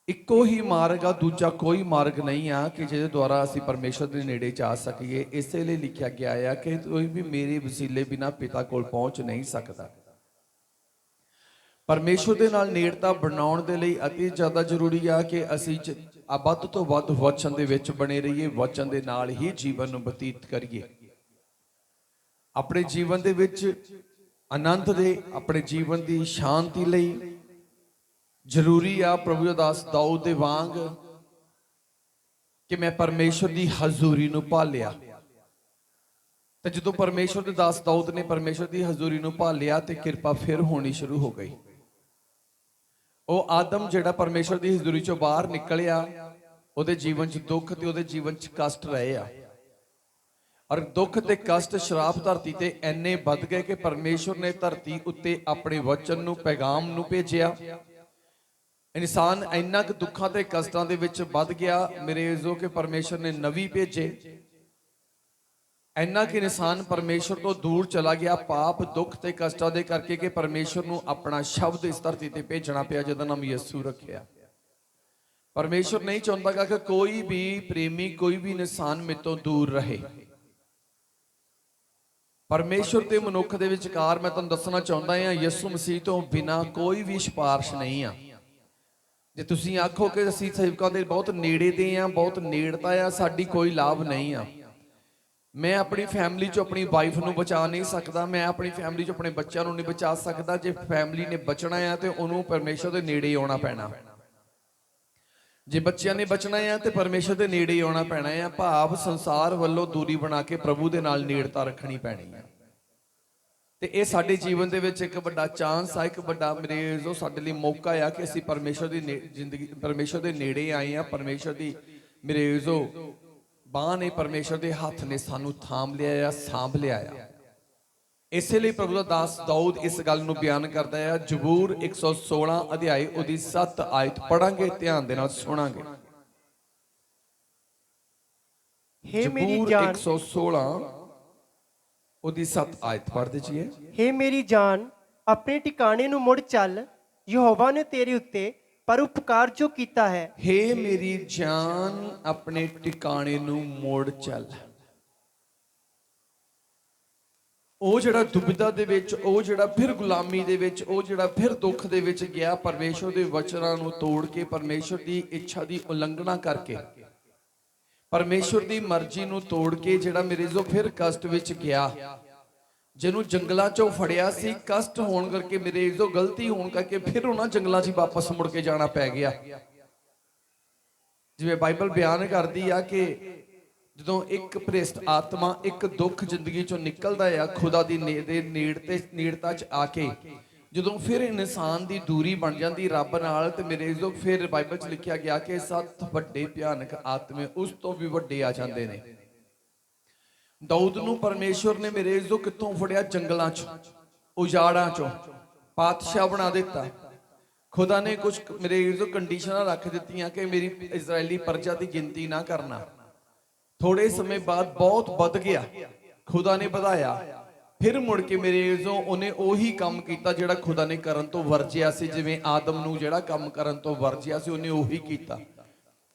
ਇੱਕੋ ਹੀ ਮਾਰਗ ਆ, ਦੂਜਾ ਕੋਈ ਮਾਰਗ ਨਹੀਂ ਆ ਕਿ ਜਿਹਦੇ ਦੁਆਰਾ ਅਸੀਂ ਪਰਮੇਸ਼ਰ ਦੇ ਨੇੜੇ ਜਾ ਸਕੀਏ। ਇਸੇ ਲਈ ਲਿਖਿਆ ਗਿਆ ਆ ਕਿ ਕੋਈ ਵੀ ਮੇਰੇ ਵਸੀਲੇ ਬਿਨਾਂ ਪਿਤਾ ਕੋਲ ਪਹੁੰਚ ਨਹੀਂ ਸਕਦਾ। ਪਰਮੇਸ਼ਰ ਦੇ ਨਾਲ ਨੇੜਤਾ ਬਣਾਉਣ ਦੇ ਲਈ ਅਤੀ ਜ਼ਿਆਦਾ ਜ਼ਰੂਰੀ ਆ ਕਿ ਅਸੀਂ ਵੱਧ ਤੋਂ ਵੱਧ ਵਚਨ ਦੇ ਵਿੱਚ ਬਣੇ ਰਹੀਏ, ਵਚਨ ਦੇ ਨਾਲ ਹੀ ਜੀਵਨ ਨੂੰ ਬਤੀਤ ਕਰੀਏ। ਆਪਣੇ ਜੀਵਨ ਦੇ ਵਿੱਚ ਆਨੰਦ ਦੇ, ਆਪਣੇ ਜੀਵਨ ਦੀ ਸ਼ਾਂਤੀ ਲਈ ਜ਼ਰੂਰੀ ਆ ਪ੍ਰਭੂ ਦਾਸ ਦਾਊਦ ਦੇ ਵਾਂਗ ਕਿ ਮੈਂ ਪਰਮੇਸ਼ਰ ਦੀ ਹਜ਼ੂਰੀ ਨੂੰ ਭਾਲਿਆ। ਤੇ ਜਦੋਂ ਪਰਮੇਸ਼ਰ ਦੇ ਦਾਸ ਦਾਊਦ ਨੇ ਪਰਮੇਸ਼ਰ ਦੀ ਹਜ਼ੂਰੀ ਨੂੰ ਭਾਲਿਆ ਤੇ ਕਿਰਪਾ ਫਿਰ ਹੋਣੀ ਸ਼ੁਰੂ ਹੋ ਗਈ। ਉਹ ਆਦਮ ਜਿਹੜਾ ਪਰਮੇਸ਼ਰ ਦੀ ਹਜ਼ੂਰੀ ਚੋਂ ਬਾਹਰ ਨਿਕਲਿਆ, ਉਹਦੇ ਜੀਵਨ 'ਚ ਦੁੱਖ ਤੇ ਉਹਦੇ ਜੀਵਨ 'ਚ ਕਸ਼ਟ ਰਹੇ ਆ। ਔਰ ਦੁੱਖ ਤੇ ਕਸ਼ਟ ਸ਼ਰਾਪ ਧਰਤੀ ਤੇ ਇੰਨੇ ਵੱਧ ਗਏ ਕਿ ਪਰਮੇਸ਼ਰ ਨੇ ਧਰਤੀ ਉੱਤੇ ਆਪਣੇ ਵਚਨ ਨੂੰ, ਪੈਗਾਮ ਨੂੰ ਭੇਜਿਆ। ਇਨਸਾਨ ਇੰਨਾ ਕੁ ਦੁੱਖਾਂ ਤੇ ਕਸ਼ਟਾਂ ਦੇ ਵਿੱਚ ਵੱਧ ਗਿਆ ਮੇਰੇ ਜੋ ਕਿ ਪਰਮੇਸ਼ਰ ਨੇ ਨਬੀ ਭੇਜੇ। ਇੰਨਾ ਕਿ ਇਨਸਾਨ ਪਰਮੇਸ਼ਰ ਤੋਂ ਦੂਰ ਚਲਾ ਗਿਆ ਪਾਪ, ਦੁੱਖ ਤੇ ਕਸ਼ਟਾਂ ਦੇ ਕਰਕੇ ਕਿ ਪਰਮੇਸ਼ਰ ਨੂੰ ਆਪਣਾ ਸ਼ਬਦ ਇਸ ਧਰਤੀ ਤੇ ਭੇਜਣਾ ਪਿਆ ਜਿਹਦਾ ਨਾਮ ਯਿਸੂ ਰੱਖਿਆ। ਪਰਮੇਸ਼ਰ ਨਹੀਂ ਚਾਹੁੰਦਾ ਕਿ ਕੋਈ ਵੀ ਪ੍ਰੇਮੀ, ਕੋਈ ਵੀ ਇਨਸਾਨ ਮੇਰੇ ਤੋਂ ਦੂਰ ਰਹੇ। ਪਰਮੇਸ਼ਰ ਤੇ ਮਨੁੱਖ ਦੇ ਵਿਚਕਾਰ ਮੈਂ ਤੁਹਾਨੂੰ ਦੱਸਣਾ ਚਾਹੁੰਦਾ ਹਾਂ, ਯਿਸੂ ਮਸੀਹ ਤੋਂ ਬਿਨਾਂ ਕੋਈ ਵੀ ਸਿਫਾਰਿਸ਼ ਨਹੀਂ ਆ। ਜੇ ਤੁਸੀਂ ਆਖੋ ਕਿ ਅਸੀਂ ਸੇਵਕਾਂ ਦੇ ਬਹੁਤ ਨੇੜੇ ਦੇ ਆ, ਬਹੁਤ ਨੇੜਤਾ ਆ, ਸਾਡੀ ਕੋਈ ਲਾਭ ਨਹੀਂ ਆ। ਮੈਂ ਆਪਣੀ ਫੈਮਿਲੀ ਚੋਂ ਆਪਣੀ ਵਾਈਫ ਨੂੰ ਬਚਾ ਨਹੀਂ ਸਕਦਾ, ਮੈਂ ਆਪਣੀ ਫੈਮਿਲੀ ਚੋਂ ਆਪਣੇ ਬੱਚਿਆਂ ਨੂੰ ਨਹੀਂ ਬਚਾ ਸਕਦਾ। ਜੇ ਫੈਮਿਲੀ ਨੇ ਬਚਣਾ ਆ ਤੇ ਉਹਨੂੰ ਪਰਮੇਸ਼ਰ ਦੇ ਨੇੜੇ ਆਉਣਾ ਪੈਣਾ। ਜੇ ਬੱਚਿਆਂ ਨੇ ਬਚਣਾ ਆ ਤੇ ਪਰਮੇਸ਼ਰ ਦੇ ਨੇੜੇ ਆਉਣਾ ਪੈਣਾ ਆ। ਭਾਵ ਸੰਸਾਰ ਵੱਲੋਂ ਦੂਰੀ ਬਣਾ ਕੇ ਪ੍ਰਭੂ ਦੇ ਨਾਲ ਨੇੜਤਾ ਰੱਖਣੀ ਪੈਣੀ ਆ। ਤੇ ਇਹ ਸਾਡੇ ਜੀਵਨ ਦੇ ਵਿੱਚ ਇੱਕ ਵੱਡਾ ਚਾਂਸ ਆ, ਇੱਕ ਵੱਡਾ ਮੇਰੇ ਜੋ ਸਾਡੇ ਲਈ ਮੌਕਾ ਆ ਕਿ ਅਸੀਂ ਪਰਮੇਸ਼ਰ ਦੀ ਜ਼ਿੰਦਗੀ, ਪਰਮੇਸ਼ਰ ਦੇ ਨੇੜੇ ਆਏ ਆ। ਪਰਮੇਸ਼ਰ ਦੀ ਮੇਰੇ ਜੋ ਬਾਂਹ ਨੇ, ਪਰਮੇਸ਼ਰ ਦੇ ਹੱਥ ਨੇ ਸਾਨੂੰ ਥਾਮ ਲਿਆ ਆ, ਸਾਂਭ ਲਿਆ ਆ। ਇਸੇ ਲਈ ਪ੍ਰਭੂ ਦਾ ਦਾਸ ਦਾਊਦ ਇਸ ਗੱਲ ਨੂੰ ਬਿਆਨ ਕਰਦਾ ਹੈ। ਜ਼ਬੂਰ 116 ਅਧਿਆਇ ਉਹਦੀ 7 ਆਇਤ ਪੜਾਂਗੇ, ਧਿਆਨ ਦੇ ਨਾਲ ਸੁਣਾਂਗੇ। ਜ਼ਬੂਰ 116 ਉਹਦੀ 7 ਆਇਤ ਪੜ੍ਹ ਦਈਏ। हे मेरी जान, अपने ठिकाने ਨੂੰ ਮੁੜ ਚੱਲ, ਯਹੋਵਾ ਨੇ ਤੇਰੇ ਉੱਤੇ ਪਰ ਉਪਕਾਰ ਜੋ ਕੀਤਾ ਹੈ। हे मेरी जान, अपने ठिकाने ਨੂੰ ਮੁੜ ਚੱਲ। ਉਹ ਜਿਹੜਾ ਦੁਬਿਧਾ ਦੇ ਵਿੱਚ, ਉਹ ਜਿਹੜਾ ਫਿਰ ਗੁਲਾਮੀ ਦੇ ਵਿੱਚ, ਉਹ ਜਿਹੜਾ ਫਿਰ ਦੁੱਖ ਦੇ ਵਿੱਚ ਗਿਆ, ਪਰਮੇਸ਼ਰ ਦੇ ਵਚਨਾਂ ਨੂੰ ਤੋੜ ਕੇ, ਪਰਮੇਸ਼ਰ ਦੀ ਇੱਛਾ ਦੀ ਉਲੰਘਣਾ ਕਰਕੇ, ਪਰਮੇਸ਼ਰ ਦੀ ਮਰਜ਼ੀ ਨੂੰ ਤੋੜ ਕੇ ਜਿਹੜਾ ਮੇਰੇ ਜੋ ਫਿਰ ਕਸ਼ਟ ਵਿੱਚ ਗਿਆ, ਜਿਹਨੂੰ ਜੰਗਲਾਂ ਚੋਂ ਫੜਿਆ ਸੀ, ਕਸ਼ਟ ਹੋਣ ਕਰਕੇ, ਮੇਰੇ ਜੋ ਗਲਤੀ ਹੋਣ ਕਰਕੇ ਫਿਰ ਉਹਨਾਂ ਜੰਗਲਾਂ 'ਚ ਵਾਪਸ ਮੁੜ ਕੇ ਜਾਣਾ ਪੈ ਗਿਆ। ਜਿਵੇਂ ਬਾਈਬਲ ਬਿਆਨ ਕਰਦੀ ਆ ਕਿ ਜਦੋਂ ਇੱਕ ਭ੍ਰਿਸ਼ਟ ਆਤਮਾ, ਇੱਕ ਦੁੱਖ ਜ਼ਿੰਦਗੀ ਚੋਂ ਨਿਕਲਦਾ ਆ ਖੁਦਾ ਦੀ ਨੇੜਤਾ 'ਚ ਆ ਕੇ, ਜਦੋਂ ਫਿਰ ਇਨਸਾਨ ਦੀ ਦੂਰੀ ਬਣ ਜਾਂਦੀ ਰੱਬ ਨਾਲ, ਤੇ ਮੇਰੇ ਜੋ ਫਿਰ ਬਾਈਬਲ 'ਚ ਲਿਖਿਆ ਗਿਆ ਕਿ 7 ਵੱਡੇ ਭਿਆਨਕ ਆਤਮੇ ਉਸ ਤੋਂ ਵੀ ਵੱਡੇ ਆ ਜਾਂਦੇ ਨੇ। ਦਾਊਦ ਨੂੰ ਪਰਮੇਸ਼ਰ ਨੇ ਮੇਰੇ ਜੋ ਕਿੱਥੋਂ ਫੜਿਆ? ਜੰਗਲਾਂ 'ਚ, ਉਜਾੜਾਂ 'ਚੋਂ, ਪਾਤਸ਼ਾਹ ਬਣਾ ਦਿੱਤਾ। ਖੁਦਾ ਨੇ ਕੁਝ ਮੇਰੇ ਜੋ ਕੰਡੀਸ਼ਨਾਂ ਰੱਖ ਦਿੱਤੀਆਂ ਕਿ ਮੇਰੀ ਇਜ਼ਰਾਈਲੀ ਪ੍ਰਜਾ ਦੀ ਗਿਣਤੀ ਨਾ ਕਰਨਾ। ਥੋੜੇ ਸਮੇਂ ਬਾਅਦ ਬਹੁਤ ਵੱਧ ਗਿਆ, ਖੁਦਾ ਨੇ ਵਧਾਇਆ। ਫਿਰ ਮੁੜ ਕੇ ਮੇਰੇ ਜੋ ਉਹਨੇ ਉਹੀ ਕੰਮ ਕੀਤਾ ਜਿਹੜਾ ਖੁਦਾ ਨੇ ਕਰਨ ਤੋਂ ਵਰਜਿਆ ਸੀ। ਜਿਵੇਂ ਆਦਮ ਨੂੰ ਜਿਹੜਾ ਕੰਮ ਕਰਨ ਤੋਂ ਵਰਜਿਆ ਸੀ, ਉਹਨੇ ਉਹੀ ਕੀਤਾ।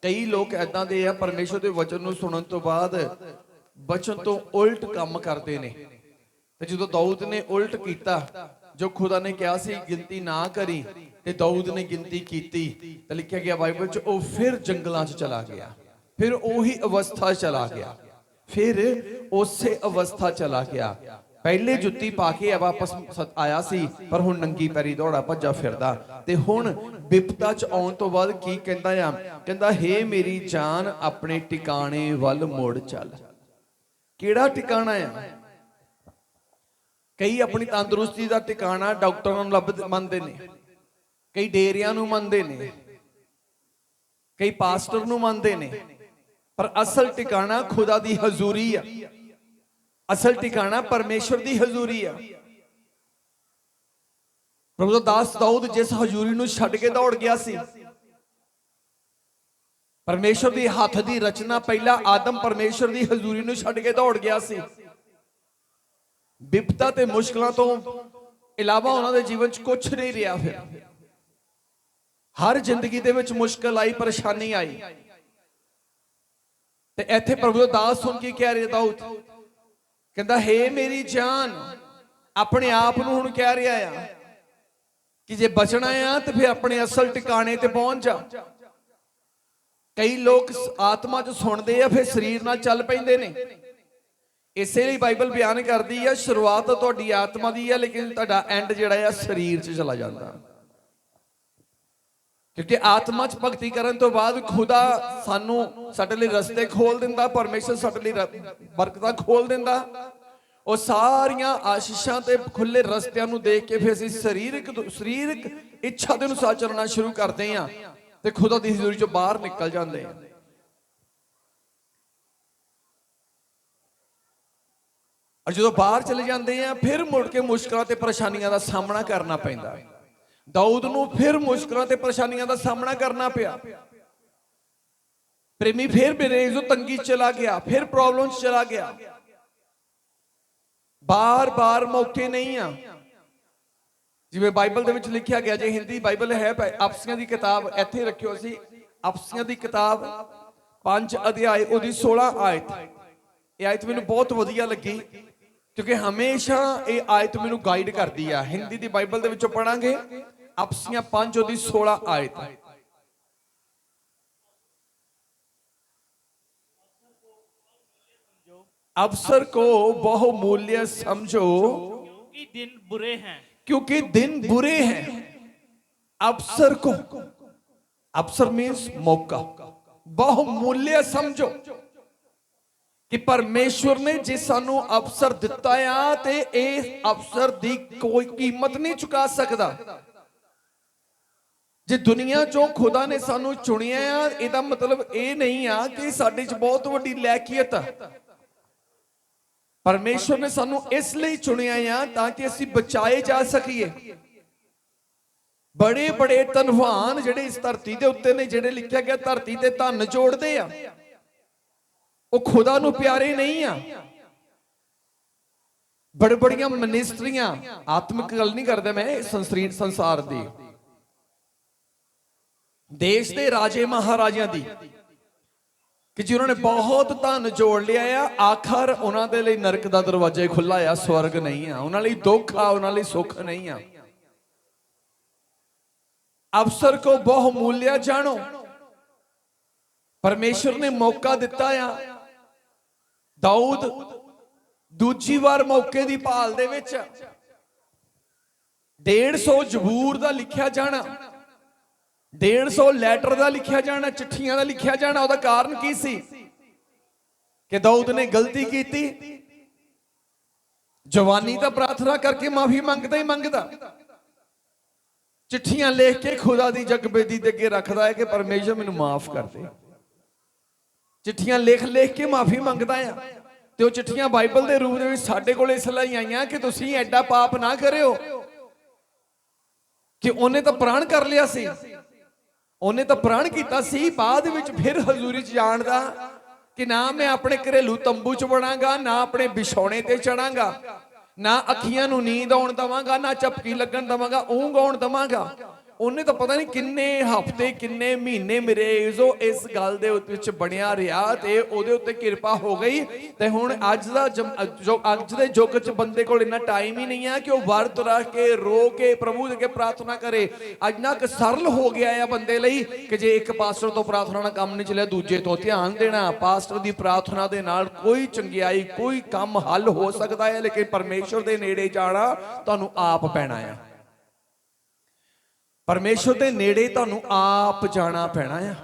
ਕਈ ਲੋਕ ਏਦਾਂ ਦੇ ਆ, ਪਰਮੇਸ਼ਰ ਦੇ ਵਚਨ ਨੂੰ ਸੁਣਨ ਤੋਂ ਬਾਅਦ ਵਚਨ ਤੋਂ ਉਲਟ ਕੰਮ ਕਰਦੇ ਨੇ। ਤੇ ਜਦੋਂ ਦਾਊਦ ਨੇ ਉਲਟ ਕੀਤਾ, ਜੋ ਖੁਦਾ ਨੇ ਕਿਹਾ ਸੀ ਗਿਣਤੀ ਨਾ ਕਰੀ, ਤੇ ਦਾਊਦ ਨੇ ਗਿਣਤੀ ਕੀਤੀ, ਤਾਂ ਲਿਖਿਆ ਗਿਆ ਬਾਈਬਲ 'ਚ ਉਹ ਫਿਰ ਜੰਗਲਾਂ 'ਚ ਚਲਾ ਗਿਆ, ਫਿਰ ਉਹੀ ਅਵਸਥਾ ਚਲਾ ਗਿਆ, ਫਿਰ ਉਸੇ ਅਵਸਥਾ ਚਲਾ ਗਿਆ। ਪਹਿਲੇ ਜੁੱਤੀ ਪਾ ਕੇ ਵਾਪਸ ਆਇਆ ਸੀ, ਪਰ ਹੁਣ ਨੰਗੀ ਪੈਰੀ ਦੌੜਾ ਭੱਜਾ ਫਿਰਦਾ। ਤੇ ਹੁਣ ਵਿਪਤਾ 'ਚ ਆਉਣ ਤੋਂ ਬਾਅਦ ਕੀ ਕਹਿੰਦਾ ਆ? ਕਹਿੰਦਾ ਹੇ ਮੇਰੀ ਜਾਨ, ਆਪਣੇ ਟਿਕਾਣੇ ਵੱਲ ਮੁੜ ਚੱਲ। ਕਿਹੜਾ ਟਿਕਾਣਾ ਆ? ਕਈ ਆਪਣੀ ਤੰਦਰੁਸਤੀ ਦਾ ਟਿਕਾਣਾ ਡਾਕਟਰਾਂ ਨੂੰ ਮੰਨਦੇ ਨੇ, ਕਈ ਡੇਰਿਆਂ ਨੂੰ ਮੰਨਦੇ ਨੇ, ਕਈ ਪਾਸਟਰ ਨੂੰ ਮੰਨਦੇ ਨੇ, ਪਰ ਅਸਲ ਟਿਕਾਣਾ ਖੁਦਾ ਦੀ ਹਜ਼ੂਰੀ ਆ। ਅਸਲ ਟਿਕਾਣਾ ਪਰਮੇਸ਼ਰ ਦੀ ਹਜ਼ੂਰੀ ਆ। ਪ੍ਰਭੂ ਦਾ ਦਾਸ ਦਾਊਦ ਜਿਸ ਹਜ਼ੂਰੀ ਨੂੰ ਛੱਡ ਕੇ ਦੌੜ ਗਿਆ ਸੀ, ਪਰਮੇਸ਼ਰ ਦੀ ਹੱਥ ਦੀ ਰਚਨਾ, ਪਹਿਲਾ ਆਦਮ ਪਰਮੇਸ਼ਰ ਦੀ ਹਜ਼ੂਰੀ ਨੂੰ ਛੱਡ ਕੇ ਦੌੜ ਗਿਆ ਸੀ। ਵਿਪਤਾ ਤੇ ਮੁਸ਼ਕਲਾਂ ਤੋਂ ਇਲਾਵਾ ਉਹਨਾਂ ਦੇ ਜੀਵਨ 'ਚ ਕੁਝ ਨਹੀਂ ਰਿਹਾ। ਫਿਰ ਹਰ ਜ਼ਿੰਦਗੀ ਦੇ ਵਿੱਚ ਮੁਸ਼ਕਲ ਆਈ, ਪਰੇਸ਼ਾਨੀ ਆਈ, ਤੇ ਇੱਥੇ ਪ੍ਰਭੂ ਦਾ ਦਾਸ ਸੁਣ ਕੇ ਕਹਿ ਰਿਹਾ ਦਾਊਦ, ਕਹਿੰਦਾ ਹੇ ਮੇਰੀ ਜਾਨ, ਆਪਣੇ ਆਪ ਨੂੰ ਹੁਣ ਕਹਿ ਰਿਹਾ ਆ ਕਿ ਜੇ ਬਚਣਾ ਆ ਤੇ ਫਿਰ ਆਪਣੇ ਅਸਲ ਟਿਕਾਣੇ ਤੇ ਪਹੁੰਚ ਜਾ। ਕਈ ਲੋਕ ਆਤਮਾ 'ਚ ਸੁਣਦੇ ਆ, ਫਿਰ ਸਰੀਰ ਨਾਲ ਚੱਲ ਪੈਂਦੇ ਨੇ। ਇਸੇ ਲਈ ਬਾਈਬਲ ਬਿਆਨ ਕਰਦੀ ਆ, ਸ਼ੁਰੂਆਤ ਤੁਹਾਡੀ ਆਤਮਾ ਦੀ ਆ, ਲੇਕਿਨ ਤੁਹਾਡਾ ਐਂਡ ਜਿਹੜਾ ਆ ਸਰੀਰ 'ਚ ਚਲਾ ਜਾਂਦਾ। ਕਿਉਂਕਿ ਆਤਮਾ 'ਚ ਭਗਤੀ ਕਰਨ ਤੋਂ ਬਾਅਦ ਖੁਦਾ ਸਾਨੂੰ ਸਾਡੇ ਲਈ ਰਸਤੇ ਖੋਲ ਦਿੰਦਾ, ਪਰਮੇਸ਼ਰ ਸਾਡੇ ਲਈ ਬਰਕਤਾਂ ਖੋਲ ਦਿੰਦਾ। ਉਹ ਸਾਰੀਆਂ ਆਸ਼ੀਸ਼ਾਂ ਤੇ ਖੁੱਲੇ ਰਸਤਿਆਂ ਨੂੰ ਦੇਖ ਕੇ ਫਿਰ ਅਸੀਂ ਸਰੀਰਕ ਇੱਛਾ ਦੇ ਅਨੁਸਾਰ ਚੱਲਣਾ ਸ਼ੁਰੂ ਕਰਦੇ ਹਾਂ ਤੇ ਖੁਦਾ ਦੀ ਹਜ਼ੂਰੀ 'ਚੋਂ ਬਾਹਰ ਨਿਕਲ ਜਾਂਦੇ ਹਾਂ। ਔਰ ਜਦੋਂ ਬਾਹਰ ਚਲੇ ਜਾਂਦੇ ਆ, ਫਿਰ ਮੁੜ ਕੇ ਮੁਸ਼ਕਲਾਂ ਤੇ ਪਰੇਸ਼ਾਨੀਆਂ ਦਾ ਸਾਹਮਣਾ ਕਰਨਾ ਪੈਂਦਾ। ਦਾਊਦ ਨੂੰ ਫਿਰ ਮੁਸ਼ਕਲਾਂ ਤੇ ਪਰੇਸ਼ਾਨੀਆਂ ਦਾ ਸਾਹਮਣਾ ਕਰਨਾ ਪਿਆ। ਪ੍ਰੇਮੀ ਫਿਰ ਬੇਰੇਜ਼ ਤੰਗੀ ਚਲਾ ਗਿਆ, ਫਿਰ ਪ੍ਰੋਬਲਮ 'ਚ ਚਲਾ ਗਿਆ। ਬਾਰ-ਬਾਰ ਮੌਕੇ ਨਹੀਂ ਆ, ਜਿਵੇਂ ਬਾਈਬਲ ਦੇ ਵਿੱਚ ਲਿਖਿਆ ਗਿਆ। ਜੇ ਹਿੰਦੀ ਬਾਈਬਲ ਹੈ, ਅਫਸੀਆਂ ਦੀ ਕਿਤਾਬ ਇੱਥੇ ਰੱਖਿਓ ਸੀ, ਅਫਸੀਆਂ ਦੀ ਕਿਤਾਬ 5 ਅਧਿਆਇ ਉਹਦੀ 16 ਆਇਤ। ਇਹ ਆਇਤ ਮੈਨੂੰ ਬਹੁਤ ਵਧੀਆ ਲੱਗੀ, ਕਿਉਂਕਿ ਹਮੇਸ਼ਾ ਇਹ ਆਇਤ ਮੈਨੂੰ ਗਾਈਡ ਕਰਦੀ ਆ। ਹਿੰਦੀ ਦੀ ਬਾਈਬਲ ਦੇ ਵਿੱਚੋਂ ਪੜਾਂਗੇ, ਅਫਸੀਆਂ 5 ਉਹਦੀ 16 ਆਇਤ। अवसर को बहुमूल्य समझो, क्योंकि दिन बुरे हैं। क्योंकि दिन बुरे हैं। अवसर को, अवसर मीन्स मौका, बहुमूल्य समझो कि परमेश्वर ने जे सानू अवसर दिता आ ते इस अवसर दी कोई कीमत नहीं चुका सकता। जे दुनिया चों खुदा ने सानू चुनिया आ, इहदा मतलब ये नहीं आ कि साडे च बहुत वड्डी लैकियत आ। परमेश्वर ने सानू इसलिए चुनिया आ ताकि असीं बचाए जा सकीए। बड़े बड़े धनवान जिहड़े इस धरती दे उत्ते ने, जिहड़े लिखिया गया धरती ते धन जोड़दे आ, वो खुदा नू प्यारे नहीं आ। बड़े बड़ियां मिनिस्ट्रियां, आत्मिक गल नहीं करदा मैं, संसार दी, देश दे राजे महाराजियां दी, कि जिन्होंने बहुत धन जोड़ लिया है, आखिर उन्होंने लिए नरक का दरवाजा खुला है, स्वर्ग नहीं है। उन्होंने लिए दुख आ, उन्होंने सुख नहीं है। अवसर को बहुमूल्य जानो, परमेश्वर ने मौका दिता है। दाऊद दूजी बार मौके की भाल दे विच 150 जबूर का लिखिया जाना, 150 लैटर का लिखिया जाना, चिट्ठियां का लिखिया जाना। उसका कारण की सी कि दाऊद ने गलती की थी। जवानी तो प्रार्थना करके माफी मंगता ही मंगता, चिट्ठियां लिख के खुदा दी जगबेदी दे अगे रखदा है कि परमेश्वर मैनू माफ कर दे। चिट्ठियां लिख लिख के माफी मंगता है, ते वो चिट्ठियां बाइबल के रूप में साडे कोल इसलिए आईयां कि तुसीं एडा पाप ना करियो, कि उन्हें तो प्राण कर लिया सी, उन्हें तो प्राण किया सी, बाद विच फिर हजूरी च जाण दा कि ना मैं अपने घरेलू तंबू च बनांगा, ना अपने बिछौने ते चढ़ांगा, ना अखियां नूं नींद आउण दवांगा, ना झपकी लगन दवांगा, ऊंघ आउण दवांगा। उन्हें तो पता नहीं किन्ने हफ्ते किन्ने महीने मेरे जो इस गल दे विच बनिया रहा, ते ओदे उत्ते किरपा हो गई। ते हुण अज दा जो अज दे युग च बंदे कोल इन्ना टाइम ही नहीं है कि वह वर्त रख के रो के प्रभु अगे प्रार्थना करे। अज ना कि सरल हो गया है बंदे लई कि जे एक पास्टर तो प्रार्थना नाल काम नहीं चलिया, दूजे तो ध्यान देना। पास्टर दी प्रार्थना दे नाल कोई चंगियाई, कोई काम हल हो सकता है, लेकिन परमेश्वर दे नेड़े जाना तुहानूं आप पैना है। परमेश्वर के नेड़े तुहानूं आप जाना पैना है।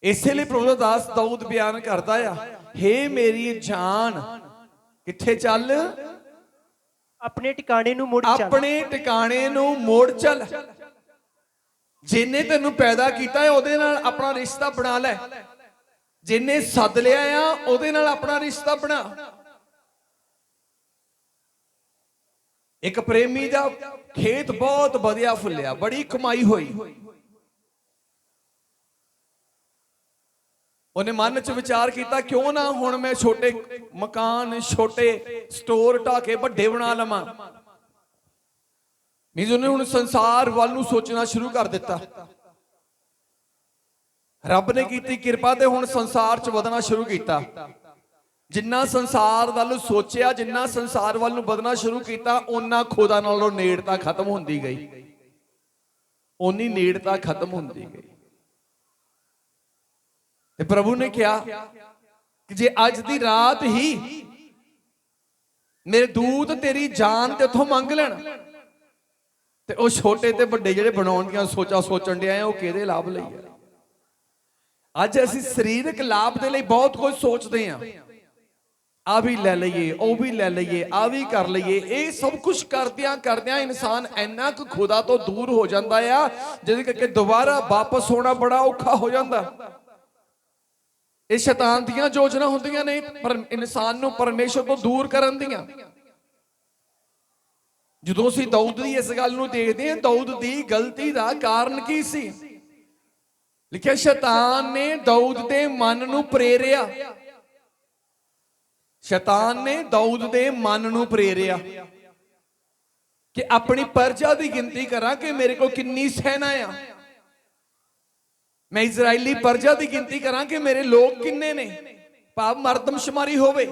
इसलिए प्रभु दा दास दाऊद बयान करता है, हे मेरी जान किथे चल, अपने ठिकाने नूं मुड़ चल, अपने ठिकाने नूं मुड़ चल। जिन्ने तेनू पैदा किया है ओदे नाल अपना रिश्ता बना लै, जिन्ने सद लिया आ ओदे नाल अपना रिश्ता बना। एक प्रेमी दा खेत बहुत वधिया फुलिया, बड़ी कमाई हुई। उन्हें मन च विचार किया, क्यों ना हुण मैं छोटे मकान, छोटे स्टोर ढा के बड़े बना लवां। ਮੀਨਸ ਉਹਨੇ ਹੁਣ ਸੰਸਾਰ ਵੱਲ ਨੂੰ ਸੋਚਣਾ ਸ਼ੁਰੂ ਕਰ ਦਿੱਤਾ। ਰੱਬ ਨੇ ਕੀਤੀ ਕਿਰਪਾ ਤੇ ਹੁਣ ਸੰਸਾਰ 'ਚ ਵਧਣਾ ਸ਼ੁਰੂ ਕੀਤਾ। ਜਿੰਨਾ ਸੰਸਾਰ ਵੱਲ ਸੋਚਿਆ, ਜਿੰਨਾ ਸੰਸਾਰ ਵੱਲ ਨੂੰ ਵਧਣਾ ਸ਼ੁਰੂ ਕੀਤਾ, ਓਨਾ ਖੁਦਾ ਨਾਲੋਂ ਨੇੜਤਾ ਖਤਮ ਹੁੰਦੀ ਗਈ, ਓਨੀ ਨੇੜਤਾ ਖਤਮ ਹੁੰਦੀ ਗਈ। ਤੇ ਪ੍ਰਭੂ ਨੇ ਕਿਹਾ ਕਿ ਜੇ ਅੱਜ ਦੀ ਰਾਤ ਹੀ ਮੇਰੇ ਦੂਤ ਤੇਰੀ ਜਾਨ ਤੇ ਉੱਥੋਂ ਮੰਗ ਲੈਣ, ਤੇ ਉਹ ਛੋਟੇ ਤੇ ਵੱਡੇ ਜਿਹੜੇ ਬਣਾਉਣ ਦੀਆਂ ਸੋਚਾਂ ਸੋਚਣ ਡਿਆ ਆ, ਉਹ ਕਿਹਦੇ ਲਾਭ ਲਈ ਆ? ਅੱਜ ਅਸੀਂ ਸਰੀਰਕ ਲਾਭ ਦੇ ਲਈ ਬਹੁਤ ਕੁਝ ਸੋਚਦੇ ਆ, ਆ ਵੀ ਲੈ ਲਈਏ, ਉਹ ਵੀ ਲੈ ਲਈਏ, ਆ ਵੀ ਕਰ ਲਈਏ। ਇਹ ਸਭ ਕੁਝ ਕਰਦਿਆਂ ਕਰਦਿਆਂ ਇਨਸਾਨ ਇੰਨਾ ਕੁ ਖੁਦਾ ਤੋਂ ਦੂਰ ਹੋ ਜਾਂਦਾ ਆ, ਜਿਹਦੇ ਕਰਕੇ ਦੁਬਾਰਾ ਵਾਪਸ ਹੋਣਾ ਬੜਾ ਔਖਾ ਹੋ ਜਾਂਦਾ। ਇਹ ਸ਼ੈਤਾਨ ਦੀਆਂ ਯੋਜਨਾ ਹੁੰਦੀਆਂ ਨੇ ਪਰ ਇਨਸਾਨ ਨੂੰ ਪਰਮੇਸ਼ਰ ਤੋਂ ਦੂਰ ਕਰਨ ਦੀਆਂ। ਜਦੋਂ ਅਸੀਂ ਦਾਊਦ ਦੀ ਇਸ ਗੱਲ ਨੂੰ ਦੇਖਦੇ ਹਾਂ, ਦਾਊਦ ਦੀ ਗਲਤੀ ਦਾ ਕਾਰਨ ਕੀ ਸੀ? ਲਿਖਿਆ ਸ਼ੈਤਾਨ ਨੇ ਦਾਊਦ ਦੇ ਮਨ ਨੂੰ ਪ੍ਰੇਰਿਆ, ਸ਼ੈਤਾਨ ਨੇ ਦਾਊਦ ਦੇ ਮਨ ਨੂੰ ਪ੍ਰੇਰਿਆ ਕਿ ਆਪਣੀ ਪਰਜਾ ਦੀ ਗਿਣਤੀ ਕਰਾਂ ਕਿ ਮੇਰੇ ਕੋਲ ਕਿੰਨੀ ਸੈਨਾ ਆ, ਮੈਂ ਇਜ਼ਰਾਈਲੀ ਪਰਜਾ ਦੀ ਗਿਣਤੀ ਕਰਾਂ ਕਿ ਮੇਰੇ ਲੋਕ ਕਿੰਨੇ ਨੇ, ਭਾਵ ਮਰਦਮਸ਼ੁਮਾਰੀ ਹੋਵੇ।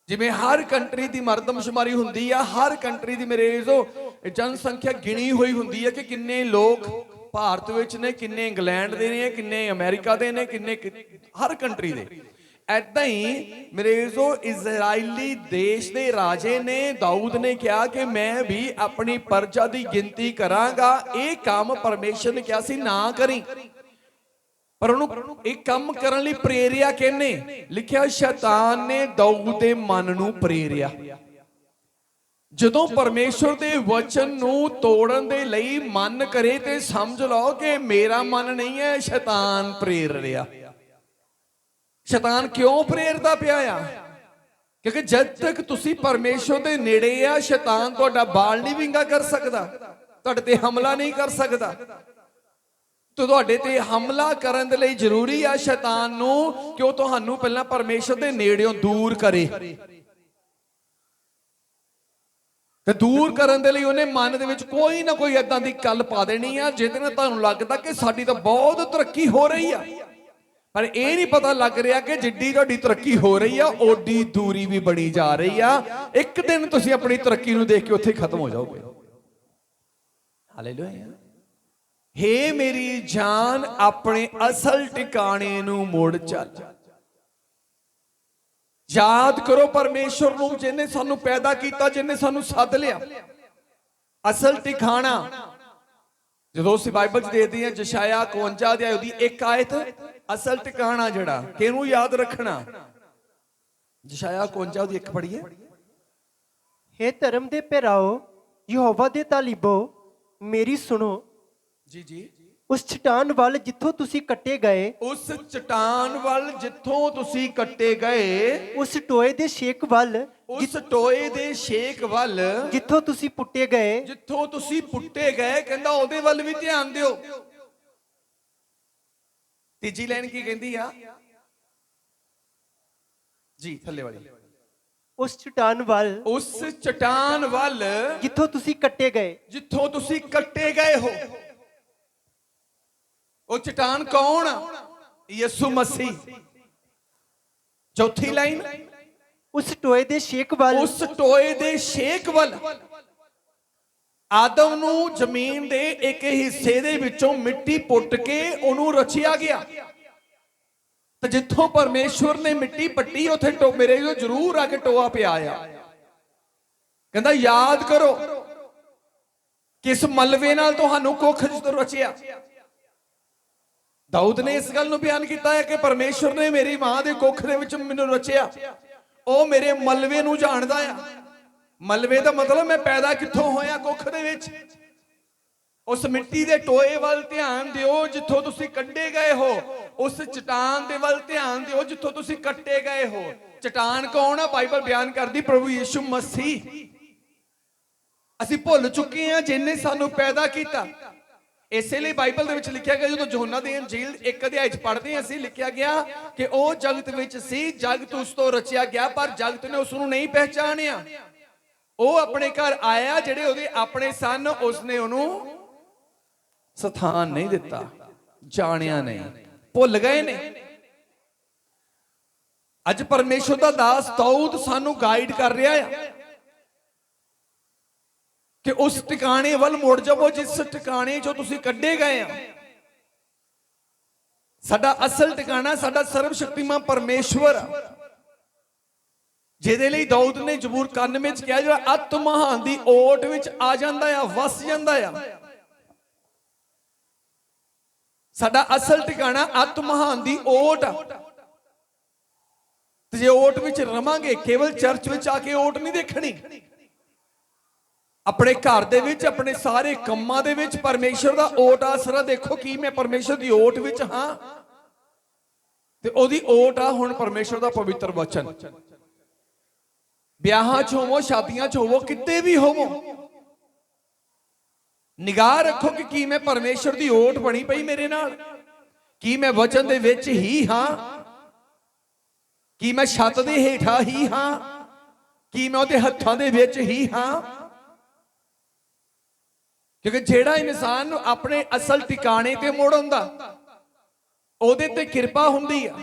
ਜਿਵੇਂ ਹਰ ਕੰਟਰੀ ਦੀ ਮਰਦਮਸ਼ੁਮਾਰੀ ਹੁੰਦੀ ਆ, ਹਰ ਕੰਟਰੀ ਦੀ ਮੇਰੇ ਜਨਸੰਖਿਆ ਗਿਣੀ ਹੋਈ ਹੁੰਦੀ ਹੈ ਕਿ ਕਿੰਨੇ ਲੋਕ ਭਾਰਤ ਵਿੱਚ ਨੇ, ਕਿੰਨੇ ਇੰਗਲੈਂਡ ਦੇ ਨੇ, ਕਿੰਨੇ ਅਮਰੀਕਾ ਦੇ ਨੇ, ਕਿੰਨੇ ਹਰ ਕੰਟਰੀ ਦੇ। ਐਦਾਂ ਹੀ ਮੇਰੇ ਇਜ਼ਰਾਈਲੀ ਦੇਸ਼ ਦੇ ਰਾਜੇ ਨੇ, ਦਾਊਦ ਨੇ ਕਿਹਾ ਕਿ ਮੈਂ ਵੀ ਆਪਣੀ ਪਰਜਾ ਦੀ ਗਿਣਤੀ ਕਰਾਂਗਾ। ਇਹ ਕੰਮ ਪਰਮੇਸ਼ਰ ਨੇ ਕਿਹਾ ਸੀ ਨਾ ਕਰੀ, ਪਰ ਉਹਨੂੰ ਇਹ ਕੰਮ ਕਰਨ ਲਈ ਪ੍ਰੇਰਿਆ ਕਿਹਨੇ? ਲਿਖਿਆ ਸ਼ੈਤਾਨ ਨੇ ਦਾਊਦ ਦੇ ਮਨ ਨੂੰ ਪ੍ਰੇਰਿਆ। ਜਦੋਂ ਪਰਮੇਸ਼ਰ ਦੇ ਵਚਨ ਨੂੰ ਤੋੜਨ ਦੇ ਲਈ ਮਨ ਕਰੇ ਤੇ ਸਮਝ ਲਓ ਕਿ ਮੇਰਾ ਮਨ ਨਹੀਂ ਹੈ, ਸ਼ੈਤਾਨ ਪ੍ਰੇਰ ਰਿਹਾ। ਸ਼ੈਤਾਨ ਕਿਉਂ ਪ੍ਰੇਰਦਾ ਪਿਆ ਆ? ਕਿਉਂਕਿ ਜਦ ਤੱਕ ਤੁਸੀਂ ਪਰਮੇਸ਼ਰ ਦੇ ਨੇੜੇ ਆ, ਸ਼ੈਤਾਨ ਤੁਹਾਡਾ ਬਾਲ ਨਹੀਂ ਵਿੰਗਾ ਕਰ ਸਕਦਾ, ਤੁਹਾਡੇ ਤੇ ਹਮਲਾ ਨਹੀਂ ਕਰ ਸਕਦਾ। ਤੁਹਾਡੇ ਤੇ ਹਮਲਾ ਕਰਨ ਦੇ ਲਈ ਜ਼ਰੂਰੀ ਆ ਸ਼ੈਤਾਨ ਨੂੰ ਕਿ ਉਹ ਤੁਹਾਨੂੰ ਪਹਿਲਾਂ ਪਰਮੇਸ਼ਰ ਦੇ ਨੇੜਿਓਂ ਦੂਰ ਕਰੇ। ਤੇ ਦੂਰ ਕਰਨ ਦੇ ਲਈ ਉਹਨੇ ਮਨ ਦੇ ਵਿੱਚ ਕੋਈ ਨਾ ਕੋਈ ਏਦਾਂ ਦੀ ਗੱਲ ਪਾ ਦੇਣੀ ਆ ਜਿਹਦੇ ਨਾਲ ਤੁਹਾਨੂੰ ਲੱਗਦਾ ਕਿ ਸਾਡੀ ਤਾਂ ਬਹੁਤ ਤਰੱਕੀ ਹੋ ਰਹੀ ਆ, ਪਰ ਇਹ ਨਹੀਂ ਪਤਾ ਲੱਗ ਰਿਹਾ ਕਿ ਜਿੱਡੀ ਤੁਹਾਡੀ ਤਰੱਕੀ ਹੋ ਰਹੀ ਆ ਓਡੀ ਦੂਰੀ ਵੀ ਬਣੀ ਜਾ ਰਹੀ ਆ। ਇੱਕ ਦਿਨ ਤੁਸੀਂ ਆਪਣੀ ਤਰੱਕੀ ਨੂੰ ਦੇਖ ਕੇ ਉੱਥੇ ਖਤਮ ਹੋ ਜਾਓਗੇ। ਹਾਲੇਲੂਇਆ। ਹੇ ਮੇਰੀ ਜਾਨ, ਆਪਣੇ ਅਸਲ ਟਿਕਾਣੇ ਨੂੰ ਮੁੜ ਚੱਲ। ਯਾਦ ਕਰੋ ਪਰਮੇਸ਼ਰ ਨੂੰ, ਜਿਹਨੇ ਸਾਨੂੰ ਪੈਦਾ ਕੀਤਾ, ਜਿਹਨੇ ਸਾਨੂੰ ਸੱਦ ਲਿਆ। ਅਸਲ ਟਿਕਾਣਾ ਜਦੋਂ ਅਸੀਂ ਬਾਈਬਲ 'ਚ ਦੇਖਦੇ ਹਾਂ, ਯਸ਼ਾਇਆ 51 ਅਧਿਆਇ ਉਹਦੀ ਇੱਕ ਆਇਤ, ਅਸਲ ਟਿਕਾਣਾ ਜਿਹੜਾ ਕਿਹਨੂੰ ਯਾਦ ਰੱਖਣਾ? ਯਸ਼ਾਇਆ 51 ਉਹਦੀ ਇੱਕ ਪੜ੍ਹੀਏ। हे ਧਰਮ ਦੇ ਪਿਆਰਾਓ, ਯਹੋਵਾ ਦੇ ਤਾਲੀਬੋ, ਮੇਰੀ ਸੁਣੋ। ਜੀ ਜੀ। ਉਸ ਚਟਾਨ ਵੱਲ ਜਿੱਥੋਂ ਤੁਸੀਂ ਕੱਟੇ ਗਏ, ਉਸ ਚਟਾਨ ਵੱਲ ਜਿੱਥੋਂ ਤੁਸੀਂ ਕੱਟੇ ਗਏ, ਉਸ ਟੋਏ ਦੇ ਛੇਕ ਵੱਲ, ਉਸ ਟੋਏ ਦੇ ਛੇਕ ਵੱਲ ਜਿੱਥੋਂ ਤੁਸੀਂ ਪੁੱਟੇ ਗਏ, ਜਿੱਥੋਂ ਤੁਸੀਂ ਪੁੱਟੇ ਗਏ, ਕਹਿੰਦਾ ਉਹਦੇ ਵੱਲ ਵੀ ਧਿਆਨ ਦਿਓ। ਤੀਜੀ ਲਾਈਨ ਕੀ ਕਹਿੰਦੀ ਆ ਜੀ? ਥੱਲੇ ਵਾਲੀ। ਉਸ ਚਟਾਨ ਵੱਲ, ਉਸ ਚਟਾਨ ਵੱਲ ਜਿੱਥੋਂ ਤੁਸੀਂ ਕੱਟੇ ਗਏ, ਜਿੱਥੋਂ ਤੁਸੀਂ ਕੱਟੇ ਗਏ ਹੋ। ਉਹ ਚਟਾਨ ਕੌਣ? ਯਿਸੂ ਮਸੀਹ। ਚੌਥੀ ਲਾਈਨ, ਉਸ ਟੋਏ ਦੇ ਛੇਕ ਵੱਲ, ਉਸ ਟੋਏ ਦੇ ਛੇਕ ਵੱਲ। ਆਦਮ ਨੂੰ ਜ਼ਮੀਨ ਦੇ ਇੱਕ ਹਿੱਸੇ ਦੇ ਵਿੱਚੋਂ ਮਿੱਟੀ ਪੁੱਟ ਕੇ ਉਹਨੂੰ ਰਚਿਆ ਗਿਆ, ਤੇ ਜਿੱਥੋਂ ਪਰਮੇਸ਼ਵਰ ਨੇ ਮਿੱਟੀ ਪੱਟੀ ਉੱਥੇ ਮੇਰੇ ਜੋ ਜ਼ਰੂਰ ਆ ਕੇ ਟੋਆ ਪਿਆ ਆ। ਕਹਿੰਦਾ ਯਾਦ ਕਰੋ ਕਿਸ ਮਲਵੇ ਨਾਲ ਤੁਹਾਨੂੰ ਕੁੱਖ ਰਚਿਆ। ਦਾਊਦ ਨੇ ਇਸ ਗੱਲ ਨੂੰ ਬਿਆਨ ਕੀਤਾ ਹੈ ਕਿ ਪਰਮੇਸ਼ਵਰ ਨੇ ਮੇਰੀ ਮਾਂ ਦੇ ਕੁੱਖ ਦੇ ਵਿੱਚ ਮੈਨੂੰ ਰਚਿਆ। ਉਹ ਮੇਰੇ ਮਲਵੇ ਨੂੰ ਜਾਣਦਾ ਆ। ਮਲਵੇ ਦਾ ਮਤਲਬ ਮੈਂ ਪੈਦਾ ਕਿੱਥੋਂ ਹੋਇਆ, ਕੁੱਖ ਦੇ ਵਿੱਚ। ਉਸ ਮਿੱਟੀ ਦੇ ਟੋਏ ਵੱਲ ਧਿਆਨ ਦਿਓ ਜਿੱਥੋਂ ਤੁਸੀਂ ਕੱਢੇ ਗਏ ਹੋ। ਉਸ ਚਟਾਨ ਦੇ ਵੱਲ ਧਿਆਨ ਦਿਓ ਜਿੱਥੋਂ ਤੁਸੀਂ ਕੱਟੇ ਗਏ ਹੋ। ਚਟਾਨ ਕੌਣ ਆ? ਬਾਈਬਲ ਬਿਆਨ ਕਰਦੀ ਪ੍ਰਭੂ ਯਿਸੂ ਮਸੀਹ। ਅਸੀਂ ਭੁੱਲ ਚੁੱਕੇ ਹਾਂ ਜਿਹਨੇ ਸਾਨੂੰ ਪੈਦਾ ਕੀਤਾ। ਇਸੇ ਲਈ ਬਾਈਬਲ ਦੇ ਵਿੱਚ ਲਿਖਿਆ ਗਿਆ, ਜਦੋਂ ਯੋਹੰਨਾ ਦੀ ਅੰਜੀਲ 1 ਅਧਿਆਇ 'ਚ ਪੜ੍ਹਦੇ ਹਾਂ ਅਸੀਂ, ਲਿਖਿਆ ਗਿਆ ਕਿ ਉਹ ਜਗਤ ਵਿੱਚ ਸੀ, ਜਗਤ ਉਸ ਤੋਂ ਰਚਿਆ ਗਿਆ, ਪਰ ਜਗਤ ਨੇ ਉਸ ਨੂੰ ਨਹੀਂ ਪਹਿਚਾਣਿਆ। ਉਹ ਆਪਣੇ ਘਰ ਆਇਆ, ਜਿਹੜੇ ਉਹਦੇ ਆਪਣੇ ਸਨ ਉਸਨੇ ਉਹਨੂੰ ਸਥਾਨ ਨਹੀਂ ਦਿੱਤਾ, ਜਾਣਿਆ ਨਹੀਂ, ਭੁੱਲ ਗਏ ਨੇ। ਅੱਜ ਪਰਮੇਸ਼ਰ ਦਾ ਦਾਸ ਦਾਊਦ ਸਾਨੂੰ ਗਾਈਡ ਕਰ ਰਿਹਾ ਹੈ ਕਿ ਉਸ ਟਿਕਾਣੇ ਵੱਲ ਮੁੜ ਜਾਵੋ ਜਿਸ ਟਿਕਾਣੇ ਚੋਂ ਤੁਸੀਂ ਕੱਢੇ ਗਏ ਆ। ਸਾਡਾ ਅਸਲ ਟਿਕਾਣਾ ਸਾਡਾ ਸਰਵ ਸ਼ਕਤੀਮਾਨ ਪਰਮੇਸ਼ਵਰ ਆ, ਜਿਹਦੇ ਲਈ ਦਾਊਦ ਨੇ ਜ਼ਬੂਰ 91 ਵਿੱਚ ਕਿਹਾ, ਜਿਹੜਾ ਅਤ ਮਹਾਨ ਦੀ ਓਟ ਵਿੱਚ ਆ ਜਾਂਦਾ ਆ, ਵਸ ਜਾਂਦਾ ਆ। ਸਾਡਾ ਅਸਲ ਟਿਕਾਣਾ ਅਤ ਮਹਾਨ ਦੀ ਓਟ ਆ। ਤੇ ਜੇ ਓਟ ਵਿੱਚ ਰਵਾਂਗੇ, ਕੇਵਲ ਚਰਚ ਵਿੱਚ ਆ ਕੇ ਓਟ ਨਹੀਂ ਦੇਖਣੀ, ਆਪਣੇ ਘਰ ਦੇ ਵਿੱਚ, ਆਪਣੇ ਸਾਰੇ ਕੰਮਾਂ ਦੇ ਵਿੱਚ ਪਰਮੇਸ਼ਰ ਦਾ ਓਟ ਆਸਰਾ ਦੇਖੋ। ਕੀ ਮੈਂ ਪਰਮੇਸ਼ਰ ਦੀ ਓਟ ਵਿੱਚ ਹਾਂ? ਤੇ ਉਹਦੀ ਓਟ ਆ ਹੁਣ ਪਰਮੇਸ਼ਰ ਦਾ ਪਵਿੱਤਰ ਵਚਨ। ਵਿਆਹਾਂ 'ਚ ਹੋਵੋ, ਸ਼ਾਦੀਆਂ 'ਚ ਹੋਵੋ, ਕਿਤੇ ਵੀ ਹੋਵੋ, ਨਿਗਾਹ ਰੱਖੋ ਕਿ ਕੀ ਮੈਂ ਪਰਮੇਸ਼ਰ ਦੀ ਓਟ ਬਣੀ ਪਈ ਮੇਰੇ ਨਾਲ? ਕੀ ਮੈਂ ਵਚਨ ਦੇ ਵਿੱਚ ਹੀ ਹਾਂ? ਕੀ ਮੈਂ ਛੱਤ ਦੇ ਹੇਠਾਂ ਹੀ ਹਾਂ? ਕੀ ਮੈਂ ਉਹਦੇ ਹੱਥਾਂ ਦੇ ਵਿੱਚ ਹੀ ਹਾਂ? ਕਿਉਂਕਿ ਜਿਹੜਾ ਇਨਸਾਨ ਨੂੰ ਆਪਣੇ ਅਸਲ ਟਿਕਾਣੇ ਤੇ ਮੋੜ ਆਉਂਦਾ, ਉਹਦੇ ਤੇ ਕਿਰਪਾ ਹੁੰਦੀ ਆ।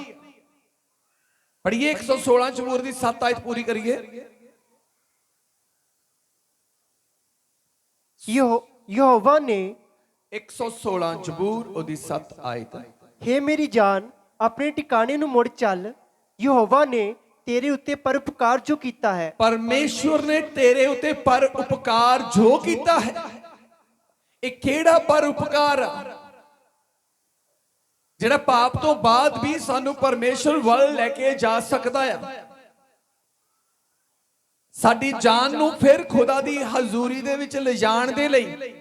ਪੜ੍ਹੀਏ 116 ਜ਼ਬੂਰ ਦੀ 7 ਆਇਤ ਪੂਰੀ ਕਰੀਏ। ਯਹੋਵਾ ਨੇ 116 ਜ਼ਬੂਰ ਉਹਦੀ 7 ਆਇਤ। ਹੇ ਮੇਰੀ ਜਾਨ, ਆਪਣੇ ਟਿਕਾਣੇ ਨੂੰ ਮੁੜ ਚੱਲ। ਯਹੋਵਾ ਨੇ ਤੇਰੇ ਉੱਤੇ ਪਰਉਪਕਾਰ ਜੋ ਕੀਤਾ ਹੈ। ਪਰਮੇਸ਼ਵਰ ਨੇ ਤੇਰੇ ਉੱਤੇ ਪਰਉਪਕਾਰ ਜੋ ਕੀਤਾ ਹੈ। ਇਹ ਕਿਹੜਾ ਪਰਉਪਕਾਰ ਆ? ਜਿਹੜਾ ਪਾਪ ਤੋਂ ਬਾਅਦ ਵੀ ਸਾਨੂੰ ਪਰਮੇਸ਼ਵਰ ਵੱਲ ਲੈ ਕੇ ਜਾ ਸਕਦਾ ਆ। ਸਾਡੀ ਜਾਨ ਨੂੰ ਫਿਰ ਖੁਦਾ ਦੀ ਹਜ਼ੂਰੀ ਦੇ ਵਿੱਚ ਲਿਜਾਣ ਦੇ ਲਈ,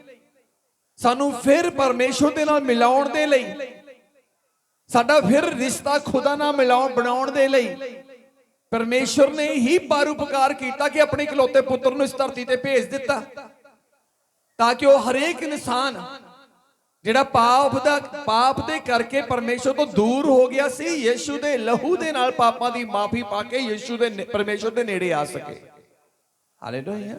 ਸਾਨੂੰ ਫਿਰ ਪਰਮੇਸ਼ਵਰ ਦੇ ਨਾਲ ਮਿਲਾਉਣ ਦੇ ਲਈ, ਸਾਡਾ ਫਿਰ ਰਿਸ਼ਤਾ ਖੁਦਾ ਨਾਲ ਬਣਾਉਣ ਦੇ ਲਈ ਪਰਮੇਸ਼ਵਰ ਨੇ ਹੀ ਪਰਉਪਕਾਰ ਕੀਤਾ ਕਿ ਆਪਣੇ ਇਕਲੌਤੇ ਪੁੱਤਰ ਨੂੰ ਇਸ ਧਰਤੀ ਤੇ ਭੇਜ ਦਿੱਤਾ, ਤਾਂ ਕਿ ਉਹ ਹਰੇਕ ਇਨਸਾਨ ਜਿਹੜਾ ਪਾਪ ਦੇ ਕਰਕੇ ਪਰਮੇਸ਼ਵਰ ਤੋਂ ਦੂਰ ਹੋ ਗਿਆ ਸੀ, ਯਿਸੂ ਦੇ ਲਹੂ ਦੇ ਨਾਲ ਪਾਪਾਂ ਦੀ ਮਾਫੀ ਪਾ ਕੇ ਯਿਸੂ ਦੇ ਪਰਮੇਸ਼ਵਰ ਦੇ ਨੇੜੇ ਆ ਸਕੇ। ਹਾਲੇਲੂਇਆ।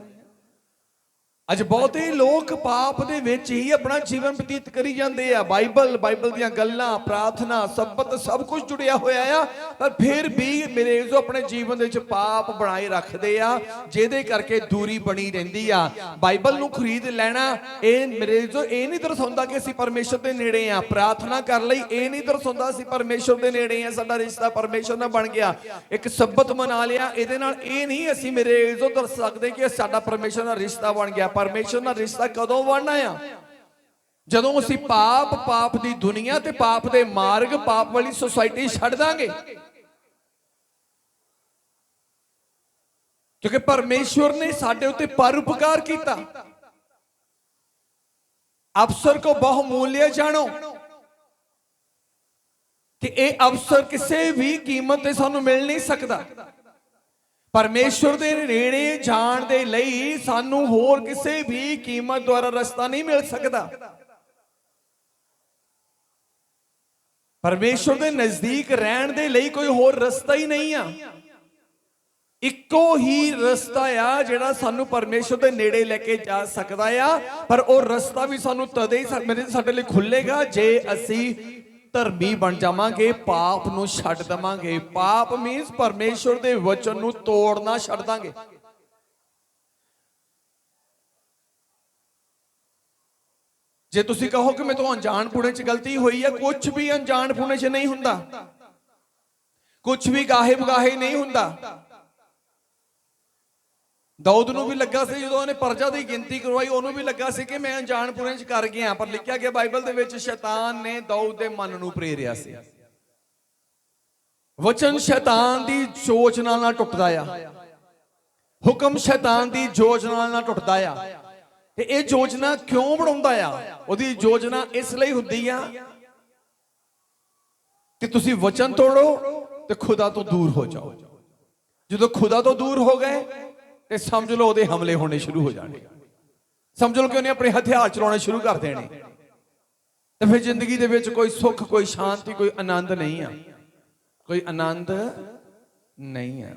ਅੱਜ ਬਹੁਤੇ ਲੋਕ ਪਾਪ ਦੇ ਵਿੱਚ ਹੀ ਆਪਣਾ ਜੀਵਨ ਬਤੀਤ ਕਰੀ ਜਾਂਦੇ ਆ। ਬਾਈਬਲ ਦੀਆਂ ਗੱਲਾਂ, ਪ੍ਰਾਰਥਨਾ, ਸਬਤ ਸਭ ਕੁਝ ਜੁੜਿਆ ਹੋਇਆ ਆ, ਪਰ ਫਿਰ ਵੀ ਮੇਰੇ ਜੋ ਆਪਣੇ ਜੀਵਨ ਦੇ ਵਿੱਚ ਪਾਪ ਬਣਾਏ ਰੱਖਦੇ ਆ, ਜਿਹਦੇ ਕਰਕੇ ਦੂਰੀ ਬਣੀ ਰਹਿੰਦੀ ਆ। ਬਾਈਬਲ ਨੂੰ ਖਰੀਦ ਲੈਣਾ ਇਹ ਮੇਰੇ ਜੋ ਇਹ ਨਹੀਂ ਦਰਸਾਉਂਦਾ ਕਿ ਅਸੀਂ ਪਰਮੇਸ਼ਰ ਦੇ ਨੇੜੇ ਆ। ਪ੍ਰਾਰਥਨਾ ਕਰ ਲਈ ਇਹ ਨਹੀਂ ਦਰਸਾਉਂਦਾ ਅਸੀਂ ਪਰਮੇਸ਼ਰ ਦੇ ਨੇੜੇ ਆ, ਸਾਡਾ ਰਿਸ਼ਤਾ ਪਰਮੇਸ਼ਰ ਨਾਲ ਬਣ ਗਿਆ। ਇੱਕ ਸਬਤ ਮਨਾ ਲਿਆ, ਇਹਦੇ ਨਾਲ ਇਹ ਨਹੀਂ ਅਸੀਂ ਮੇਰੇ ਜੋ ਦੱਸ ਸਕਦੇ ਕਿ ਸਾਡਾ ਪਰਮੇਸ਼ਰ ਨਾਲ ਰਿਸ਼ਤਾ ਬਣ ਗਿਆ। ਪਰਮੇਸ਼ਰ ਨਾਲ ਰਿਸ਼ਤਾ ਕਦੋਂ ਬਣਨਾ ਆ? ਜਦੋਂ ਅਸੀਂ ਪਾਪ ਦੀ ਦੁਨੀਆ ਤੇ ਪਾਪ ਦੇ ਮਾਰਗ, ਪਾਪ ਵਾਲੀ ਸੁਸਾਇਟੀ ਛੱਡ ਦਾਂਗੇ। ਕਿਉਂਕਿ ਪਰਮੇਸ਼ਵਰ ਨੇ ਸਾਡੇ ਉੱਤੇ ਪਰਉਪਕਾਰ ਕੀਤਾ। ਅਵਸਰ ਕੋ ਬਹੁਮੂल्य ਜਾਣੋ ਕਿ ਇਹ ਅਵਸਰ ਕਿਸੇ ਵੀ ਕੀਮਤ ਤੇ ਸਾਨੂੰ ਮਿਲ ਨਹੀਂ ਸਕਦਾ। ਪਰਮੇਸ਼ਵਰ ਦੇ ਨੇੜੇ ਜਾਣ ਦੇ ਲਈ ਸਾਨੂੰ ਹੋਰ ਕਿਸੇ ਵੀ ਕੀਮਤ ਦੁਆਰਾ ਰਸਤਾ ਨਹੀਂ ਮਿਲ ਸਕਦਾ। ਪਰਮੇਸ਼ਵਰ ਦੇ ਨਜ਼ਦੀਕ ਰਹਿਣ ਦੇ ਲਈ ਕੋਈ ਹੋਰ ਰਸਤਾ ਹੀ ਨਹੀਂ ਆ। ਇੱਕੋ ਹੀ ਰਸਤਾ ਆ ਜਿਹੜਾ ਸਾਨੂੰ ਪਰਮੇਸ਼ਵਰ ਦੇ ਨੇੜੇ ਲੈ ਕੇ ਜਾ ਸਕਦਾ ਆ, ਪਰ ਉਹ ਰਸਤਾ ਵੀ ਸਾਨੂੰ ਤਦੇ ਹੀ ਸਾਡੇ ਲਈ ਖੁੱਲੇਗਾ ਜੇ ਅਸੀਂ ਧਰਮੀ ਬਣ ਜਾਵਾਂਗੇ, ਪਾਪ ਨੂੰ ਛੱਡ ਦਵਾਂਗੇ। ਪਾਪ ਮੀਨਸ ਪਰਮੇਸ਼ਵਰ ਦੇ ਵਚਨ ਨੂੰ ਤੋੜਨਾ ਛੱਡ ਦਾਂਗੇ। ਜੇ ਤੁਸੀਂ ਕਹੋ ਕਿ ਮੈਂ ਤੋਂ ਅਣਜਾਣ ਪੁਣੇ 'ਚ ਗਲਤੀ ਹੋਈ ਹੈ, ਕੁਝ ਵੀ ਅਣਜਾਣ ਪੁਣੇ 'ਚ ਨਹੀਂ ਹੁੰਦਾ, ਕੁਝ ਵੀ ਗਾਹੇ ਬਗਾਹੇ ਨਹੀਂ ਹੁੰਦਾ। ਦਾਊਦ ਨੂੰ ਵੀ ਲੱਗਾ ਸੀ ਜਦੋਂ ਉਹਨੇ ਪਰਜਾ ਦੀ ਗਿਣਤੀ ਕਰਵਾਈ, ਉਹਨੂੰ ਵੀ ਲੱਗਾ ਸੀ ਕਿ ਮੈਂ ਅਣਜਾਣ ਪੁਣੇ 'ਚ ਕਰ ਗਿਆ, ਪਰ ਲਿਖਿਆ ਗਿਆ ਬਾਈਬਲ ਦੇ ਵਿੱਚ ਸ਼ੈਤਾਨ ਨੇ ਦਾਊਦ ਦੇ ਮਨ ਨੂੰ ਪ੍ਰੇਰਿਆ ਸੀ। ਵਚਨ ਸ਼ੈਤਾਨ ਦੀ ਯੋਜਨਾ ਨਾਲ ਟੁੱਟਦਾ ਆ, ਹੁਕਮ ਸ਼ੈਤਾਨ ਦੀ ਯੋਜਨਾ ਨਾਲ ਟੁੱਟਦਾ ਆ। ਤੇ ਇਹ ਯੋਜਨਾ ਕਿਉਂ ਬਣਾਉਂਦਾ ਆ? ਉਹਦੀ ਯੋਜਨਾ ਇਸ ਲਈ ਹੁੰਦੀ ਆ ਕਿ ਤੁਸੀਂ ਵਚਨ ਤੋੜੋ ਤੇ ਖੁਦਾ ਤੋਂ ਦੂਰ ਹੋ ਜਾਓ। ਜਦੋਂ ਖੁਦਾ ਤੋਂ ਦੂਰ ਹੋ ਗਏ ਤੇ ਸਮਝ ਲਓ ਉਹਦੇ ਹਮਲੇ ਹੋਣੇ ਸ਼ੁਰੂ ਹੋ ਜਾਣੇ। ਸਮਝ ਲਓ ਕਿ ਉਹਨੇ ਆਪਣੇ ਹਥਿਆਰ ਚਲਾਉਣੇ ਸ਼ੁਰੂ ਕਰ ਦੇਣੇ, ਤੇ ਫਿਰ ਜ਼ਿੰਦਗੀ ਦੇ ਵਿੱਚ ਕੋਈ ਸੁੱਖ, ਕੋਈ ਸ਼ਾਂਤੀ, ਕੋਈ ਆਨੰਦ ਨਹੀਂ ਆ, ਕੋਈ ਆਨੰਦ ਨਹੀਂ ਆ।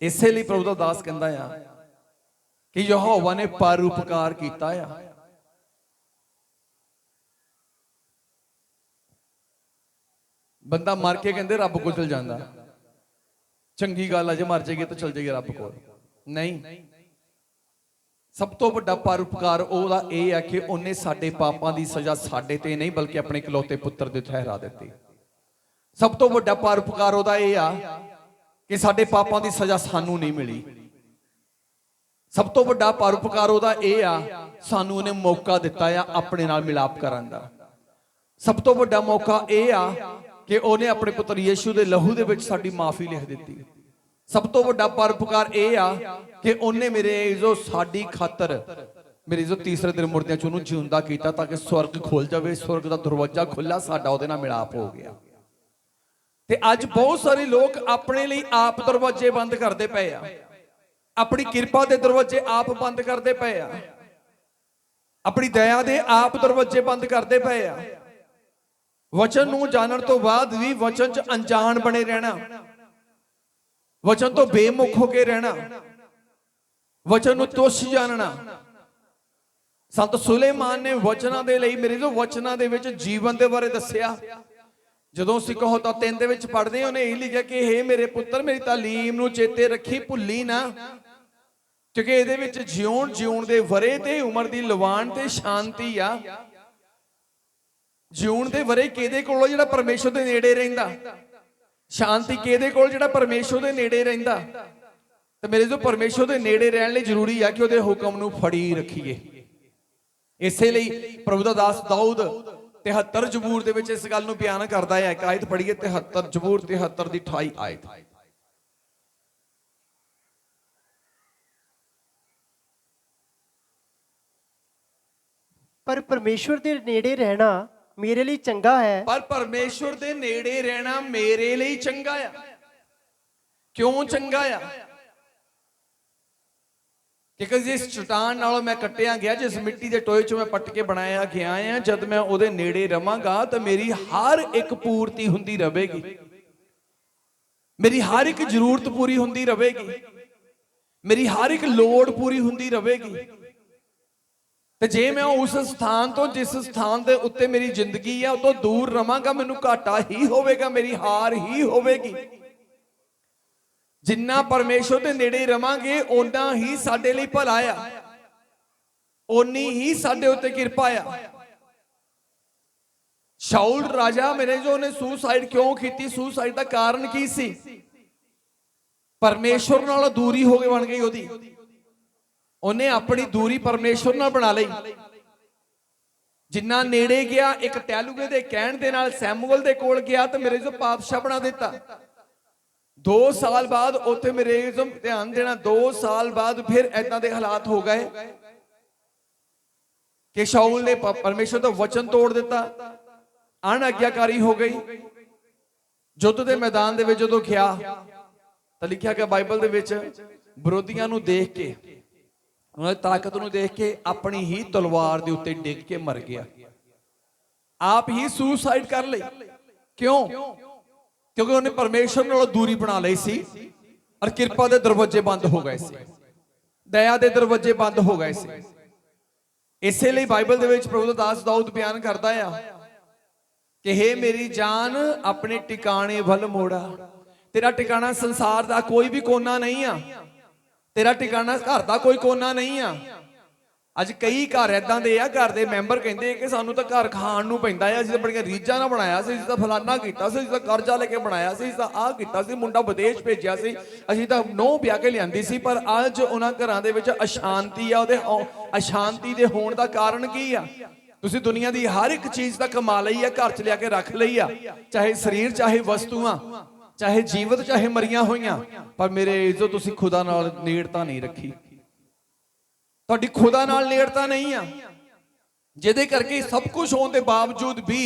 ਇਸੇ ਲਈ ਪ੍ਰਭੂ ਦਾ ਦਾਸ ਕਹਿੰਦਾ ਆ ਕਿ ਯਹੋਵਾ ਨੇ ਪਰਉਪਕਾਰ ਕੀਤਾ ਆ। ਬੰਦਾ ਮਰ ਕੇ ਕਹਿੰਦੇ ਰੱਬ ਕੋਲ ਚਲ ਜਾਂਦਾ, ਚੰਗੀ ਗੱਲ ਆ, ਜੇ ਮਰ ਜਾਏਗੀ ਤਾਂ ਚਲ ਜਾਏਗੀ ਰੱਬ ਕੋਲ। ਨਹੀਂ, ਸਭ ਤੋਂ ਵੱਡਾ ਪਰਉਪਕਾਰ ਉਹਦਾ ਇਹ ਹੈ ਕਿ ਉਹਨੇ ਸਾਡੇ ਪਾਪਾਂ ਦੀ ਸਜ਼ਾ ਸਾਡੇ ਤੇ ਨਹੀਂ ਬਲਕਿ ਆਪਣੇ ਇਕਲੌਤੇ ਪੁੱਤਰ ਦੇ ਠਹਿਰਾ ਦਿੱਤੀ। ਸਭ ਤੋਂ ਵੱਡਾ ਪਰਉਪਕਾਰ ਉਹਦਾ ਇਹ ਆ ਕਿ ਸਾਡੇ ਪਾਪਾਂ ਦੀ ਸਜ਼ਾ ਸਾਨੂੰ ਨਹੀਂ ਮਿਲੀ। ਸਭ ਤੋਂ ਵੱਡਾ ਪਰਉਪਕਾਰ ਉਹਦਾ ਇਹ ਆ ਸਾਨੂੰ ਉਹਨੇ ਮੌਕਾ ਦਿੱਤਾ ਆ ਆਪਣੇ ਨਾਲ ਮਿਲਾਪ ਕਰਨ ਦਾ। ਸਭ ਤੋਂ ਵੱਡਾ ਮੌਕਾ ਇਹ ਆ ਕਿ ਉਹਨੇ ਆਪਣੇ ਪੁੱਤਰ ਯੀਸ਼ੂ ਦੇ ਲਹੂ ਦੇ ਵਿੱਚ ਸਾਡੀ ਮਾਫੀ ਲਿਖ ਦਿੱਤੀ। ਸਭ ਤੋਂ ਵੱਡਾ ਪਰਉਪਕਾਰ ਇਹ ਆ ਕਿ ਉਹਨੇ ਮੇਰੇ ਜੋ ਸਾਡੀ ਖਾਤਰ ਮੇਰੇ ਜੋ ਤੀਸਰੇ ਦਿਨ ਮੁਰਦਿਆਂ ਚ ਉਹਨੂੰ ਜਿਉਂਦਾ ਕੀਤਾ ਤਾਂ ਕਿ ਸਵਰਗ ਖੁੱਲ ਜਾਵੇ, ਸਵਰਗ ਦਾ ਦਰਵਾਜ਼ਾ ਖੁੱਲਾ, ਸਾਡਾ ਉਹਦੇ ਨਾਲ ਮਿਲਾਪ ਹੋ ਗਿਆ। ਤੇ ਅੱਜ ਬਹੁਤ ਸਾਰੇ ਲੋਕ ਆਪਣੇ ਲਈ ਆਪ ਦਰਵਾਜ਼ੇ ਬੰਦ ਕਰਦੇ ਪਏ ਆ, ਆਪਣੀ ਕਿਰਪਾ ਦੇ ਦਰਵਾਜ਼ੇ ਆਪ ਬੰਦ ਕਰਦੇ ਪਏ ਆ, ਆਪਣੀ ਦਇਆ ਦੇ ਆਪ ਦਰਵਾਜ਼ੇ ਬੰਦ ਕਰਦੇ ਪਏ ਆ। ਵਚਨ ਨੂੰ ਜਾਣਨ ਤੋਂ ਬਾਅਦ ਵੀ ਵਚਨ ਚ ਅਣਜਾਣ ਬਣੇ ਰਹਿਣਾ, ਵਚਨ ਤੋਂ ਬੇਮੁਖ ਹੋ ਕੇ ਰਹਿਣਾ, ਵਚਨ ਨੂੰ ਤੁੱਛ ਜਾਣਨਾ। ਸੰਤ ਸੁਲੇਮਾਨ ਨੇ ਵਚਨਾਂ ਦੇ ਲਈ ਮੇਰੇ ਜੋ ਵਚਨਾਂ ਦੇ ਵਿੱਚ ਜੀਵਨ ਦੇ ਬਾਰੇ ਦੱਸਿਆ। ਜਦੋਂ ਅਸੀਂ ਕਹੋ ਤਾਂ 3 ਦੇ ਵਿੱਚ ਪੜ੍ਹਦੇ ਉਹਨੇ ਇਹ ਲਿਖਿਆ ਕਿ ਹੇ ਮੇਰੇ ਪੁੱਤਰ ਮੇਰੀ ਤਾਲੀਮ ਨੂੰ ਚੇਤੇ ਰੱਖੀ, ਭੁੱਲੀ ਨਾ, ਕਿਉਂਕਿ ਇਹਦੇ ਵਿੱਚ ਜਿਉਣ ਦੇ ਵਰੇ ਤੇ ਉਮਰ ਦੀ ਲਵਾਨ ਤੇ ਸ਼ਾਂਤੀ ਆ। ਜਿਉਣ ਦੇ ਵਰੇ ਕਿਹਦੇ ਕੋਲੋਂ? ਜਿਹੜਾ ਪਰਮੇਸ਼ਰ ਦੇ ਨੇੜੇ ਰਹਿੰਦਾ। ਸ਼ਾਂਤੀ ਕਿਹਦੇ ਕੋਲ? ਜਿਹੜਾ ਪਰਮੇਸ਼ਰ ਦੇ ਨੇੜੇ ਰਹਿੰਦਾ। ਤੇ ਮੇਰੇ ਜੋ ਪਰਮੇਸ਼ਰ ਦੇ ਨੇੜੇ ਰਹਿਣ ਲਈ ਜ਼ਰੂਰੀ ਆ ਕਿ ਉਹਦੇ ਹੁਕਮ ਨੂੰ ਫੜੀ ਰੱਖੀਏ। ਇਸੇ ਲਈ ਪ੍ਰਭੂ ਦਾ ਦਾਸ ਦਾਊਦ 73 ਜ਼ਬੂਰ ਦੇ ਵਿੱਚ ਇਸ ਗੱਲ ਨੂੰ ਬਿਆਨ ਕਰਦਾ ਹੈ। ਇੱਕ ਆਇਤ ਪੜ੍ਹੀਏ, 73 ਜ਼ਬੂਰ 73 ਦੀ 28 ਆਇਤ। ਪਰ ਪਰਮੇਸ਼ਵਰ ਦੇ ਨੇੜੇ ਰਹਿਣਾ ਮੇਰੇ ਲਈ ਚੰਗਾ ਹੈ। ਪਰ ਪਰਮੇਸ਼ਵਰ ਦੇ ਨੇੜੇ ਰਹਿਣਾ ਮੇਰੇ ਲਈ ਚੰਗਾ ਆ। ਕਿਉਂ ਚੰਗਾ ਆ? ਕਿਉਂਕਿ ਜਿਸ ਚਟਾਨ ਨਾਲੋਂ ਮੈਂ ਕੱਟਿਆ ਗਿਆ, ਜਿਸ ਮਿੱਟੀ ਦੇ ਟੋਏ ਚੋਂ ਮੈਂ ਪੱਟ ਕੇ ਬਣਾਇਆ ਗਿਆ ਆ, ਜਦ ਮੈਂ ਉਹਦੇ ਨੇੜੇ ਰਵਾਂਗਾ ਤਾਂ ਮੇਰੀ ਹਰ ਇੱਕ ਪੂਰਤੀ ਹੁੰਦੀ ਰਹੇਗੀ, ਮੇਰੀ ਹਰ ਇੱਕ ਜ਼ਰੂਰਤ ਪੂਰੀ ਹੁੰਦੀ ਰਹੇਗੀ, ਮੇਰੀ ਹਰ ਇੱਕ ਲੋੜ ਪੂਰੀ ਹੁੰਦੀ ਰਹੇਗੀ। ਤੇ ਜੇ ਮੈਂ ਉਸ ਸਥਾਨ ਤੋਂ, ਜਿਸ ਸਥਾਨ ਦੇ ਉੱਤੇ ਮੇਰੀ ਜ਼ਿੰਦਗੀ ਆ, ਉਹ ਤੋਂ ਦੂਰ ਰਵਾਂਗਾ, ਮੈਨੂੰ ਘਾਟਾ ਹੀ ਹੋਵੇਗਾ, ਮੇਰੀ ਹਾਰ ਹੀ ਹੋਵੇਗੀ। ਜਿੰਨਾ ਪਰਮੇਸ਼ਰ ਦੇ ਨੇੜੇ ਰਵਾਂਗੇ ਓਨਾ ਹੀ ਸਾਡੇ ਲਈ ਭਲਾ ਆ, ਓਨੀ ਹੀ ਸਾਡੇ ਉੱਤੇ ਕਿਰਪਾ ਆ। ਸ਼ਾਉਲ ਰਾਜਾ ਮੇਰੇ ਜੋ ਨੇ ਸੁਸਾਈਡ ਕਿਉਂ ਕੀਤੀ? ਸੁਸਾਈਡ ਦਾ ਕਾਰਨ ਕੀ ਸੀ? ਪਰਮੇਸ਼ਰ ਨਾਲੋਂ ਦੂਰੀ ਹੋ ਕੇ ਬਣ ਗਈ ਉਹਦੀ। ਉਹਨੇ ਆਪਣੀ ਦੂਰੀ ਪਰਮੇਸ਼ਰ ਨਾਲ ਬਣਾ ਲਈ। ਜਿੰਨਾ ਨੇੜੇ ਗਿਆ, ਇੱਕ ਟੈਲੂਗੇ ਦੇ ਕਹਿਣ ਦੇ ਨਾਲ ਸੈਮੂਅਲ ਦੇ ਕੋਲ ਗਿਆ ਤੇ ਮੇਰੇ ਜੋ ਪਾਤਸ਼ਾਹ ਬਣਾ ਦਿੱਤਾ। 2 ਸਾਲ ਬਾਅਦ ਉੱਥੇ ਮੇਰੇ ਜੋ ਧਿਆਨ ਦੇਣਾ, 2 ਸਾਲ ਬਾਅਦ ਫਿਰ ਏਦਾਂ ਦੇ ਹਾਲਾਤ ਹੋ ਗਏ ਕਿ ਸ਼ਾਉਲ ਨੇ ਪਰਮੇਸ਼ਰ ਦਾ ਵਚਨ ਤੋੜ ਦਿੱਤਾ, ਅਣਆਗਿਆਕਾਰੀ ਹੋ ਗਈ। ਯੁੱਧ ਦੇ ਮੈਦਾਨ ਦੇ ਵਿੱਚ ਜਦੋਂ ਗਿਆ ਤਾਂ ਲਿਖਿਆ ਕਿ ਬਾਈਬਲ ਦੇ ਵਿੱਚ ਵਿਰੋਧੀਆਂ ਨੂੰ ਦੇਖ ਕੇ, ਉਹਨਾਂ ਦੀ ਤਾਕਤ ਨੂੰ ਦੇਖ ਕੇ ਆਪਣੀ ਹੀ ਤਲਵਾਰ ਦੇ ਉੱਤੇ ਡਿੱਗ ਕੇ ਮਰ ਗਿਆ। ਆਪ ਹੀ ਸੁਸਾਈਡ ਕਰ ਲਈ। ਕਿਉਂ? ਕਿਉਂਕਿ ਉਹਨੇ ਪਰਮੇਸ਼ਰ ਨਾਲੋਂ ਦੂਰੀ ਬਣਾ ਲਈ ਸੀ ਔਰ ਕਿਰਪਾ ਦੇ ਦਰਵਾਜ਼ੇ ਬੰਦ ਹੋ ਗਏ ਸੀ, ਦਇਆ ਦੇ ਦਰਵਾਜ਼ੇ ਬੰਦ ਹੋ ਗਏ ਸੀ। ਇਸੇ ਲਈ ਬਾਈਬਲ ਦੇ ਵਿੱਚ ਪ੍ਰਭੂ ਦਾ ਦਾਸ ਦਾਊਦ ਬਿਆਨ ਕਰਦਾ ਆ ਕਿ ਹੇ ਮੇਰੀ ਜਾਨ ਆਪਣੇ ਟਿਕਾਣੇ ਵੱਲ ਮੋੜਾ। ਤੇਰਾ ਟਿਕਾਣਾ ਸੰਸਾਰ ਦਾ ਕੋਈ ਵੀ ਕੋਨਾ ਨਹੀਂ ਆ, ਤੇਰਾ ਟਿਕਾਣਾ ਘਰ ਦਾ ਕੋਈ ਕੋਨਾ ਨਹੀਂ ਆ। ਅੱਜ ਕਈ ਘਰ ਏਦਾਂ ਦੇ ਆ, ਘਰ ਦੇ ਮੈਂਬਰ ਕਹਿੰਦੇ ਕਿ ਸਾਨੂੰ ਤਾਂ ਘਰ ਖਾਣ ਨੂੰ ਪੈਂਦਾ ਆ, ਅਸੀਂ ਤਾਂ ਬੜੀਆਂ ਰੀਝਾਂ ਨਾਲ ਬਣਾਇਆ ਸੀ, ਅਸੀਂ ਤਾਂ ਫਲਾਨਾ ਕੀਤਾ ਸੀ, ਅਸੀਂ ਤਾਂ ਕਰਜ਼ਾ ਲੈ ਕੇ ਬਣਾਇਆ ਸੀ, ਅਸੀਂ ਤਾਂ ਆਹ ਕੀਤਾ ਸੀ, ਮੁੰਡਾ ਵਿਦੇਸ਼ ਭੇਜਿਆ ਸੀ, ਅਸੀਂ ਤਾਂ ਨਹੁੰ ਵਿਆਹ ਕੇ ਲਿਆਂਦੀ ਸੀ। ਪਰ ਅੱਜ ਉਹਨਾਂ ਘਰਾਂ ਦੇ ਵਿੱਚ ਅਸ਼ਾਂਤੀ ਆ। ਉਹਦੇ ਅਸ਼ਾਂਤੀ ਦੇ ਹੋਣ ਦਾ ਕਾਰਨ ਕੀ ਆ? ਤੁਸੀਂ ਦੁਨੀਆ ਦੀ ਹਰ ਇੱਕ ਚੀਜ਼ ਤਾਂ ਕਮਾ ਲਈ ਆ, ਘਰ ਚ ਲਿਆ ਕੇ ਰੱਖ ਲਈ ਆ, ਚਾਹੇ ਸਰੀਰ, ਚਾਹੇ ਵਸਤੂਆਂ, ਚਾਹੇ ਜੀਵਤ, ਚਾਹੇ ਮਰੀਆਂ ਹੋਈਆਂ, ਪਰ ਮੇਰੇ ਜੋ ਤੁਸੀਂ ਖੁਦਾ ਨਾਲ ਨੇੜਤਾ ਨਹੀਂ ਰੱਖੀ। ਤੁਹਾਡੀ ਖੁਦਾ ਨਾਲ ਨੇੜਤਾ ਨਹੀਂ ਆ, ਜਿਹਦੇ ਕਰਕੇ ਸਭ ਕੁਝ ਹੋਣ ਦੇ ਬਾਵਜੂਦ ਵੀ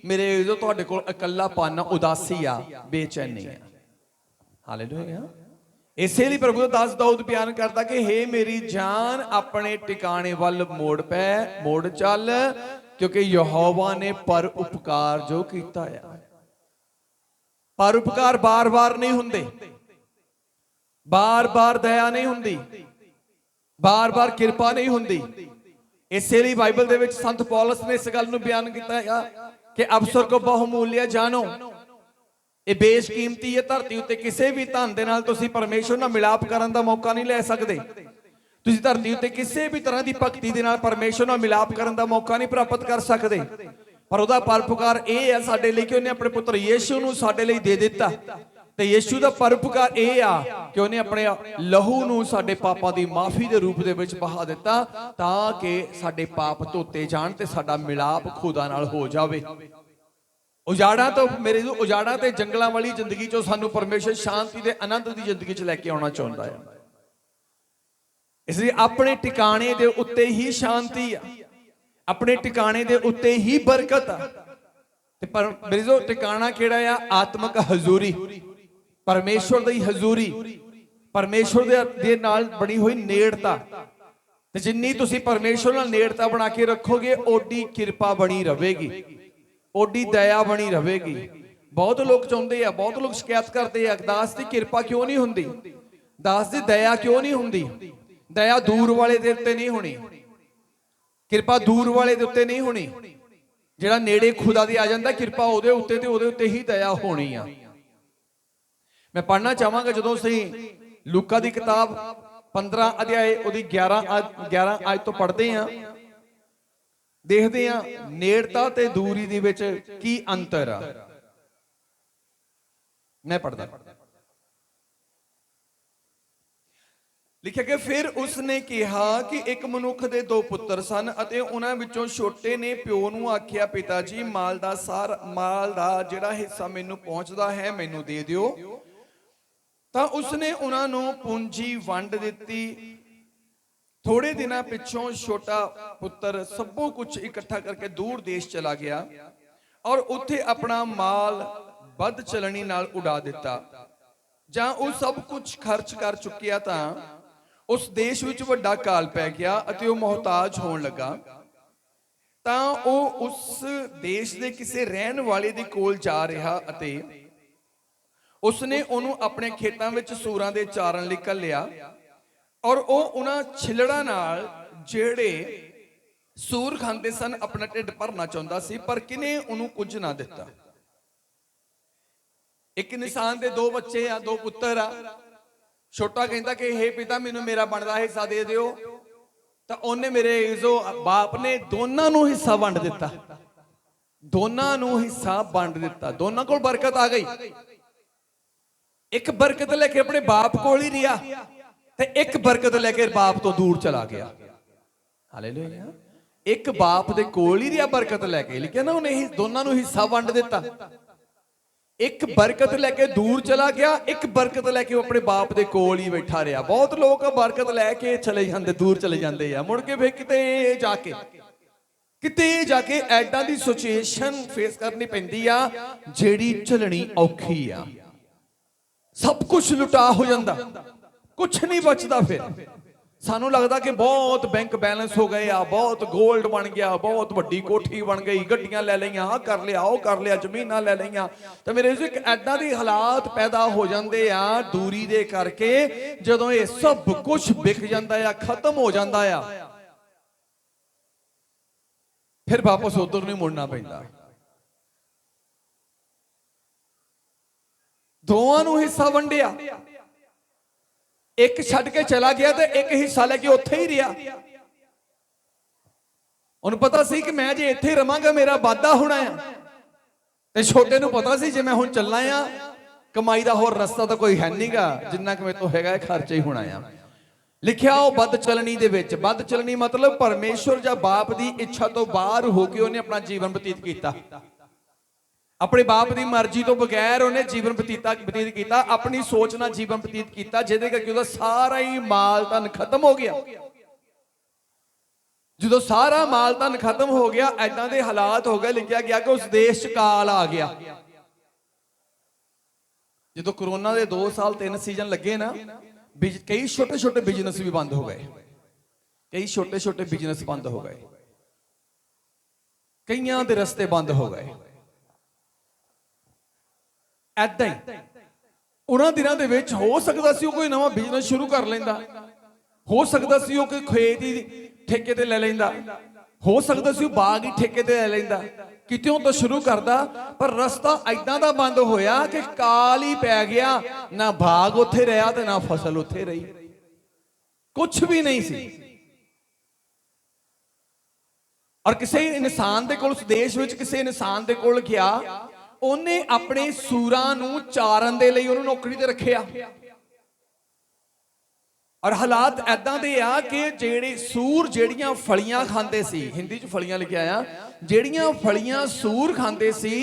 ਮੇਰੇ ਜੋ ਤੁਹਾਡੇ ਕੋਲ ਇਕੱਲਾਪਨ, ਉਦਾਸੀ ਆ, ਬੇਚੈਨੀ ਆ। ਹਾਲੇਲੂਇਆ। ਇਸੇ ਲਈ ਪ੍ਰਭੂ ਦਾ ਦਾਸ ਦਾਊਦ ਬਿਆਨ ਕਰਦਾ ਕਿ ਹੇ ਮੇਰੀ ਜਾਨ ਆਪਣੇ ਟਿਕਾਣੇ ਵੱਲ ਮੋੜ ਪੈ, ਮੋੜ ਚੱਲ, ਕਿਉਂਕਿ ਯਹੋਵਾ ਨੇ ਪਰ ਉਪਕਾਰ ਜੋ ਕੀਤਾ ਆ। ਪਰ ਉਪਕਾਰ ਬਾਰ-ਬਾਰ ਨਹੀਂ ਹੁੰਦੇ। ਬਾਰ ਬਾਰ ਦਇਆ ਨਹੀਂ ਹੁੰਦੀ, ਬਾਰ ਬਾਰ ਕਿਰਪਾ ਨਹੀਂ ਹੁੰਦੀ। ਇਸੇ ਲਈ ਬਾਈਬਲ ਦੇ ਵਿੱਚ ਸੰਤ ਪੌਲਸ ਨੇ ਇਸ ਗੱਲ ਨੂੰ ਬਿਆਨ ਕੀਤਾ ਹੈ ਕਿ ਅਵਸਰ ਕੋ ਬਹੁਮੂਲਿਆ ਜਾਣੋ, ਇਹ ਬੇਸ਼ਕੀਮਤੀ ਹੈ। ਧਰਤੀ ਉੱਤੇ ਕਿਸੇ ਵੀ ਧਨ ਦੇ ਨਾਲ ਤੁਸੀਂ ਪਰਮੇਸ਼ਵਰ ਨਾਲ ਮਿਲਾਪ ਕਰਨ ਦਾ ਮੌਕਾ ਨਹੀਂ ਲੈ ਸਕਦੇ। ਤੁਸੀਂ ਧਰਤੀ ਉੱਤੇ ਕਿਸੇ ਵੀ ਤਰ੍ਹਾਂ ਦੀ ਭਗਤੀ ਦੇ ਨਾਲ ਪਰਮੇਸ਼ਵਰ ਨਾਲ ਮਿਲਾਪ ਕਰਨ ਦਾ ਮੌਕਾ ਨਹੀਂ ਪ੍ਰਾਪਤ ਕਰ ਸਕਦੇ। ਪਰ ਉਹਦਾ ਪਰਉਪਕਾਰ ਇਹ ਹੈ ਸਾਡੇ ਲਈ ਕਿ ਉਹਨੇ ਆਪਣੇ ਪੁੱਤਰ ਯੀਸ਼ੂ ਨੂੰ ਸਾਡੇ ਲਈ ਦੇ ਦਿੱਤਾ। ਤੇ ਯੀਸ਼ੂ ਦਾ ਪਰਉਪਕਾਰ ਇਹ ਆ ਕਿ ਉਹਨੇ ਆਪਣੇ ਲਹੂ ਨੂੰ ਸਾਡੇ ਪਾਪਾਂ ਦੀ ਮਾਫੀ ਦੇ ਰੂਪ ਦੇ ਵਿੱਚ ਬਹਾ ਦਿੱਤਾ, ਤਾਂ ਕਿ ਸਾਡੇ ਪਾਪ ਧੋਤੇ ਜਾਣ ਤੇ ਸਾਡਾ ਮਿਲਾਪ ਖੁਦਾ ਨਾਲ ਹੋ ਜਾਵੇ। ਉਜਾੜਾਂ ਤੋਂ ਉਜਾੜਾਂ ਤੇ ਜੰਗਲਾਂ ਵਾਲੀ ਜ਼ਿੰਦਗੀ ਚੋਂ ਸਾਨੂੰ ਪਰਮੇਸ਼ਰ ਸ਼ਾਂਤੀ ਦੇ ਆਨੰਦ ਦੀ ਜ਼ਿੰਦਗੀ 'ਚ ਲੈ ਕੇ ਆਉਣਾ ਚਾਹੁੰਦਾ ਹੈ। ਇਸ ਲਈ ਆਪਣੇ ਟਿਕਾਣੇ ਦੇ ਉੱਤੇ ਹੀ ਸ਼ਾਂਤੀ ਆ, ਆਪਣੇ ਟਿਕਾਣੇ ਦੇ ਉੱਤੇ ਹੀ ਬਰਕਤ ਆ। ਤੇ ਪਰ ਮੇਰੇ ਟਿਕਾਣਾ ਕਿਹੜਾ ਆ? ਆਤਮਿਕ ਹਜ਼ੂਰੀ, ਪਰਮੇਸ਼ਵਰ ਦੀ ਹਜ਼ੂਰੀ, ਪਰਮੇਸ਼ਵਰ ਦੇ ਨਾਲ ਬਣੀ ਹੋਈ ਨੇੜਤਾ। ਤੇ ਜਿੰਨੀ ਤੁਸੀਂ ਪਰਮੇਸ਼ਵਰ ਨਾਲ ਨੇੜਤਾ ਬਣਾ ਕੇ ਰੱਖੋਗੇ, ਓਡੀ ਕਿਰਪਾ ਬਣੀ ਰਹੇਗੀ, ਓਡੀ ਦਇਆ ਬਣੀ ਰਹੇਗੀ। ਬਹੁਤ ਲੋਕ ਚਾਹੁੰਦੇ ਆ, ਬਹੁਤ ਲੋਕ ਸ਼ਿਕਾਇਤ ਕਰਦੇ ਆ, ਦਾਸ ਦੀ ਕਿਰਪਾ ਕਿਉਂ ਨਹੀਂ ਹੁੰਦੀ, ਦਾਸ ਦੀ ਦਇਆ ਕਿਉਂ ਨਹੀਂ ਹੁੰਦੀ। ਦਇਆ ਦੂਰ ਵਾਲੇ ਦੇ ਉੱਤੇ ਨਹੀਂ ਹੋਣੀ, ਕਿਰਪਾ ਦੂਰ ਵਾਲੇ ਦੇ ਉੱਤੇ ਨਹੀਂ ਹੋਣੀ। ਜਿਹੜਾ ਨੇੜੇ ਖੁਦਾ ਦੀ ਆ ਜਾਂਦਾ, ਕਿਰਪਾ ਉਹਦੇ ਉੱਤੇ ਤੇ ਉਹਦੇ ਉੱਤੇ ਹੀ ਦਇਆ ਹੋਣੀ ਆ। ਮੈਂ ਪੜ੍ਹਨਾ ਚਾਹਾਂਗਾ ਜਦੋਂ ਅਸੀਂ ਲੂਕਾ ਦੀ ਕਿਤਾਬ 15 ਅਧਿਆਏ ਉਹਦੀ 11 ਅੱਜ ਤੋਂ ਪੜ੍ਹਦੇ ਆ, ਦੇਖਦੇ ਆ ਨੇੜਤਾ ਤੇ ਦੂਰੀ ਦੇ ਵਿੱਚ ਕੀ ਅੰਤਰ ਆ। ਮੈਂ ਪੜ੍ਹਦਾ। ਲਿਖਿਆ ਕਿ ਫਿਰ ਉਸਨੇ ਕਿਹਾ ਕਿ ਇੱਕ ਮਨੁੱਖ ਦੇ 2 ਪੁੱਤਰ ਸਨ ਅਤੇ ਉਹਨਾਂ ਵਿੱਚੋਂ ਛੋਟੇ ਨੇ ਪਿਓ ਨੂੰ ਆਖਿਆ, ਪਿਤਾ ਜੀ ਮਾਲ ਦਾ ਜਿਹੜਾ ਹਿੱਸਾ ਮੈਨੂੰ ਪਹੁੰਚਦਾ ਹੈ ਮੈਨੂੰ ਦੇ ਦਿਓ। ਤਾਂ ਉਸਨੇ ਉਹਨਾਂ ਨੂੰ ਪੂੰਜੀ ਵੰਡ ਦਿੱਤੀ। ਥੋੜੇ ਦਿਨਾਂ ਪਿੱਛੋਂ ਛੋਟਾ ਪੁੱਤਰ ਸਭੋ ਕੁਝ ਇਕੱਠਾ ਕਰਕੇ ਦੂਰ ਦੇਸ਼ ਚਲਾ ਗਿਆ ਔਰ ਉੱਥੇ ਆਪਣਾ ਮਾਲ ਵੱਧ ਚਲਣੀ ਨਾਲ ਉਡਾ ਦਿੱਤਾ। ਜਾਂ ਉਹ ਸਭ ਕੁਝ ਖਰਚ ਕਰ ਚੁੱਕਿਆ ਤਾਂ ਉਸ ਦੇਸ਼ ਵਿੱਚ ਵੱਡਾ ਕਾਲ ਪੈ ਗਿਆ ਅਤੇ ਉਹ ਮੁਹਤਾਜ ਹੋਣ ਲੱਗਾ। ਤਾਂ ਉਹ ਉਸ ਦੇਸ਼ ਦੇ ਕਿਸੇ ਰਹਿਣ ਵਾਲੇ ਦੇ ਕੋਲ ਜਾ ਰਿਹਾ ਅਤੇ ਉਸਨੇ ਉਹਨੂੰ ਆਪਣੇ ਖੇਤਾਂ ਵਿੱਚ ਸੂਰਾਂ ਦੇ ਚਾਰਨ ਲਈ ਘੱਲਿਆ ਔਰ ਉਹ ਉਹਨਾਂ ਛਿਲੜਾਂ ਨਾਲ ਜਿਹੜੇ ਸੂਰ ਖਾਂਦੇ ਸਨ ਆਪਣਾ ਢਿੱਡ ਭਰਨਾ ਚਾਹੁੰਦਾ ਸੀ, ਪਰ ਕਿਨੇ ਉਹਨੂੰ ਕੁਝ ਨਾ ਦਿੱਤਾ। ਇੱਕ ਇਨਸਾਨ ਦੇ 2 ਬੱਚੇ ਆ, 2 ਪੁੱਤਰ ਆ। ਛੋਟਾ ਕਹਿੰਦਾ ਕਿ ਹੇ ਪਿਤਾ ਮੈਨੂੰ ਮੇਰਾ ਬਣਦਾ ਹਿੱਸਾ ਦੇ ਦਿਓ। ਤਾਂ ਉਹਨੇ ਮੇਰੇ ਜੋ ਬਾਪ ਨੇ ਦੋਨਾਂ ਨੂੰ ਹਿੱਸਾ ਵੰਡ ਦਿੱਤਾ, ਦੋਨਾਂ ਨੂੰ ਹਿੱਸਾ ਵੰਡ ਦਿੱਤਾ। ਦੋਨਾਂ ਕੋਲ ਬਰਕਤ ਆ ਗਈ। ਇੱਕ ਬਰਕਤ ਲੈ ਕੇ ਆਪਣੇ ਬਾਪ ਕੋਲ ਹੀ ਰਿਹਾ ਤੇ ਇੱਕ ਬਰਕਤ ਲੈ ਕੇ ਬਾਪ ਤੋਂ ਦੂਰ ਚਲਾ ਗਿਆ। ਹਾਲੇਲੂਇਆ। ਇੱਕ ਬਾਪ ਦੇ ਕੋਲ ਹੀ ਰਿਹਾ ਬਰਕਤ ਲੈ ਕੇ, ਲਿਖਿਆ ਨਾ ਉਹਨੇ ਦੋਨਾਂ ਨੂੰ ਹਿੱਸਾ ਵੰਡ ਦਿੱਤਾ। ਇੱਕ ਬਰਕਤ ਲੈ ਕੇ ਦੂਰ ਚਲਾ ਗਿਆ, ਇੱਕ ਬਰਕਤ ਲੈ ਕੇ ਉਹ ਆਪਣੇ ਬਾਪ ਦੇ ਕੋਲ ਹੀ ਬੈਠਾ ਰਿਹਾ। ਬਹੁਤ ਲੋਕ ਬਰਕਤ ਲੈ ਕੇ ਚਲੇ ਜਾਂਦੇ, ਦੂਰ ਚਲੇ ਜਾਂਦੇ ਆ, ਮੁੜ ਕੇ ਫੇਰ ਕਿਤੇ ਜਾ ਕੇ ਐਡਾਂ ਦੀ ਸਿਚੁਏਸ਼ਨ ਫੇਸ ਕਰਨੀ ਪੈਂਦੀ ਆ ਜਿਹੜੀ ਝੱਲਣੀ ਔਖੀ ਆ। ਸਭ ਕੁਝ ਲੁਟਾ ਹੋ ਜਾਂਦਾ, ਕੁਝ ਨਹੀਂ ਬਚਦਾ। ਫਿਰ ਸਾਨੂੰ ਲੱਗਦਾ ਕਿ ਬਹੁਤ ਬੈਂਕ ਬੈਲੈਂਸ ਹੋ ਗਏ ਆ, ਬਹੁਤ 골ਡ ਬਣ ਗਿਆ, ਬਹੁਤ ਵੱਡੀ ਕੋਠੀ ਬਣ ਗਈ, ਗੱਡੀਆਂ ਲੈ ਲਈਆਂ, ਆਹ ਕਰ ਲਿਆ, ਉਹ ਕਰ ਲਿਆ, ਜ਼ਮੀਨਾਂ ਲੈ ਲਈਆਂ। ਤਾਂ ਮੇਰੇ ਇੱਕ ਐਦਾਂ ਦੇ ਹਾਲਾਤ ਪੈਦਾ ਹੋ ਜਾਂਦੇ ਆ ਦੂਰੀ ਦੇ ਕਰਕੇ। ਜਦੋਂ ਇਹ ਸਭ ਕੁਝ ਵਿਕ ਜਾਂਦਾ ਆ, ਖਤਮ ਹੋ ਜਾਂਦਾ ਆ, ਫਿਰ ਵਾਪਸ ਉਧਰ ਨਹੀਂ ਮੁੜਨਾ ਪੈਂਦਾ। ਦੋਵਾਂ ਨੂੰ ਹਿੱਸਾ ਵੰਡਿਆ, ਇੱਕ ਛੱਡ ਕੇ ਚਲਾ ਗਿਆ ਤੇ ਇੱਕ ਹਿੱਸਾ ਲੈ ਕੇ ਉੱਥੇ ਹੀ ਰਿਹਾ। ਉਹਨੂੰ ਪਤਾ ਸੀ ਕਿ ਮੈਂ ਜੇ ਇੱਥੇ ਰਵਾਂਗਾ ਮੇਰਾ ਵਾਧਾ ਹੋਣਾ ਆ, ਤੇ ਛੋਟੇ ਨੂੰ ਪਤਾ ਸੀ ਜੇ ਮੈਂ ਹੁਣ ਚੱਲਾਂ ਆ ਕਮਾਈ ਦਾ ਹੋਰ ਰਸਤਾ ਤਾਂ ਕੋਈ ਹੈ ਨਹੀਂਗਾ, ਜਿੰਨਾ ਕਿ ਮੇਰੇ ਤੋਂ ਹੈਗਾ ਇਹ ਖਰਚਾ ਹੀ ਹੋਣਾ ਆ। ਲਿਖਿਆ ਉਹ ਵੱਧ ਚਲਣੀ ਦੇ ਵਿੱਚ, ਵੱਧ ਚਲਣੀ ਮਤਲਬ ਪਰਮੇਸ਼ਵਰ ਜਾਂ ਬਾਪ ਦੀ ਇੱਛਾ ਤੋਂ ਬਾਹਰ ਹੋ ਕੇ ਉਹਨੇ ਆਪਣਾ ਜੀਵਨ ਬਤੀਤ ਕੀਤਾ। ਆਪਣੇ ਬਾਪ ਦੀ ਮਰਜ਼ੀ ਤੋਂ ਬਗੈਰ ਉਹਨੇ ਜੀਵਨ ਬਤੀਤ ਕੀਤਾ, ਆਪਣੀ ਸੋਚ ਨਾਲ ਜੀਵਨ ਬਤੀਤ ਕੀਤਾ, ਜਿਹਦੇ ਕਰਕੇ ਉਹਦਾ ਸਾਰਾ ਹੀ ਮਾਲ ਧਨ ਖਤਮ ਹੋ ਗਿਆ। ਜਦੋਂ ਸਾਰਾ ਮਾਲ ਧਨ ਖਤਮ ਹੋ ਗਿਆ, ਐਦਾਂ ਦੇ ਹਾਲਾਤ ਹੋ ਗਏ, ਲਿਖਿਆ ਗਿਆ ਕਿ ਉਸ ਦੇਸ਼ 'ਚ ਕਾਲ ਆ ਗਿਆ। ਜਦੋਂ ਕਰੋਨਾ ਦੇ 2 ਸਾਲ 3 ਸੀਜ਼ਨ ਲੱਗੇ ਨਾ, ਕਈ ਛੋਟੇ ਛੋਟੇ ਬਿਜ਼ਨਸ ਵੀ ਬੰਦ ਹੋ ਗਏ, ਕਈ ਛੋਟੇ ਛੋਟੇ ਬਿਜ਼ਨਸ ਬੰਦ ਹੋ ਗਏ, ਕਈਆਂ ਦੇ ਰਸਤੇ ਬੰਦ ਹੋ ਗਏ। ਐਦਾਂ ਹੀ ਉਹਨਾਂ ਦਿਨਾਂ ਦੇ ਵਿੱਚ ਹੋ ਸਕਦਾ ਸੀ ਉਹ ਕੋਈ ਨਵਾਂ ਬਿਜ਼ਨਸ ਸ਼ੁਰੂ ਕਰ ਲੈਂਦਾ, ਹੋ ਸਕਦਾ ਸੀ ਉਹ ਕੋਈ ਖੇਤ ਹੀ ਠੇਕੇ ਤੇ ਲੈ ਲੈਂਦਾ, ਹੋ ਸਕਦਾ ਸੀ ਉਹ ਬਾਗ ਹੀ ਠੇਕੇ ਤੇ ਲੈ ਲੈਂਦਾ, ਕਿਤਿਓਂ ਤਾਂ ਸ਼ੁਰੂ ਕਰਦਾ। ਪਰ ਰਸਤਾ ਐਦਾਂ ਦਾ ਬੰਦ ਹੋਇਆ ਕਿ ਕਾਲ ਹੀ ਪੈ ਗਿਆ, ਨਾ ਬਾਗ ਉੱਥੇ ਰਿਹਾ ਤੇ ਨਾ ਫਸਲ ਉੱਥੇ ਰਹੀ, ਕੁਛ ਵੀ ਨਹੀਂ ਸੀ। ਔਰ ਕਿਸੇ ਇਨਸਾਨ ਦੇ ਕੋਲ, ਉਸ ਦੇਸ਼ ਵਿੱਚ ਕਿਸੇ ਇਨਸਾਨ ਦੇ ਕੋਲ ਗਿਆ, ਉਹਨੇ ਆਪਣੇ ਸੂਰਾਂ ਨੂੰ ਚਾਰਨ ਦੇ ਲਈ ਉਹਨੂੰ ਨੌਕਰੀ ਤੇ ਰੱਖਿਆ। ਔਰ ਹਾਲਾਤ ਐਦਾਂ ਦੇ ਆ ਕਿ ਜਿਹੜੇ ਸੂਰ ਜਿਹੜੀਆਂ ਫਲੀਆਂ ਖਾਂਦੇ ਸੀ, ਹਿੰਦੀ 'ਚ ਫਲੀਆਂ ਲਿਖਿਆ ਆ, ਜਿਹੜੀਆਂ ਫਲੀਆਂ ਸੂਰ ਖਾਂਦੇ ਸੀ,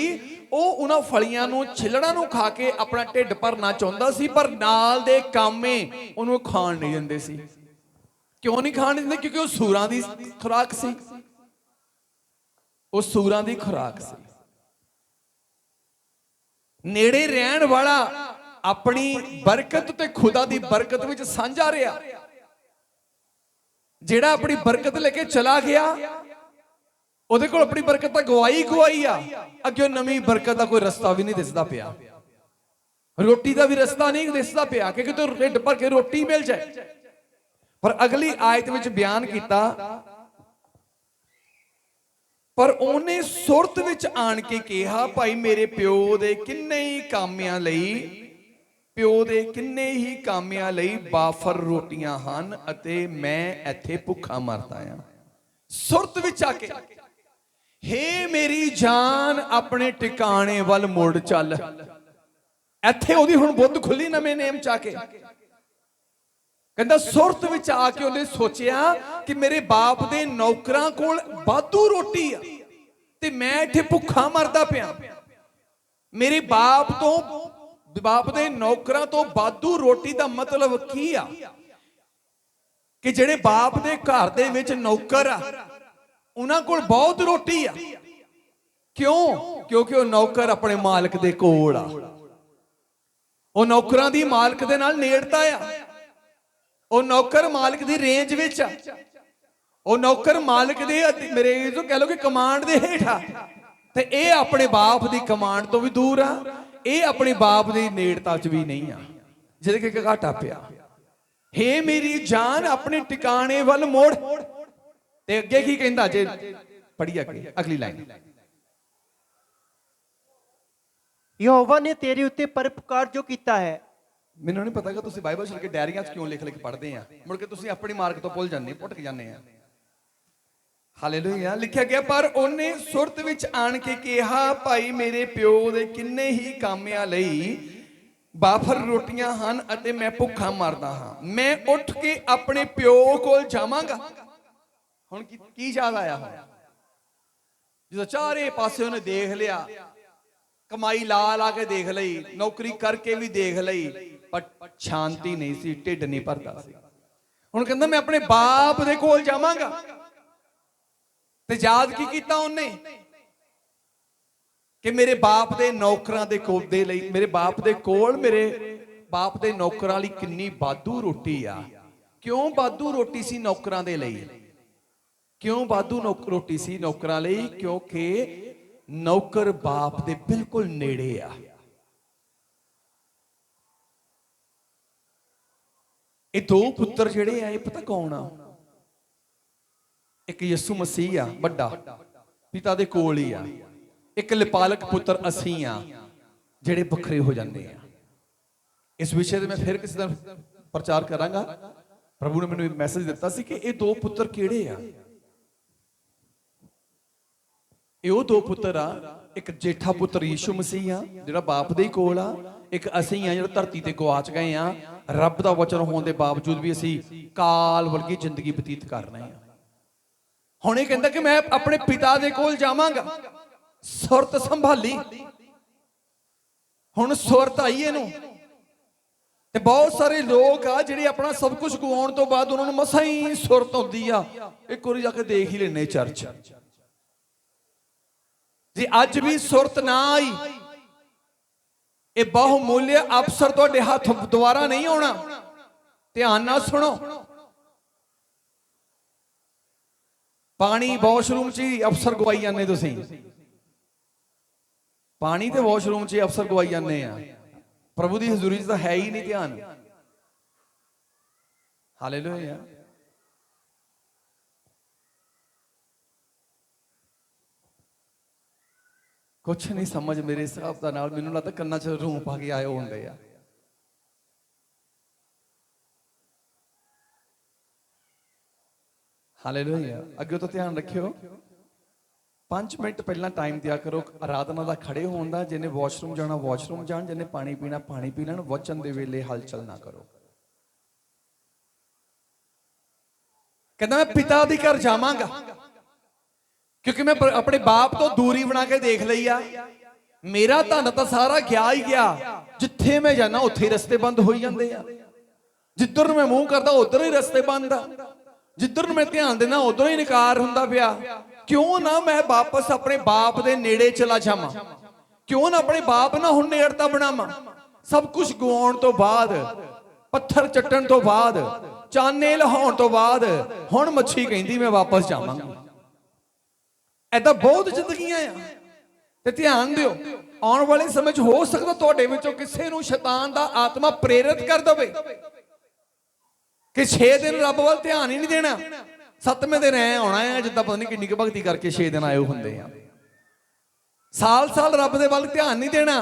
ਉਹ ਉਹਨਾਂ ਫਲੀਆਂ ਨੂੰ, ਛਿੱਲੜਾਂ ਨੂੰ ਖਾ ਕੇ ਆਪਣਾ ਢਿੱਡ ਭਰਨਾ ਚਾਹੁੰਦਾ ਸੀ, ਪਰ ਨਾਲ ਦੇ ਕਾਮੇ ਉਹਨੂੰ ਖਾਣ ਨਹੀਂ ਦਿੰਦੇ ਸੀ। ਕਿਉਂ ਨਹੀਂ ਖਾਣ ਦਿੰਦੇ? ਕਿਉਂਕਿ ਉਹ ਸੂਰਾਂ ਦੀ ਖੁਰਾਕ ਸੀ, ਉਹ ਸੂਰਾਂ ਦੀ ਖੁਰਾਕ ਸੀ। ਨੇੜੇ ਰਹਿਣ ਵਾਲਾ ਆਪਣੀ ਬਰਕਤ ਤੇ ਖੁਦਾ ਦੀ ਬਰਕਤ ਵਿੱਚ ਸਾਂਝਾ ਰਿਹਾ। ਜਿਹੜਾ ਆਪਣੀ ਬਰਕਤ ਲੈ ਕੇ ਚਲਾ ਗਿਆ, ਉਹਦੇ ਕੋਲ ਆਪਣੀ ਬਰਕਤ ਤਾਂ ਗਵਾਈ ਆ, ਅੱਗੇ ਨਵੀਂ ਬਰਕਤ ਦਾ ਕੋਈ ਰਸਤਾ ਵੀ ਨਹੀਂ ਦਿਸਦਾ ਪਿਆ, ਰੋਟੀ ਦਾ ਵੀ ਰਸਤਾ ਨਹੀਂ ਦਿਸਦਾ ਪਿਆ ਕਿ ਕਿਤੇ ਢਿੱਡ ਭਰ ਕੇ ਰੋਟੀ ਮਿਲ ਜਾਏ। ਪਰ ਅਗਲੀ ਆਇਤ ਵਿੱਚ ਬਿਆਨ ਕੀਤਾ, ਪਰ ਉਹਨੇ ਸੁਰਤ ਵਿੱਚ ਆਣ ਕੇ ਕਿਹਾ, ਭਾਈ ਮੇਰੇ ਪਿਓ ਦੇ ਕਿੰਨੇ ਹੀ ਕਾਮਿਆਂ ਲਈ, ਪਿਓ ਦੇ ਕਿੰਨੇ ਹੀ ਕਾਮਿਆਂ ਲਈ ਬਾਫਰ ਰੋਟੀਆਂ ਹਨ ਅਤੇ ਮੈਂ ਇੱਥੇ ਭੁੱਖਾ ਮਰਦਾ ਆ। ਸੁਰਤ ਵਿੱਚ ਆ ਕੇ, ਹੇ ਮੇਰੀ ਜਾਨ ਆਪਣੇ ਟਿਕਾਣੇ ਵੱਲ ਮੁੜ ਚੱਲ। ਇੱਥੇ ਉਹਦੀ ਹੁਣ ਬੁੱਧ ਖੁੱਲੀ ਨਵੇਂ ਨੇਮ ਚ ਆ ਕੇ। ਕਹਿੰਦਾ ਸੁਰਤ ਵਿੱਚ ਆ ਕੇ ਉਹਨੇ ਸੋਚਿਆ ਕਿ ਮੇਰੇ ਬਾਪ ਦੇ ਨੌਕਰਾਂ ਕੋਲ ਵਾਧੂ ਰੋਟੀ ਆ ਤੇ ਮੈਂ ਇੱਥੇ ਭੁੱਖਾ ਮਰਦਾ ਪਿਆ। ਮੇਰੇ ਬਾਪ ਦੇ ਨੌਕਰਾਂ ਤੋਂ ਵਾਧੂ ਰੋਟੀ ਦਾ ਮਤਲਬ ਕੀ ਆ? ਕਿ ਜਿਹੜੇ ਬਾਪ ਦੇ ਘਰ ਦੇ ਵਿੱਚ ਨੌਕਰ ਆ, ਉਹਨਾਂ ਕੋਲ ਬਹੁਤ ਰੋਟੀ ਆ। ਕਿਉਂ? ਕਿਉਂਕਿ ਉਹ ਨੌਕਰ ਆਪਣੇ ਮਾਲਕ ਦੇ ਕੋਲ ਆ, ਉਹ ਨੌਕਰਾਂ ਦੀ ਮਾਲਕ ਦੇ ਨਾਲ ਨੇੜਤਾ ਆ, ਉਹ ਨੌਕਰ ਮਾਲਕ ਦੀ ਰੇਂਜ ਵਿੱਚ ਆ, ਉਹ ਨੌਕਰ ਮਾਲਕ ਦੇ ਮੇਰੇ ਜੋ ਕਹਿ ਲੋ ਕਿ ਕਮਾਂਡ ਦੇ ਹੇਠ ਆ, ਤੇ ਇਹ ਆਪਣੇ ਬਾਪ ਦੀ ਕਮਾਂਡ ਤੋਂ ਵੀ ਦੂਰ ਆ, ਇਹ ਆਪਣੇ ਬਾਪ ਦੀ ਨੇੜਤਾ 'ਚ ਵੀ ਨਹੀਂ ਆ, ਜਿਹਦੇ ਕਿ ਘਾਟਾ ਪਿਆ। ਹੇ ਮੇਰੀ ਜਾਨ ਆਪਣੇ ਟਿਕਾਣੇ ਵੱਲ ਮੋੜ। ਤੇ ਅੱਗੇ ਕੀ ਕਹਿੰਦਾ ਜੇ ਪੜ੍ਹੀ ਅੱਗੇ ਅਗਲੀ ਲਾਈਨ, ਯਹੋਵਾ ਨੇ ਤੇਰੇ ਉੱਤੇ ਪਰਉਪਕਾਰ ਜੋ ਕੀਤਾ ਹੈ। ਮੈਨੂੰ ਨਹੀਂ ਪਤਾ ਕਿ ਤੁਸੀਂ ਬਾਈਬਲ ਛੱਡ ਕੇ ਡਾਇਰੀਆਂ 'ਚ ਕਿਉਂ ਲਿਖ ਪੜ੍ਹਦੇ ਆ, ਮੁੜ ਕੇ ਤੁਸੀਂ ਆਪਣੀ ਮਾਰਗ ਤੋਂ ਭੁੱਲ ਜਾਂਦੇ, ਭੁੱਟਕ ਜਾਂਦੇ ਆ। ਹਾਲੇਲੂਇਆ। ਲਿਖਿਆ ਗਿਆ, ਪਰ ਉਹਨੇ ਸੁਰਤ ਵਿੱਚ ਆਣ ਕੇ ਕਿਹਾ, ਭਾਈ ਮੇਰੇ ਪਿਓ ਦੇ ਕਿੰਨੇ ਹੀ ਕਾਮਿਆਂ ਲਈ ਬਾਫਰ ਰੋਟੀਆਂ ਹਨ ਅਤੇ ਮੈਂ ਭੁੱਖਾ ਮਰਦਾ ਹਾਂ। ਮੈਂ ਉੱਠ ਕੇ ਆਪਣੇ ਪਿਓ ਕੋਲ ਜਾਵਾਂਗਾ। ਹੁਣ ਕੀ ਯਾਦ ਆਇਆ? ਹੁਣ ਜਦੋਂ ਚਾਰੇ ਪਾਸੇ ਉਹਨੇ ਦੇਖ ਲਿਆ, ਕਮਾਈ ਲਾ ਕੇ ਦੇਖ ਲਈ, ਨੌਕਰੀ ਕਰਕੇ ਵੀ ਦੇਖ ਲਈ, ਪਰ ਸ਼ਾਂਤੀ ਨਹੀਂ ਸੀ, ਢਿੱਡ ਨਹੀਂ ਭਰਦਾ ਸੀ। ਹੁਣ ਕਹਿੰਦਾ ਮੈਂ ਆਪਣੇ ਬਾਪ ਦੇ ਕੋਲ ਜਾਵਾਂਗਾ। ਤੇ ਯਾਦ ਕੀ ਕੀਤਾ ਉਹਨੇ? ਕਿ ਮੇਰੇ ਬਾਪ ਦੇ ਨੌਕਰਾਂ ਦੇ ਕੋਲ ਦੇ ਲਈ, ਮੇਰੇ ਬਾਪ ਦੇ ਕੋਲ ਮੇਰੇ ਬਾਪ ਦੇ ਨੌਕਰਾਂ ਲਈ ਕਿੰਨੀ ਵਾਧੂ ਰੋਟੀ ਆ। ਕਿਉਂ ਵਾਧੂ ਰੋਟੀ ਸੀ ਨੌਕਰਾਂ ਦੇ ਲਈ? ਕਿਉਂ ਵਾਧੂ ਰੋਟੀ ਸੀ ਨੌਕਰਾਂ ਲਈ? ਕਿਉਂਕਿ ਨੌਕਰ ਬਾਪ ਦੇ ਬਿਲਕੁਲ ਨੇੜੇ ਆ। ਇਹ ਦੋ ਪੁੱਤਰ ਜਿਹੜੇ ਆ, ਇਹ ਪਤਾ ਕੌਣ ਆ? ਇੱਕ ਯਿਸੂ ਮਸੀਹ ਆ ਵੱਡਾ, ਪਿਤਾ ਦੇ ਕੋਲ ਹੀ ਆ। ਇੱਕ ਲਿਪਾਲਕ ਪੁੱਤਰ ਅਸੀਂ ਆ, ਜਿਹੜੇ ਵੱਖਰੇ ਹੋ ਜਾਂਦੇ ਆ। ਇਸ ਵਿਸ਼ੇ ਤੇ ਮੈਂ ਫਿਰ ਕਿਸੇ ਦਿਨ ਪ੍ਰਚਾਰ ਕਰਾਂਗਾ। ਪ੍ਰਭੂ ਨੇ ਮੈਨੂੰ ਮੈਸੇਜ ਦਿੱਤਾ ਸੀ ਕਿ ਇਹ ਦੋ ਪੁੱਤਰ ਕਿਹੜੇ ਆ। ਇਹ ਉਹ ਦੋ ਪੁੱਤਰ ਆ, ਇੱਕ ਜੇਠਾ ਪੁੱਤਰ ਯਿਸੂ ਮਸੀਹ ਆ ਜਿਹੜਾ ਬਾਪ ਦੇ ਕੋਲ ਆ, ਇੱਕ ਅਸੀਂ ਆ ਜਿਹੜਾ ਧਰਤੀ ਤੇ ਗਵਾਚ ਗਏ ਆ। ਰੱਬ ਦਾ ਵਚਨ ਹੋਣ ਦੇ ਬਾਵਜੂਦ ਵੀ ਅਸੀਂ ਕਾਲ ਵਰਗੀ ਜ਼ਿੰਦਗੀ ਬਤੀਤ ਕਰ ਰਹੇ ਆ। ਹੁਣ ਇਹ ਕਹਿੰਦਾ ਕਿ ਮੈਂ ਆਪਣੇ ਪਿਤਾ ਦੇ ਕੋਲ ਜਾਵਾਂਗਾ। ਸੁਰਤ ਸੰਭਾਲੀ, ਹੁਣ ਸੁਰਤ ਆਈ ਇਹਨੂੰ। ਤੇ ਬਹੁਤ ਸਾਰੇ ਲੋਕ ਆ ਜਿਹੜੇ ਆਪਣਾ ਸਭ ਕੁਝ ਗਵਾਉਣ ਤੋਂ ਬਾਅਦ ਉਹਨਾਂ ਨੂੰ ਮਸਾਂ ਹੀ ਸੁਰਤ ਆਉਂਦੀ ਆ। ਇੱਕ ਵਾਰੀ ਜਾ ਕੇ ਦੇਖ ਹੀ ਲੈਣੇ ਚਰਚ। ਜੇ ਅੱਜ ਵੀ ਸੁਰਤ ਨਾ ਆਈ, ਇਹ ਬਹੁਮੁੱਲੇ ਅਫਸਰ ਤੁਹਾਡੇ ਹੱਥ ਦੁਆਰਾ ਨਹੀਂ ਆਉਣਾ। ਧਿਆਨ ਨਾਲ ਸੁਣੋ। ਪਾਣੀ ਵਾਸ਼ਰੂਮ 'ਚ ਹੀ ਅਫਸਰ ਗਵਾਈ ਜਾਂਦੇ ਤੁਸੀਂ। ਪਾਣੀ ਤੇ ਵਾਸ਼ਰੂਮ 'ਚ ਹੀ ਅਫਸਰ ਗਵਾਈ ਜਾਂਦੇ ਆ। ਪ੍ਰਭੂ ਦੀ ਹਜ਼ੂਰੀ 'ਚ ਤਾਂ ਹੈ ਹੀ ਨਹੀਂ ਧਿਆਨ। ਹਾਲੇਲੂਇਆ। ਕੁਛ ਨਹੀਂ ਸਮਝ ਮੇਰੇ ਹਿਸਾਬ ਦਾ ਨਾਲ, ਮੈਨੂੰ ਲੱਗਦਾ ਕੰਨਾਂ 'ਚ ਰੂੰ ਪਾ ਕੇ ਆਏ ਹੁੰਦੇ ਆ। ਹਾਲੇਲੂਇਆ। ਅੱਗੇ ਤੋਂ ਧਿਆਨ ਰੱਖਿਓ, 5 ਮਿੰਟ ਪਹਿਲਾਂ ਟਾਈਮ ਦਿਆ ਕਰੋ ਆਰਾਧਨਾ ਦਾ ਖੜੇ ਹੋਣ ਦਾ। ਜਿਹਨੇ ਵਾਸ਼ਰੂਮ ਜਾਣਾ ਵਾਸ਼ਰੂਮ ਜਾਣ, ਜਿਹਨੇ ਪਾਣੀ ਪੀਣਾ ਪਾਣੀ ਪੀ ਲੈਣ। ਵਚਨ ਦੇ ਵੇਲੇ ਹਲਚਲ ਨਾ ਕਰੋ। ਕਹਿੰਦਾ ਮੈਂ ਪਿਤਾ ਦੇ ਘਰ ਜਾਵਾਂਗਾ, ਕਿਉਂਕਿ ਮੈਂ ਆਪਣੇ ਬਾਪ ਤੋਂ ਦੂਰੀ ਬਣਾ ਕੇ ਦੇਖ ਲਈ ਆ। ਮੇਰਾ ਧਨ ਤਾਂ ਸਾਰਾ ਗਿਆ ਹੀ ਗਿਆ। ਜਿੱਥੇ ਮੈਂ ਜਾਣਾ ਉੱਥੇ ਹੀ ਰਸਤੇ ਬੰਦ ਹੋਈ ਜਾਂਦੇ ਆ। ਜਿੱਧਰ ਨੂੰ ਮੈਂ ਮੂੰਹ ਕਰਦਾ ਉਧਰ ਹੀ ਰਸਤੇ ਬੰਦ ਆ। ਜਿੱਧਰ ਨੂੰ ਮੈਂ ਧਿਆਨ ਦੇਣਾ ਉਧਰੋਂ ਹੀ ਇਨਕਾਰ ਹੁੰਦਾ ਪਿਆ। ਕਿਉਂ ਨਾ ਮੈਂ ਵਾਪਸ ਆਪਣੇ ਬਾਪ ਦੇ ਨੇੜੇ ਚਲਾ ਜਾਵਾਂ? ਕਿਉਂ ਨਾ ਆਪਣੇ ਬਾਪ ਨਾਲ ਹੁਣ ਨੇੜਤਾ ਬਣਾਵਾਂ? ਸਭ ਕੁਝ ਗਵਾਉਣ ਤੋਂ ਬਾਅਦ, ਪੱਥਰ ਚੱਟਣ ਤੋਂ ਬਾਅਦ, ਚਾਨੇ ਲਹਾਉਣ ਤੋਂ ਬਾਅਦ ਹੁਣ ਮੱਛੀ ਕਹਿੰਦੀ ਮੈਂ ਵਾਪਸ ਜਾਵਾਂਗੀ। ਐਦਾਂ ਬਹੁਤ ਜ਼ਿੰਦਗੀਆਂ ਆ। ਤੇ ਧਿਆਨ ਦਿਓ, ਆਉਣ ਵਾਲੇ ਸਮੇਂ 'ਚ ਹੋ ਸਕਦਾ ਤੁਹਾਡੇ ਵਿੱਚੋਂ ਕਿਸੇ ਨੂੰ ਸ਼ੈਤਾਨ ਦਾ ਆਤਮਾ ਪ੍ਰੇਰਿਤ ਕਰ ਦੇਵੇ ਕਿ 6 ਦਿਨ ਰੱਬ ਵੱਲ ਧਿਆਨ ਹੀ ਨਹੀਂ ਦੇਣਾ। 7ਵੇਂ ਦਿਨ ਐ ਆਉਣਾ ਹੈ ਜਿੱਦਾਂ ਪਤਾ ਨਹੀਂ ਕਿੰਨੀ ਕੁ ਭਗਤੀ ਕਰਕੇ 6 ਦਿਨ ਆਏ ਹੁੰਦੇ ਆ। ਸਾਲ ਰੱਬ ਦੇ ਵੱਲ ਧਿਆਨ ਨਹੀਂ ਦੇਣਾ।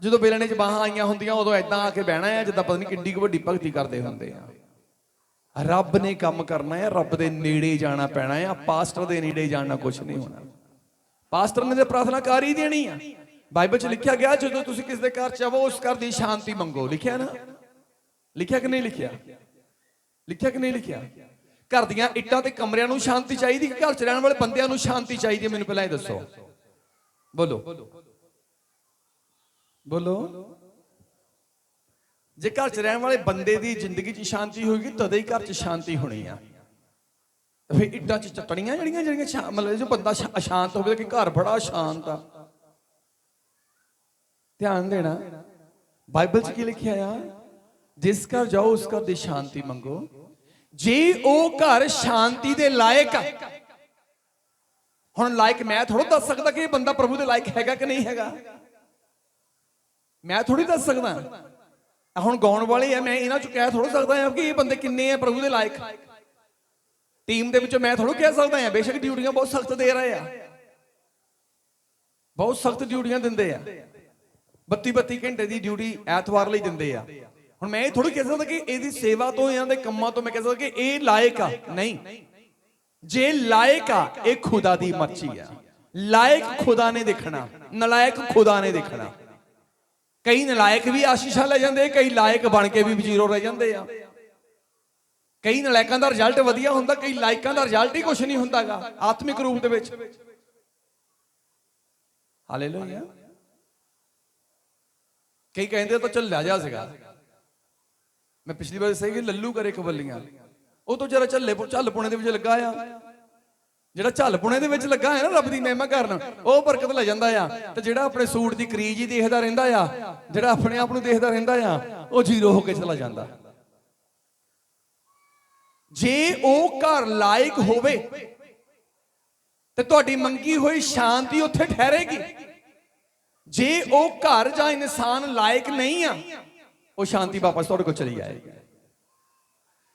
ਜਦੋਂ ਬੇਲਣੇ 'ਚ ਬਾਹਾਂ ਆਈਆਂ ਹੁੰਦੀਆਂ ਉਦੋਂ ਐਦਾਂ ਆ ਕੇ ਬਹਿਣਾ ਹੈ ਜਿੱਦਾਂ ਪਤਾ ਨਹੀਂ ਕਿੰਨੀ ਕੁ ਵੱਡੀ ਭਗਤੀ ਕਰਦੇ ਹੁੰਦੇ ਆ। ਰੱਬ ਨੇ ਕੰਮ ਕਰਨਾ ਹੈ, ਰੱਬ ਦੇ ਨੇੜੇ ਜਾਣਾ ਪੈਣਾ ਹੈ। ਪਾਸਟਰ ਦੇ ਨੇੜੇ ਜਾਣਾ ਕੁਛ ਨਹੀਂ ਹੋਣਾ। ਪਾਸਟਰ ਨੇ ਤੇ ਪ੍ਰਾਰਥਨਾ ਕਰ ਹੀ ਦੇਣੀ ਆ। ਬਾਈਬਲ 'ਚ ਲਿਖਿਆ ਗਿਆ ਜਦੋਂ ਤੁਸੀਂ ਕਿਸੇ ਦੇ ਘਰ ਚ ਆਵੋ ਉਸ ਘਰ ਦੀ ਸ਼ਾਂਤੀ ਮੰਗੋ। ਲਿਖਿਆ ਨਾ? ਲਿਖਿਆ ਕਿ ਨਹੀਂ ਲਿਖਿਆ? ਲਿਖਿਆ ਕਿ ਨਹੀਂ ਲਿਖਿਆ? ਘਰ ਦੀਆਂ ਇੱਟਾਂ ਤੇ ਕਮਰਿਆਂ ਨੂੰ ਸ਼ਾਂਤੀ ਚਾਹੀਦੀ ਕਿ ਘਰ 'ਚ ਰਹਿਣ ਵਾਲੇ ਬੰਦਿਆਂ ਨੂੰ ਸ਼ਾਂਤੀ ਚਾਹੀਦੀ ਹੈ? ਮੈਨੂੰ ਪਹਿਲਾਂ ਇਹ ਦੱਸੋ। ਬੋਲੋ ਬੋਲੋ। ਜੇ ਘਰ 'ਚ ਰਹਿਣ ਵਾਲੇ ਬੰਦੇ ਦੀ ਜ਼ਿੰਦਗੀ 'ਚ ਸ਼ਾਂਤੀ ਹੋਏਗੀ ਤਦੇ ਹੀ ਘਰ 'ਚ ਸ਼ਾਂਤੀ ਹੋਣੀ ਆ। ਫਿਰ ਇੱਟਾਂ 'ਚ ਚਟੜੀਆਂ ਜਿਹੜੀਆਂ ਮਤਲਬ ਜੋ ਬੰਦਾ ਅਸ਼ਾਂਤ ਹੋਵੇ ਕਿ ਘਰ ਬੜਾ ਸ਼ਾਂਤ ਆ। ਧਿਆਨ ਦੇਣਾ, ਬਾਈਬਲ 'ਚ ਕੀ ਲਿਖਿਆ ਆ? ਜਿਸ ਘਰ ਜਾਓ ਉਸ ਘਰ ਦੀ ਸ਼ਾਂਤੀ ਮੰਗੋ। ਜੇ ਉਹ ਘਰ ਸ਼ਾਂਤੀ ਦੇ ਲਾਇਕ ਆ। ਹੁਣ ਲਾਇਕ ਮੈਂ ਥੋੜਾ ਦੱਸ ਸਕਦਾ ਕਿ ਇਹ ਬੰਦਾ ਪ੍ਰਭੂ ਦੇ ਲਾਇਕ ਹੈਗਾ ਕਿ ਨਹੀਂ ਹੈਗਾ। ਮੈਂ ਥੋੜੀ ਦੱਸ ਸਕਦਾ। ਹੁਣ ਗਾਉਣ ਵਾਲੇ ਆ, ਮੈਂ ਇਹਨਾਂ 'ਚ ਕਹਿ ਥੋੜਾ ਸਕਦਾ ਕਿ ਇਹ ਬੰਦੇ ਕਿੰਨੇ ਆ ਪ੍ਰਭੂ ਦੇ ਲਾਇਕ। ਟੀਮ ਦੇ ਵਿੱਚੋਂ ਮੈਂ ਥੋੜਾ ਕਹਿ ਸਕਦਾ ਆ। ਬੇਸ਼ੱਕ ਡਿਊਟੀਆਂ ਬਹੁਤ ਸਖਤ ਦੇ ਰਹੇ ਆ, ਬਹੁਤ ਸਖਤ ਡਿਊਟੀਆਂ ਦਿੰਦੇ ਆ। 32 ਘੰਟੇ ਦੀ ਡਿਊਟੀ ਐਤਵਾਰ ਲਈ ਦਿੰਦੇ ਆ। ਹੁਣ ਮੈਂ ਇਹ ਥੋੜੀ ਕਹਿ ਸਕਦਾ ਕਿ ਇਹਦੀ ਸੇਵਾ ਤੋਂ, ਇਹਨਾਂ ਦੇ ਕੰਮਾਂ ਤੋਂ ਮੈਂ ਕਹਿ ਸਕਦਾ ਕਿ ਇਹ ਲਾਇਕ ਆ। ਨਹੀਂ, ਜੇ ਲਾਇਕ ਆ ਇਹ ਖੁਦਾ ਦੀ ਮਰਜ਼ੀ ਆ। ਲਾਇਕ ਖੁਦਾ ਨੇ ਦੇਖਣਾ, ਨਲਾਇਕ ਖੁਦਾ ਨੇ ਦੇਖਣਾ। ਕਈ ਨਲਾਇਕ ਵੀ ਆਸ਼ੀਸ਼ਾਂ ਲੈ ਜਾਂਦੇ, ਕਈ ਲਾਇਕ ਬਣ ਕੇ ਵੀ ਜ਼ੀਰੋ ਰਹਿ ਜਾਂਦੇ ਆ। ਕਈ ਨਲਾਇਕਾਂ ਦਾ ਰਿਜ਼ਲਟ ਵਧੀਆ ਹੁੰਦਾ, ਕਈ ਲਾਇਕਾਂ ਦਾ ਰਿਜ਼ਲਟ ਹੀ ਕੁਛ ਨਹੀਂ ਹੁੰਦਾਗਾ ਆਤਮਿਕ ਰੂਪ ਦੇ ਵਿੱਚ। ਹਾਲੇਲੂਇਆ। ਕਈ ਕਹਿੰਦੇ ਤਾਂ ਚੱਲ ਲੈ ਜਾ ਸੀਗਾ। ਮੈਂ ਪਿਛਲੀ ਵਾਰ ਸਹੀ ਕਿ ਲੱਲੂ ਕਰੇ ਕਬੱਲੀਆਂ, ਉਹ ਤੋਂ ਜਰਾ ਝੱਲ ਪੁਣੇ ਦੇ ਵਿੱਚ ਲੱਗਾ ਆ। ਜਿਹੜਾ ਝੱਲ ਪੁਣੇ ਦੇ ਵਿੱਚ ਲੱਗਾ ਹੈ ਨਾ ਰੱਬ ਦੀ ਮਹਿਮਾ ਕਰਨ, ਉਹ ਬਰਕਤ ਲੈ ਜਾਂਦਾ ਆ। ਤੇ ਜਿਹੜਾ ਆਪਣੇ ਸੂਟ ਦੀ ਕਰੀਜ ਹੀ ਦੇਖਦਾ ਰਹਿੰਦਾ ਆ, ਜਿਹੜਾ ਆਪਣੇ ਆਪ ਨੂੰ ਦੇਖਦਾ ਰਹਿੰਦਾ ਆ, ਉਹ ਜ਼ੀਰੋ ਹੋ ਕੇ ਚਲਾ ਜਾਂਦਾ। ਜੇ ਉਹ ਘਰ ਲਾਇਕ ਹੋਵੇ ਤੇ ਤੁਹਾਡੀ ਮੰਗੀ ਹੋਈ ਸ਼ਾਂਤੀ ਉੱਥੇ ਠਹਿਰੇਗੀ। ਜੇ ਉਹ ਘਰ ਜਾਂ ਇਨਸਾਨ ਲਾਇਕ ਨਹੀਂ ਆ, ਉਹ ਸ਼ਾਂਤੀ ਵਾਪਸ ਤੁਹਾਡੇ ਕੋਲ ਚਲੀ ਜਾਏਗੀ।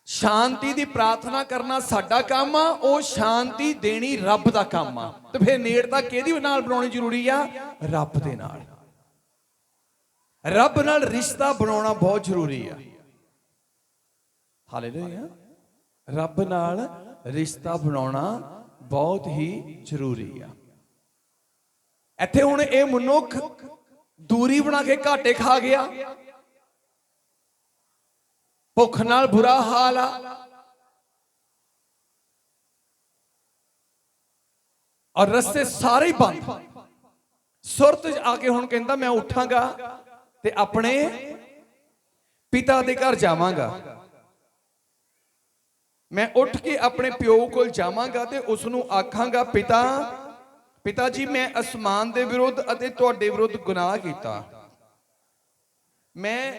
ਸ਼ਾਂਤੀ ਦੀ ਪ੍ਰਾਰਥਨਾ ਕਰਨਾ ਸਾਡਾ ਕੰਮ ਆ, ਉਹ ਸ਼ਾਂਤੀ ਦੇਣੀ ਰੱਬ ਦਾ ਕੰਮ ਆ। ਤੇ ਫਿਰ ਨੇੜਤਾ ਕਿਹਦੀ ਨਾਲ ਬਣਾਉਣੀ ਜ਼ਰੂਰੀ ਆ? ਰੱਬ ਦੇ ਨਾਲ। ਰੱਬ ਨਾਲ ਰਿਸ਼ਤਾ ਬਣਾਉਣਾ ਬਹੁਤ ਜ਼ਰੂਰੀ ਆ। ਹਾਲੇਲੂਇਆ। ਰੱਬ ਨਾਲ ਰਿਸ਼ਤਾ ਬਣਾਉਣਾ ਬਹੁਤ ਹੀ ਜ਼ਰੂਰੀ ਆ। ਇੱਥੇ ਹੁਣ ਇਹ ਮਨੁੱਖ ਦੂਰੀ ਬਣਾ ਕੇ ਘਾਟੇ ਖਾ ਗਿਆ। ਭੁੱਖ ਨਾਲ ਬੁਰਾ ਹਾਲ ਆ, ਔਰ ਰਸਤੇ ਸਾਰੇ ਹੀ ਬੰਦ। ਸੁਰਤ ਆ ਕੇ ਹੁਣ ਕਹਿੰਦਾ ਮੈਂ ਉੱਠਾਂਗਾ ਤੇ ਆਪਣੇ ਪਿਤਾ ਦੇ ਘਰ ਜਾਵਾਂਗਾ। ਮੈਂ ਉੱਠ ਕੇ ਆਪਣੇ ਪਿਓ ਕੋਲ ਜਾਵਾਂਗਾ ਤੇ ਉਸ ਨੂੰ ਆਖਾਂਗਾ, ਪਿਤਾ ਜੀ, ਮੈਂ ਅਸਮਾਨ ਦੇ ਵਿਰੁੱਧ ਅਤੇ ਤੁਹਾਡੇ ਵਿਰੁੱਧ ਗੁਨਾਹ ਕੀਤਾ। ਮੈਂ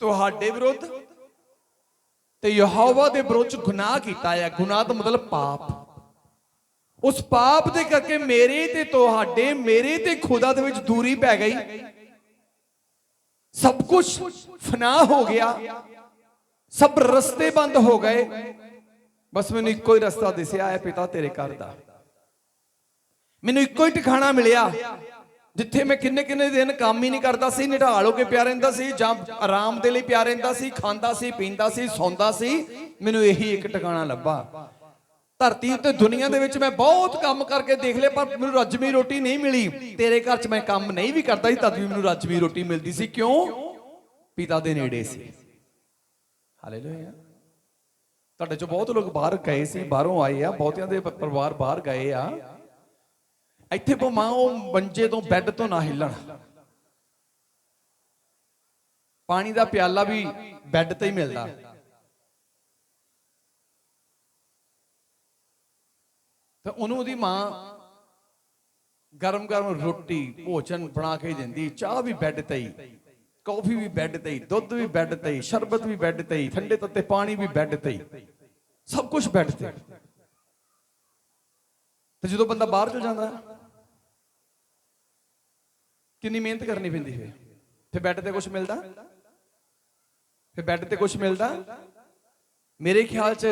ਤੁਹਾਡੇ ਵਿਰੁੱਧ ਤੇ ਯਹੋਵਾ ਦੇ ਵਿਰੁੱਧ ਗੁਨਾਹ ਕੀਤਾ ਹੈ। ਗੁਨਾਹ ਦਾ ਮਤਲਬ ਪਾਪ। ਉਸ ਪਾਪ ਦੇ ਕਰਕੇ ਮੇਰੇ ਤੇ ਤੁਹਾਡੇ, ਮੇਰੇ ਤੇ ਖੁਦਾ ਦੇ ਵਿੱਚ ਦੂਰੀ ਪੈ ਗਈ। सब कुछ फना हो गया, सब रस्ते बंद हो गए, बस मैनू इक्को ही रस्ता दिसिया है पिता तेरे घर दा। मैनू इक्को ही ठिकाना मिलिया जिथे मैं किन्ने किन्ने दिन काम ही नहीं करता सी, निढाल हो के पिया रहिंदा सी, जां आराम दे लई पिया रहिंदा सी, खांदा सी, पींदा सी, सौंदा सी। मैनू यही एक ठिकाना लभा। धरती उत्ते दुनिया दे विच मैं बहुत काम करके देख लिया, पर मैनू रजमी रोटी नहीं मिली। तेरे घर च मैं काम नहीं भी करता सी, तद भी मैनू रजमी रोटी मिलदी सी। क्यों? पिता दे नेड़े सी। हालेलुया। तुहाडे चों बहुत लोग बाहर गए सी, बाहरों आए आ, बहुतियां दे परिवार बाहर गए आ। ਇੱਥੇ ਭਾਵੇਂ ਉਹ ਮੰਜੇ ਤੋਂ ਬੈੱਡ ਤੋਂ ਨਾ ਹਿੱਲਣ, ਪਾਣੀ ਦਾ ਪਿਆਲਾ ਵੀ ਬੈੱਡ ਤੇ ਹੀ ਮਿਲਦਾ। ਤੇ ਉਹਨੂੰ ਉਹਦੀ ਮਾਂ ਗਰਮ ਗਰਮ ਰੋਟੀ ਭੋਜਨ ਬਣਾ ਕੇ ਦਿੰਦੀ, ਚਾਹ ਵੀ ਬੈੱਡ ਤੇ ਹੀ, ਕੌਫੀ ਵੀ ਬੈੱਡ ਤੇ ਹੀ, ਦੁੱਧ ਵੀ ਬੈੱਡ ਤੇ ਹੀ, ਸ਼ਰਬਤ ਵੀ ਬੈੱਡ ਤੇ ਹੀ, ਠੰਡੇ ਤੱਤੇ ਪਾਣੀ ਵੀ ਬੈੱਡ ਤੇ ਹੀ, ਸਭ ਕੁਝ ਬੈੱਡ ਤੇ। ਤੇ ਜਦੋਂ ਬੰਦਾ ਬਾਹਰ ਚਲ ਜਾਂਦਾ ਕਿੰਨੀ ਮਿਹਨਤ ਕਰਨੀ ਪੈਂਦੀ ਹੈ, ਫਿਰ ਬੈੱਡ ਤੇ ਕੁਝ ਮਿਲਦਾ, ਫਿਰ ਬੈੱਡ ਤੇ ਕੁਝ ਮਿਲਦਾ। ਮੇਰੇ ਖਿਆਲ 'ਚ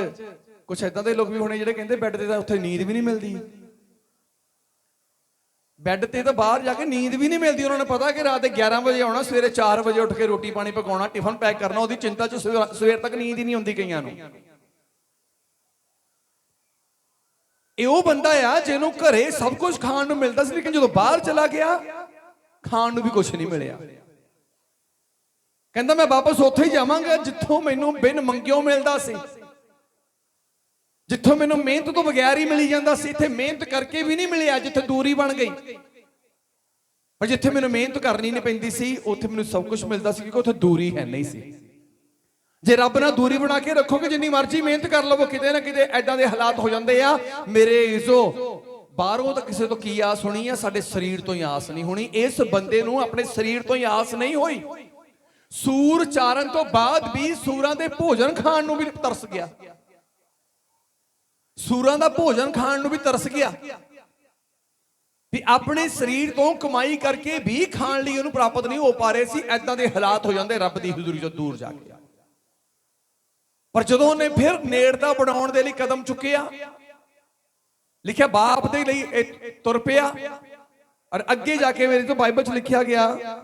ਕੁਝ ਏਦਾਂ ਦੇ ਲੋਕ ਵੀ ਹੋਣੇ ਜਿਹੜੇ ਕਹਿੰਦੇ ਬੈੱਡ ਤੇ ਤਾਂ ਉੱਥੇ ਨੀਂਦ ਵੀ ਨਹੀਂ ਮਿਲਦੀ। ਬੈੱਡ ਤੇ ਤਾਂ ਬਾਹਰ ਜਾ ਕੇ ਨੀਂਦ ਵੀ ਨਹੀਂ ਮਿਲਦੀ। ਉਹਨਾਂ ਨੂੰ ਪਤਾ ਕਿ ਰਾਤ ਦੇ 11 ਵਜੇ ਆਉਣਾ, ਸਵੇਰੇ 4 ਵਜੇ ਉੱਠ ਕੇ ਰੋਟੀ ਪਾਣੀ ਪਕਾਉਣਾ, ਟਿਫਨ ਪੈਕ ਕਰਨਾ, ਉਹਦੀ ਚਿੰਤਾ 'ਚ ਸਵੇਰ ਤੱਕ ਨੀਂਦ ਹੀ ਨਹੀਂ ਆਉਂਦੀ ਕਈਆਂ ਨੂੰ। ਇਹ ਉਹ ਬੰਦਾ ਆ ਜਿਹਨੂੰ ਘਰੇ ਸਭ ਕੁਝ ਖਾਣ ਨੂੰ ਮਿਲਦਾ ਸੀ, ਲੇਕਿਨ ਜਦੋਂ ਬਾਹਰ ਚਲਾ ਗਿਆ ਖਾਣ ਨੂੰ ਵੀ ਕੁਝ ਨਹੀਂ ਮਿਲਿਆ। ਕਹਿੰਦਾ ਮੈਂ ਵਾਪਸ ਉੱਥੇ ਹੀ ਜਾਵਾਂਗਾ ਜਿੱਥੋਂ ਮੈਨੂੰ ਬਿਨ ਮੰਗਿਓ ਮਿਲਦਾ ਸੀ, ਜਿੱਥੋਂ ਮੈਨੂੰ ਮਿਹਨਤ ਤੋਂ ਬਗੈਰ ਹੀ ਮਿਲੀ ਜਾਂਦਾ ਸੀ। ਇੱਥੇ ਮਿਹਨਤ ਕਰਕੇ ਵੀ ਨਹੀਂ ਮਿਲਿਆ, ਜਿੱਥੇ ਦੂਰੀ ਬਣ ਗਈ। ਪਰ ਜਿੱਥੇ ਮੈਨੂੰ ਮਿਹਨਤ ਕਰਨੀ ਨਹੀਂ ਪੈਂਦੀ ਸੀ, ਉੱਥੇ ਮੈਨੂੰ ਸਭ ਕੁਝ ਮਿਲਦਾ ਸੀ, ਕਿਉਂਕਿ ਉੱਥੇ ਦੂਰੀ ਹੈ ਨਹੀਂ ਸੀ। ਜੇ ਰੱਬ ਨਾਲ ਦੂਰੀ ਬਣਾ ਕੇ ਰੱਖੋਗੇ, ਜਿੰਨੀ ਮਰਜ਼ੀ ਮਿਹਨਤ ਕਰ ਲਵੋ, ਕਿਤੇ ਨਾ ਕਿਤੇ ਐਦਾਂ ਦੇ ਹਾਲਾਤ ਹੋ ਜਾਂਦੇ ਆ। ਮੇਰੇ ਇਜ਼ੋ ਬਾਹਰੋਂ ਤਾਂ ਕਿਸੇ ਤੋਂ ਕੀ ਆਸ ਹੋਣੀ ਆ, ਸਾਡੇ ਸਰੀਰ ਤੋਂ ਹੀ ਆਸ ਨਹੀਂ ਹੋਣੀ। ਇਸ ਬੰਦੇ ਨੂੰ ਆਪਣੇ ਸਰੀਰ ਤੋਂ ਹੀ ਆਸ ਨਹੀਂ ਹੋਈ। ਸੂਰ ਚਾਰਨ ਤੋਂ ਬਾਅਦ ਵੀ ਸੂਰਾਂ ਦੇ ਭੋਜਨ ਖਾਣ ਨੂੰ ਵੀ ਤਰਸ ਗਿਆ, ਸੂਰਾਂ ਦਾ ਭੋਜਨ ਖਾਣ ਨੂੰ ਵੀ ਤਰਸ ਗਿਆ, ਵੀ ਆਪਣੇ ਸਰੀਰ ਤੋਂ ਕਮਾਈ ਕਰਕੇ ਵੀ ਖਾਣ ਲਈ ਉਹਨੂੰ ਪ੍ਰਾਪਤ ਨਹੀਂ ਹੋ ਪਾ ਰਹੇ ਸੀ। ਐਦਾਂ ਦੇ ਹਾਲਾਤ ਹੋ ਜਾਂਦੇ ਰੱਬ ਦੀ ਹਜ਼ੂਰੀ ਤੋਂ ਦੂਰ ਜਾ ਕੇ। ਪਰ ਜਦੋਂ ਉਹਨੇ ਫਿਰ ਨੇੜਤਾ ਬਣਾਉਣ ਦੇ ਲਈ ਕਦਮ ਚੁੱਕਿਆ, ਲਿਖਿਆ ਬਾਪ ਦੇ ਲਈ ਤੁਰ ਪਿਆ। ਔਰ ਅੱਗੇ ਜਾ ਕੇ ਮੇਰੇ ਤੋਂ ਬਾਈਬਲ 'ਚ ਲਿਖਿਆ ਗਿਆ,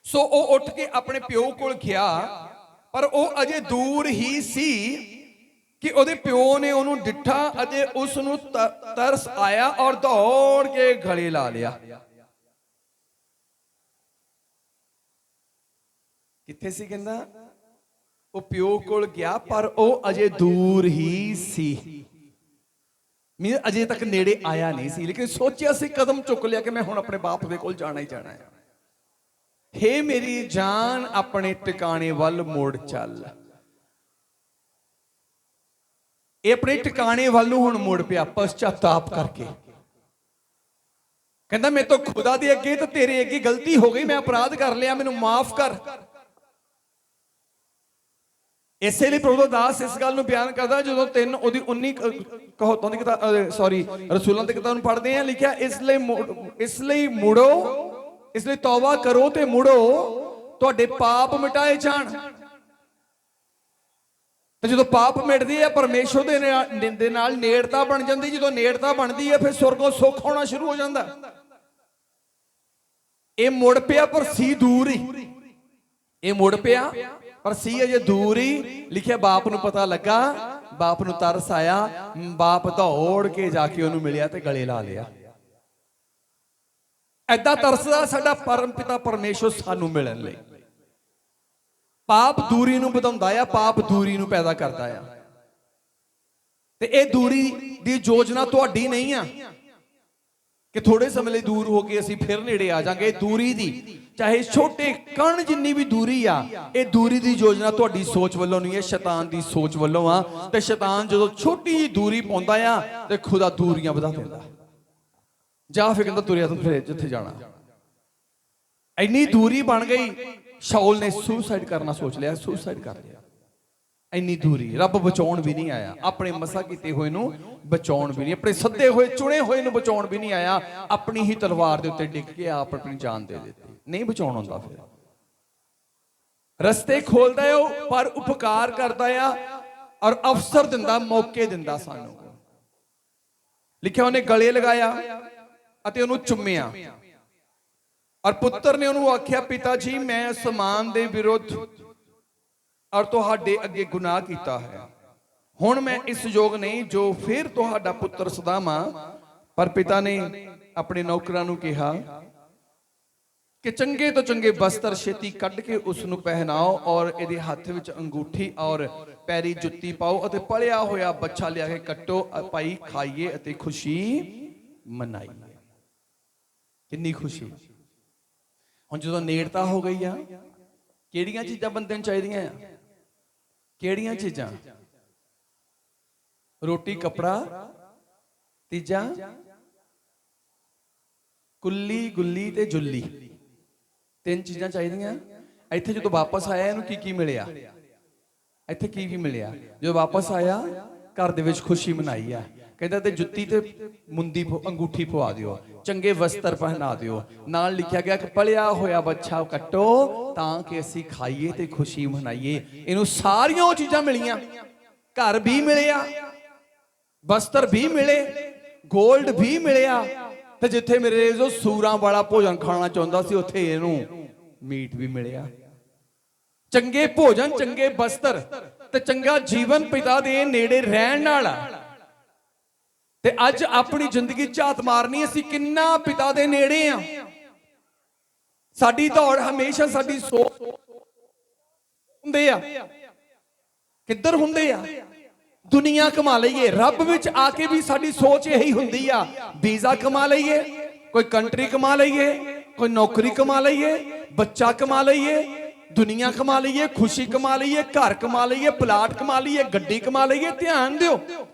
ਸੋ ਉਹ ਉੱਠ ਕੇ ਆਪਣੇ ਪਿਓ ਕੋਲ ਗਿਆ, ਪਰ ਉਹ ਅਜੇ ਦੂਰ ਹੀ ਸੀ ਕਿ ਉਹਦੇ ਪਿਓ ਨੇ ਉਹਨੂੰ ਡਿੱਠਾ ਅਤੇ ਉਸ ਨੂੰ ਤਰਸ ਆਇਆ ਔਰ ਦੌੜ ਕੇ ਗਲੇ ਲਾ ਲਿਆ। ਕਿੱਥੇ ਸੀ? ਕਹਿੰਦਾ ਉਹ ਪਿਓ ਕੋਲ ਗਿਆ, ਪਰ ਉਹ ਅਜੇ ਦੂਰ ਹੀ ਸੀ, ਮੀਨ ਅਜੇ ਤੱਕ ਨੇੜੇ ਆਇਆ ਨਹੀਂ ਸੀ, ਲੇਕਿਨ ਸੋਚਿਆ ਸੀ, ਕਦਮ ਚੁੱਕ ਲਿਆ ਕਿ ਮੈਂ ਹੁਣ ਆਪਣੇ ਬਾਪ ਦੇ ਕੋਲ ਜਾਣਾ ਹੀ ਜਾਣਾ ਹੈ। ਹੇ ਮੇਰੀ ਜਾਨ, ਆਪਣੇ ਟਿਕਾਣੇ ਵੱਲ ਮੁੜ ਚੱਲ। ਇਹ ਆਪਣੇ ਟਿਕਾਣੇ ਵੱਲ ਨੂੰ ਹੁਣ ਮੁੜ ਪਿਆ ਪਛਤਾਪ ਕਰਕੇ। ਕਹਿੰਦਾ ਮੇਰੇ ਤੋਂ ਖੁਦਾ ਦੇ ਅੱਗੇ ਤੇ ਤੇਰੇ ਅੱਗੇ ਗਲਤੀ ਹੋ ਗਈ, ਮੈਂ ਅਪਰਾਧ ਕਰ ਲਿਆ, ਮੈਨੂੰ ਮਾਫ ਕਰ। ਇਸੇ ਲਈ ਪ੍ਰਭੂ ਦਾਸ ਇਸ ਗੱਲ ਨੂੰ ਬਿਆਨ ਕਰਦਾ, ਜਦੋਂ 3 ਉਹਦੀ 19 ਕਹੋਤਾਂ ਦੀ ਕਿਤਾਬ ਰਸੂਲਾਂ ਦੀ ਕਿਤਾਬ ਨੂੰ ਪੜ੍ਹਦੇ ਆ, ਲਿਖਿਆ ਇਸ ਲਈ ਮੁੜੋ, ਇਸ ਲਈ ਤੌਬਾ ਕਰੋ ਤੇ ਮੁੜੋ, ਤੁਹਾਡੇ ਪਾਪ ਮਿਟਾਏ ਜਾਣ। ਤੇ ਜਦੋਂ ਪਾਪ ਮਿਟਦੇ ਆ, ਪਰਮੇਸ਼ਰ ਦੇ ਨਾਲ ਨੇੜਤਾ ਬਣ ਜਾਂਦੀ। ਜਦੋਂ ਨੇੜਤਾ ਬਣਦੀ ਹੈ, ਫਿਰ ਸੁਰਗੋਂ ਸੁੱਖ ਹੋਣਾ ਸ਼ੁਰੂ ਹੋ ਜਾਂਦਾ। ਇਹ ਮੁੜ ਪਿਆ ਪਰ ਸੀ ਦੂਰ ਹੀ, ਇਹ ਮੁੜ ਪਿਆ ਪਰ ਸੀ ਅਜੇ ਦੂਰ ਹੀ। ਲਿਖਿਆ ਬਾਪ ਨੂੰ ਪਤਾ ਲੱਗਾ, ਬਾਪ ਨੂੰ ਤਰਸ ਆਇਆ, ਬਾਪ ਦੌੜ ਕੇ ਜਾ ਕੇ ਉਹਨੂੰ ਮਿਲਿਆ ਤੇ ਗਲੇ ਲਾ ਲਿਆ। ਐਦਾਂ ਤਰਸਦਾ ਸਾਡਾ ਪਰਮ ਪਿਤਾ ਪਰਮੇਸ਼ਰ ਸਾਨੂੰ ਮਿਲਣ ਲਈ। ਪਾਪ ਦੂਰੀ ਨੂੰ ਵਧਾਉਂਦਾ ਆ, ਪਾਪ ਦੂਰੀ ਨੂੰ ਪੈਦਾ ਕਰਦਾ ਆ। ਤੇ ਇਹ ਦੂਰੀ ਦੀ ਯੋਜਨਾ ਤੁਹਾਡੀ ਨਹੀਂ ਆ ਕਿ ਥੋੜੇ ਸਮੇਂ ਲਈ ਦੂਰ ਹੋ ਕੇ ਅਸੀਂ ਫਿਰ ਨੇੜੇ ਆ ਜਾਾਂਗੇ। ਦੂਰੀ ਦੀ ਚਾਹੇ ਛੋਟੇ ਕਣ ਜਿੰਨੀ ਵੀ ਦੂਰੀ ਆ, ਇਹ ਦੂਰੀ ਦੀ ਯੋਜਨਾ ਤੁਹਾਡੀ ਸੋਚ ਵੱਲੋਂ ਨਹੀਂ ਹੈ, ਸ਼ੈਤਾਨ ਦੀ ਸੋਚ ਵੱਲੋਂ ਆ। ਤੇ ਸ਼ੈਤਾਨ ਜਦੋਂ ਛੋਟੀ ਜਿਹੀ ਦੂਰੀ ਪਾਉਂਦਾ ਆ ਤੇ ਖੁਦਾ ਦੂਰੀਆਂ ਵਧਾ ਦਿੰਦਾ। ਜਾ ਫਿਰ ਕਹਿੰਦਾ ਤੁਰਿਆ ਤੂੰ ਫਿਰ ਜਿੱਥੇ ਜਾਣਾ। ਇੰਨੀ ਦੂਰੀ ਬਣ ਗਈ, ਸ਼ਾਉਲ ਨੇ ਸੁਸਾਈਡ ਕਰਨਾ ਸੋਚ ਲਿਆ, ਸੁਸਾਈਡ ਕਰ ਲਿਆ। ਇੰਨੀ ਦੂਰੀ ਰੱਬ ਬਚਾਉਣ ਵੀ ਨਹੀਂ ਆਇਆ, ਆਪਣੇ ਮਸਾ ਕੀਤੇ ਹੋਏ ਨੂੰ ਬਚਾਉਣ ਵੀ ਨਹੀਂ, ਆਪਣੇ ਸੱਦੇ ਹੋਏ ਚੁਣੇ ਹੋਏ ਨੂੰ ਬਚਾਉਣ ਵੀ ਨਹੀਂ ਆਇਆ, ਆਪਣੀ ਹੀ ਤਲਵਾਰ ਦੇ ਉੱਤੇ ਡਿੱਗ ਕੇ ਆਪ ਆਪਣੀ ਜਾਨ ਦੇ ਦਿੱਤੀ। ਨਹੀਂ ਬਚਾਉਣ ਹੁੰਦਾ, ਫਿਰ ਰਸਤੇ ਖੋਲਦਾ ਹੈ ਉਹ, ਪਰ ਉਪਕਾਰ ਕਰਦਾ ਆ ਔਰ ਅਵਸਰ ਦਿੰਦਾ, ਮੌਕੇ ਦਿੰਦਾ ਸਾਨੂੰ। ਲਿਖਿਆ ਉਹਨੇ ਗਲੇ ਲਗਾਇਆ ਅਤੇ ਉਹਨੂੰ ਚੁੰਮਿਆ ਔਰ ਪੁੱਤਰ ਨੇ ਉਹਨੂੰ ਆਖਿਆ, ਪਿਤਾ ਜੀ ਮੈਂ ਅਸਮਾਨ ਦੇ ਵਿਰੁੱਧ ਔਰ ਤੁਹਾਡੇ ਅੱਗੇ ਗੁਨਾਹ ਕੀਤਾ ਹੈ, ਹੁਣ ਮੈਂ ਇਸ ਯੋਗ ਨਹੀਂ ਜੋ ਫਿਰ ਤੁਹਾਡਾ ਪੁੱਤਰ ਸਦਾਵਾਂ। ਪਰ ਪਿਤਾ ਨੇ ਆਪਣੇ ਨੌਕਰਾਂ ਨੂੰ ਕਿਹਾ ਕਿ ਚੰਗੇ ਤੋਂ ਚੰਗੇ ਬਸਤਰ ਛੇਤੀ ਕੱਢ ਕੇ ਉਸ ਨੂੰ ਪਹਿਨਾਓ ਔਰ ਇਹਦੇ ਹੱਥ ਵਿੱਚ ਅੰਗੂਠੀ ਔਰ ਪੈਰੀ ਜੁੱਤੀ ਪਾਓ ਅਤੇ ਪਲਿਆ ਹੋਇਆ ਬੱਚਾ ਲਿਆ ਕੇ ਕੱਟੋ, ਭਾਈ ਖਾਈਏ ਅਤੇ ਖੁਸ਼ੀ ਮਨਾਈਏ। ਕਿੰਨੀ ਖੁਸ਼ੀ। ਹੁਣ ਜਦੋਂ ਨੇੜਤਾ ਹੋ ਗਈ ਆ, ਕਿਹੜੀਆਂ ਚੀਜ਼ਾਂ ਬੰਦੇ ਨੂੰ ਚਾਹੀਦੀਆਂ ਆ? ਕਿਹੜੀਆਂ ਚੀਜ਼ਾਂ? ਰੋਟੀ, ਕੱਪੜਾ, ਤੀਜਾ ਕੁੱਲੀ, ਗੁੱਲੀ ਤੇ ਜੁੱਲੀ, ਤਿੰਨ ਚੀਜ਼ਾਂ ਚਾਹੀਦੀਆਂ। ਇੱਥੇ ਜਦੋਂ ਵਾਪਸ ਆਇਆ ਇਹਨੂੰ ਕੀ ਕੀ ਮਿਲਿਆ? ਇੱਥੇ ਕੀ ਕੀ ਮਿਲਿਆ? ਜਦੋਂ ਵਾਪਸ ਆਇਆ ਘਰ ਦੇ ਵਿੱਚ ਖੁਸ਼ੀ ਮਨਾਈ ਆ। ਕਹਿੰਦਾ ਤੇ ਜੁੱਤੀ ਤੇ ਮੁੰਦੀ ਅੰਗੂਠੀ ਪਵਾ ਦਿਓ, ਚੰਗੇ ਵਸਤਰ ਪਹਿਨਾ ਦਿਓ, ਨਾਲ ਲਿਖਿਆ ਗਿਆ ਕਿ ਪਲਿਆ ਹੋਇਆ ਬੱਚਾ ਕੱਟੋ ਤਾਂ ਕਿ ਅਸੀਂ ਖਾਈਏ ਤੇ ਖੁਸ਼ੀ ਮਨਾਈਏ। ਇਹਨੂੰ ਸਾਰੀਆਂ ਉਹ ਚੀਜ਼ਾਂ ਮਿਲੀਆਂ, ਘਰ ਵੀ ਮਿਲਿਆ, ਵਸਤਰ ਵੀ ਮਿਲੇ, ਗੋਲਡ ਵੀ ਮਿਲਿਆ, ਤੇ ਜਿੱਥੇ ਮੇਰੇ ਜੋ ਸੂਰਾਂ ਵਾਲਾ ਭੋਜਨ ਖਾਣਾ ਚਾਹੁੰਦਾ ਸੀ ਉੱਥੇ ਇਹਨੂੰ ਮੀਟ ਵੀ ਮਿਲਿਆ। ਚੰਗੇ ਭੋਜਨ, ਚੰਗੇ ਵਸਤਰ ਤੇ ਚੰਗਾ ਜੀਵਨ ਪਿਤਾ ਦੇ ਨੇੜੇ ਰਹਿਣ ਨਾਲ। ਤੇ ਅੱਜ ਆਪਣੀ ਜ਼ਿੰਦਗੀ ਝਾਤ ਮਾਰਨੀ, ਅਸੀਂ ਕਿੰਨਾ ਪਿਤਾ ਦੇ ਨੇੜੇ ਆ। ਸਾਡੀ ਦੌੜ ਹਮੇਸ਼ਾ, ਸਾਡੀ ਸੋਚ ਹੁੰਦੇ ਆ ਕਿੱਧਰ ਹੁੰਦੇ ਆ? ਦੁਨੀਆ ਕਮਾ ਲਈਏ। ਰੱਬ ਵਿੱਚ ਆ ਕੇ ਵੀ ਸਾਡੀ ਸੋਚ ਇਹੀ ਹੁੰਦੀ ਆ, ਵੀਜ਼ਾ ਕਮਾ ਲਈਏ, ਕੋਈ ਕੰਟਰੀ ਕਮਾ ਲਈਏ, ਕੋਈ ਨੌਕਰੀ ਕਮਾ ਲਈਏ, ਬੱਚਾ ਕਮਾ ਲਈਏ, ਦੁਨੀਆ ਕਮਾ ਲਈਏ, ਖੁਸ਼ੀ ਕਮਾ ਲਈਏ, ਘਰ ਕਮਾ ਲਈਏ, ਪਲਾਟ ਕਮਾ ਲਈਏ, ਗੱਡੀ ਕਮਾ ਲਈਏ। ਧਿਆਨ ਦਿਓ,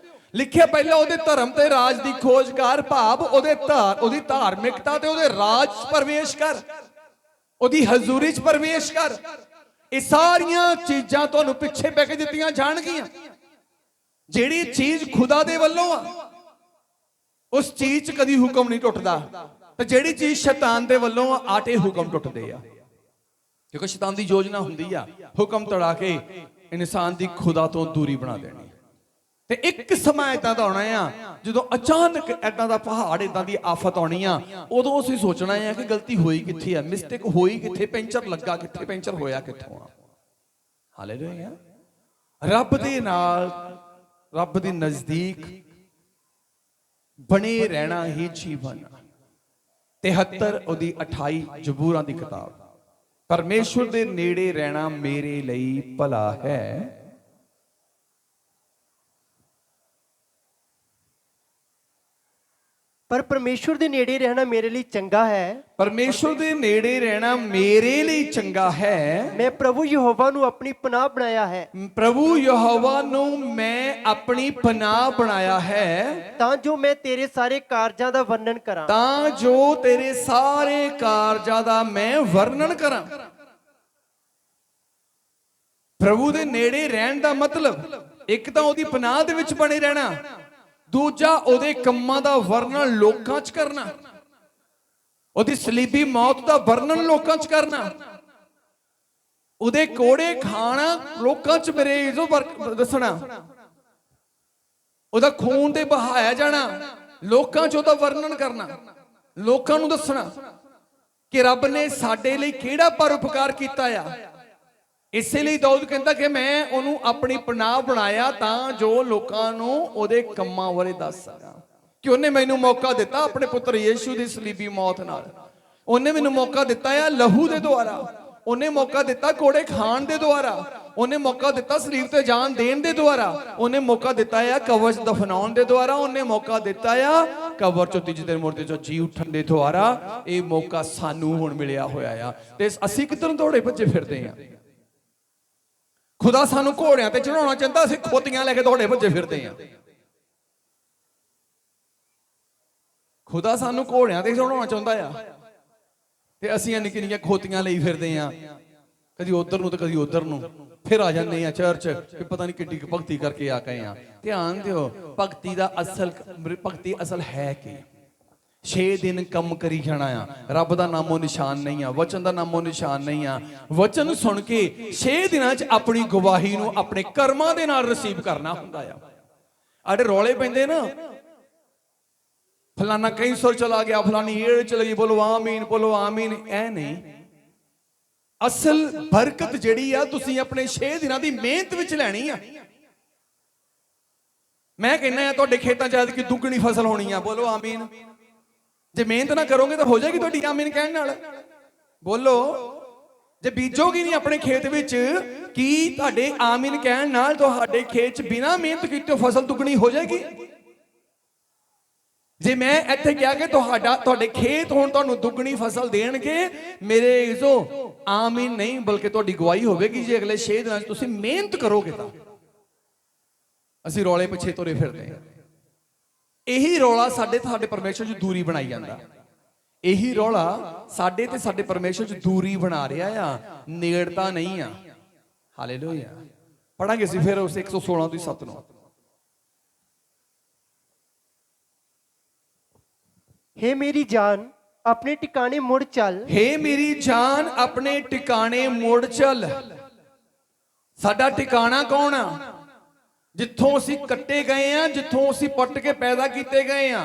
ਲਿਖਿਆ ਪਹਿਲਾਂ ਉਹਦੇ ਧਰਮ ਤੇ ਰਾਜ ਦੀ ਖੋਜ ਕਰ, ਭਾਵ ਉਹਦੀ ਧਾਰਮਿਕਤਾ ਤੇ ਉਹਦੇ ਰਾਜ 'ਚ ਪ੍ਰਵੇਸ਼ ਕਰ, ਉਹਦੀ ਹਜ਼ੂਰੀ 'ਚ ਪ੍ਰਵੇਸ਼ ਕਰ। ਇਹ ਸਾਰੀਆਂ ਚੀਜ਼ਾਂ ਤੁਹਾਨੂੰ ਪਿੱਛੇ ਪੈ ਕੇ ਦਿੱਤੀਆਂ ਜਾਣਗੀਆਂ। ਜਿਹੜੀ ਚੀਜ਼ ਖੁਦਾ ਦੇ ਵੱਲੋਂ ਆ ਉਸ ਚੀਜ਼ 'ਚ ਕਦੀ ਹੁਕਮ ਨਹੀਂ ਟੁੱਟਦਾ, ਤੇ ਜਿਹੜੀ ਚੀਜ਼ ਸ਼ੈਤਾਨ ਦੇ ਵੱਲੋਂ ਆ ਆਟੇ ਹੁਕਮ ਟੁੱਟਦੇ ਆ, ਕਿਉਂਕਿ ਸ਼ੈਤਾਨ ਦੀ ਯੋਜਨਾ ਹੁੰਦੀ ਆ ਹੁਕਮ ਤੜਾ ਕੇ ਇਨਸਾਨ ਦੀ ਖੁਦਾ ਤੋਂ ਦੂਰੀ ਬਣਾ ਦੇਣੀ। ਤੇ ਇੱਕ ਸਮਾਂ ਏਦਾਂ ਦਾ ਆਉਣਾ ਆ ਜਦੋਂ ਅਚਾਨਕ ਏਦਾਂ ਦਾ ਪਹਾੜ, ਏਦਾਂ ਦੀ ਆਫਤ ਆਉਣੀ ਆ। ਉਦੋਂ ਅਸੀਂ ਸੋਚਣਾ ਆ ਕਿ ਗਲਤੀ ਹੋਈ ਕਿੱਥੇ ਆ, ਮਿਸਟੇਕ ਹੋਈ ਕਿੱਥੇ, ਪੈਂਚਰ ਲੱਗਾ ਕਿੱਥੇ, ਪੈਂਚਰ ਹੋਇਆ ਕਿੱਥੋਂ ਆ। ਹਾਲੇਲੂਇਆ। ਰੱਬ ਦੇ ਨਾਲ, ਰੱਬ ਦੇ ਨਜ਼ਦੀਕ ਬਣੇ ਰਹਿਣਾ ਹੀ ਜੀਵਨ। 73 ਉਹਦੀ 28 ਜ਼ਬੂਰਾਂ ਦੀ ਕਿਤਾਬ, ਪਰਮੇਸ਼ਵਰ ਦੇ ਨੇੜੇ ਰਹਿਣਾ ਮੇਰੇ ਲਈ ਭਲਾ ਹੈ। ਪਰ ਪਰਮੇਸ਼ਵਰ ਦੇ ਨੇੜੇ ਰਹਿਣਾ ਮੇਰੇ ਲਈ ਚੰਗਾ ਹੈ। ਪਰਮੇਸ਼ਵਰ ਦੇ ਨੇੜੇ ਰਹਿਣਾ ਮੇਰੇ ਲਈ ਚੰਗਾ ਹੈ। ਮੈਂ ਪ੍ਰਭੂ ਯਹੋਵਾ ਨੂੰ ਆਪਣੀ ਪਨਾਹ ਬਣਾਇਆ ਹੈ। ਪ੍ਰਭੂ ਯਹੋਵਾ ਨੂੰ ਮੈਂ ਆਪਣੀ ਪਨਾਹ ਬਣਾਇਆ ਹੈ, ਤਾਂ ਜੋ ਮੈਂ ਤੇਰੇ ਸਾਰੇ ਕਾਰਜਾਂ ਦਾ ਵਰਣਨ ਕਰਾਂ। ਤਾਂ ਜੋ ਤੇਰੇ ਸਾਰੇ ਕਾਰਜਾਂ ਦਾ ਮੈਂ ਵਰਣਨ ਕਰਾਂ। ਪ੍ਰਭੂ ਦੇ ਨੇੜੇ ਰਹਿਣ ਦਾ ਮਤਲਬ ਇੱਕ ਤਾਂ ਉਹਦੀ ਪਨਾਹ ਦੇ ਵਿੱਚ ਬਣੇ ਰਹਿਣਾ, ਦੂਜਾ ਉਹਦੇ ਕੰਮਾਂ ਦਾ ਵਰਣਨ ਲੋਕਾਂ 'ਚ ਕਰਨਾ, ਉਹਦੀ ਸਲੀਬੀ ਮੌਤ ਦਾ ਵਰਣਨ ਲੋਕਾਂ 'ਚ ਕਰਨਾ, ਉਹਦੇ ਕੋੜੇ ਖਾਣਾ ਲੋਕਾਂ 'ਚ ਮੇਰੇ ਦੱਸਣਾ, ਉਹਦਾ ਖੂਨ ਤੇ ਬਹਾਇਆ ਜਾਣਾ ਲੋਕਾਂ 'ਚ ਉਹਦਾ ਵਰਣਨ ਕਰਨਾ, ਲੋਕਾਂ ਨੂੰ ਦੱਸਣਾ ਕਿ ਰੱਬ ਨੇ ਸਾਡੇ ਲਈ ਕਿਹੜਾ ਪਰਉਪਕਾਰ ਕੀਤਾ ਆ। ਇਸੇ ਲਈ ਦਾਊਦ ਕਹਿੰਦਾ ਕਿ ਮੈਂ ਉਹਨੂੰ ਆਪਣੀ ਪਨਾਹ ਬਣਾਇਆ ਤਾਂ ਜੋ ਲੋਕਾਂ ਨੂੰ ਉਹਦੇ ਕੰਮਾਂ ਬਾਰੇ ਦੱਸ ਸਕਾਂ, ਕਿ ਉਹਨੇ ਮੈਨੂੰ ਮੌਕਾ ਦਿੱਤਾ ਆਪਣੇ ਪੁੱਤਰ ਯੀਸ਼ੂ ਦੀ ਸਲੀਬੀ ਮੌਤ ਨਾਲ। ਉਹਨੇ ਮੈਨੂੰ ਮੌਕਾ ਦਿੱਤਾ ਆ ਲਹੂ ਦੇ ਦੁਆਰਾ, ਉਹਨੇ ਮੌਕਾ ਦਿੱਤਾ ਕੋੜੇ ਖਾਣ ਦੇ ਦੁਆਰਾ, ਉਹਨੇ ਮੌਕਾ ਦਿੱਤਾ ਸਲੀਬ ਤੇ ਜਾਨ ਦੇਣ ਦੇ ਦੁਆਰਾ, ਉਹਨੇ ਮੌਕਾ ਦਿੱਤਾ ਆ ਕਬਰ 'ਚ ਦਫਨਾਉਣ ਦੇ ਦੁਆਰਾ, ਉਹਨੇ ਮੌਕਾ ਦਿੱਤਾ ਆ ਕਬਰ 'ਚੋਂ ਤੀਜੇ ਦਿਨ ਮੁਰਦੇ 'ਚੋਂ ਜੀ ਉੱਠਣ ਦੇ ਦੁਆਰਾ। ਇਹ ਮੌਕਾ ਸਾਨੂੰ ਹੁਣ ਮਿਲਿਆ ਹੋਇਆ ਆ, ਤੇ ਅਸੀਂ ਕਿੱਧਰ ਦੌੜੇ ਭੱਜੇ ਫਿਰਦੇ ਆ। ਖੁਦਾ ਸਾਨੂੰ ਘੋੜਿਆਂ ਤੇ ਚੜਾਉਣਾ ਚਾਹੁੰਦਾ, ਅਸੀਂ ਖੋਤੀਆਂ ਲੈ ਕੇ ਦੌੜੇ ਭੱਜੇ ਫਿਰਦੇ ਆ। ਖੁਦਾ ਸਾਨੂੰ ਘੋੜਿਆਂ ਤੇ ਚੜਾਉਣਾ ਚਾਹੁੰਦਾ ਆ ਤੇ ਅਸੀਂ ਨਿੱਕੀਆਂ ਨਿੱਕੀਆਂ ਖੋਤੀਆਂ ਲਈ ਫਿਰਦੇ ਆ। ਕਦੀ ਉਧਰ ਨੂੰ ਤੇ ਕਦੀ ਉਧਰ ਨੂੰ, ਫਿਰ ਆ ਜਾਂਦੇ ਆ ਚਰਚ ਕਿ ਪਤਾ ਨਹੀਂ ਕਿੱਡੀ ਭਗਤੀ ਕਰਕੇ ਆ ਗਏ ਆ। ਧਿਆਨ ਦਿਓ, ਭਗਤੀ ਅਸਲ ਹੈ ਕਿ 6 ਦਿਨ ਕੰਮ ਕਰੀ ਜਾਣਾ ਆ। ਰੱਬ ਦਾ ਨਾਮੋ ਨਿਸ਼ਾਨ ਨਹੀਂ ਆ, ਵਚਨ ਦਾ ਨਾਮੋ ਨਿਸ਼ਾਨ ਨਹੀਂ ਆ। ਵਚਨ ਸੁਣ ਕੇ 6 ਦਿਨਾਂ 'ਚ ਆਪਣੀ ਗਵਾਹੀ ਨੂੰ ਆਪਣੇ ਕਰਮਾਂ ਦੇ ਨਾਲ ਰਿਸੀਵ ਕਰਨਾ ਹੁੰਦਾ ਆ। ਆੜੇ ਰੌਲੇ ਪੈਂਦੇ ਨਾ, ਫਲਾਨਾ ਕਈ ਸੁਰ ਚਲਾ ਗਿਆ, ਫਲਾਨੀ ਏੜ ਚਲ ਗਈ, ਬੋਲੋ ਆਮੀਨ, ਬੋਲੋ ਆਮੀਨ। ਐ ਨਹੀਂ, ਅਸਲ ਬਰਕਤ ਜਿਹੜੀ ਆ ਤੁਸੀਂ ਆਪਣੇ 6 ਦਿਨਾਂ ਦੀ ਮਿਹਨਤ ਵਿੱਚ ਲੈਣੀ ਆ। ਮੈਂ ਕਹਿੰਦਾ ਆ ਤੁਹਾਡੇ ਖੇਤਾਂ 'ਚ ਐਤਕੀ ਦੁੱਗਣੀ ਫਸਲ ਹੋਣੀ ਆ, ਬੋਲੋ ਆਮੀਨ। ਜੇ ਮਿਹਨਤ ਨਾ ਕਰੋਗੇ ਤਾਂ ਹੋ ਜਾਏਗੀ ਤੁਹਾਡੀ ਆਮੀਨ ਕਹਿਣ ਨਾਲ, ਬੋਲੋ। ਜੇ ਬੀਜੋਗੇ ਨਹੀਂ ਆਪਣੇ ਖੇਤ ਵਿੱਚ, ਕੀ ਤੁਹਾਡੇ ਆਮੀਨ ਕਹਿਣ ਨਾਲ ਤੁਹਾਡੇ ਖੇਤ 'ਚ ਬਿਨਾਂ ਮਿਹਨਤ ਕੀਤੇ ਫਸਲ ਦੁੱਗਣੀ ਹੋ ਜਾਏਗੀ? ਜੇ ਮੈਂ ਇੱਥੇ ਕਿਹਾ ਕਿ ਤੁਹਾਡੇ ਖੇਤ ਹੁਣ ਤੁਹਾਨੂੰ ਦੁੱਗਣੀ ਫਸਲ ਦੇਣਗੇ, ਮੇਰੇ ਇਜ਼ੋ ਆਮੀਨ ਨਹੀਂ ਬਲਕਿ ਤੁਹਾਡੀ ਗਵਾਹੀ ਹੋਵੇਗੀ ਜੇ ਅਗਲੇ 6 ਦਿਨਾਂ 'ਚ ਤੁਸੀਂ ਮਿਹਨਤ ਕਰੋਗੇ ਤਾਂ। ਅਸੀਂ ਰੌਲੇ ਪਿੱਛੇ ਤੁਰੇ ਫਿਰਦੇ ਹਾਂ। ਇਹੀ ਰੌਲਾ ਸਾਡੇ ਪਰਮੇਸ਼ਰ 'ਚ ਦੂਰੀ ਬਣਾਈ ਜਾਂਦਾ। ਇਹੀ ਰੌਲਾ ਸਾਡੇ ਤੇ ਸਾਡੇ ਪਰਮੇਸ਼ਰ 'ਚ ਦੂਰੀ ਬਣਾ ਰਿਹਾ ਆ, ਨੇੜਤਾ ਨਹੀਂ ਆ। ਹਾਲੇਲੂਇਆ। ਪੜਾਂਗੇ ਅਸੀਂ ਫਿਰ ਉਸ 116 ਦੀ 7 ਨੂੰ। हे मेरी जान अपने ठिकाने मुड़ चल। हे मेरी जान अपने ठिकाने मुड़ चल। ਸਾਡਾ ਠਿਕਾਣਾ ਕੌਣ ਆ? ਜਿੱਥੋਂ ਅਸੀਂ ਕੱਟੇ ਗਏ ਆ, ਜਿੱਥੋਂ ਅਸੀਂ ਪੱਟ ਕੇ ਪੈਦਾ ਕੀਤੇ ਗਏ ਆ।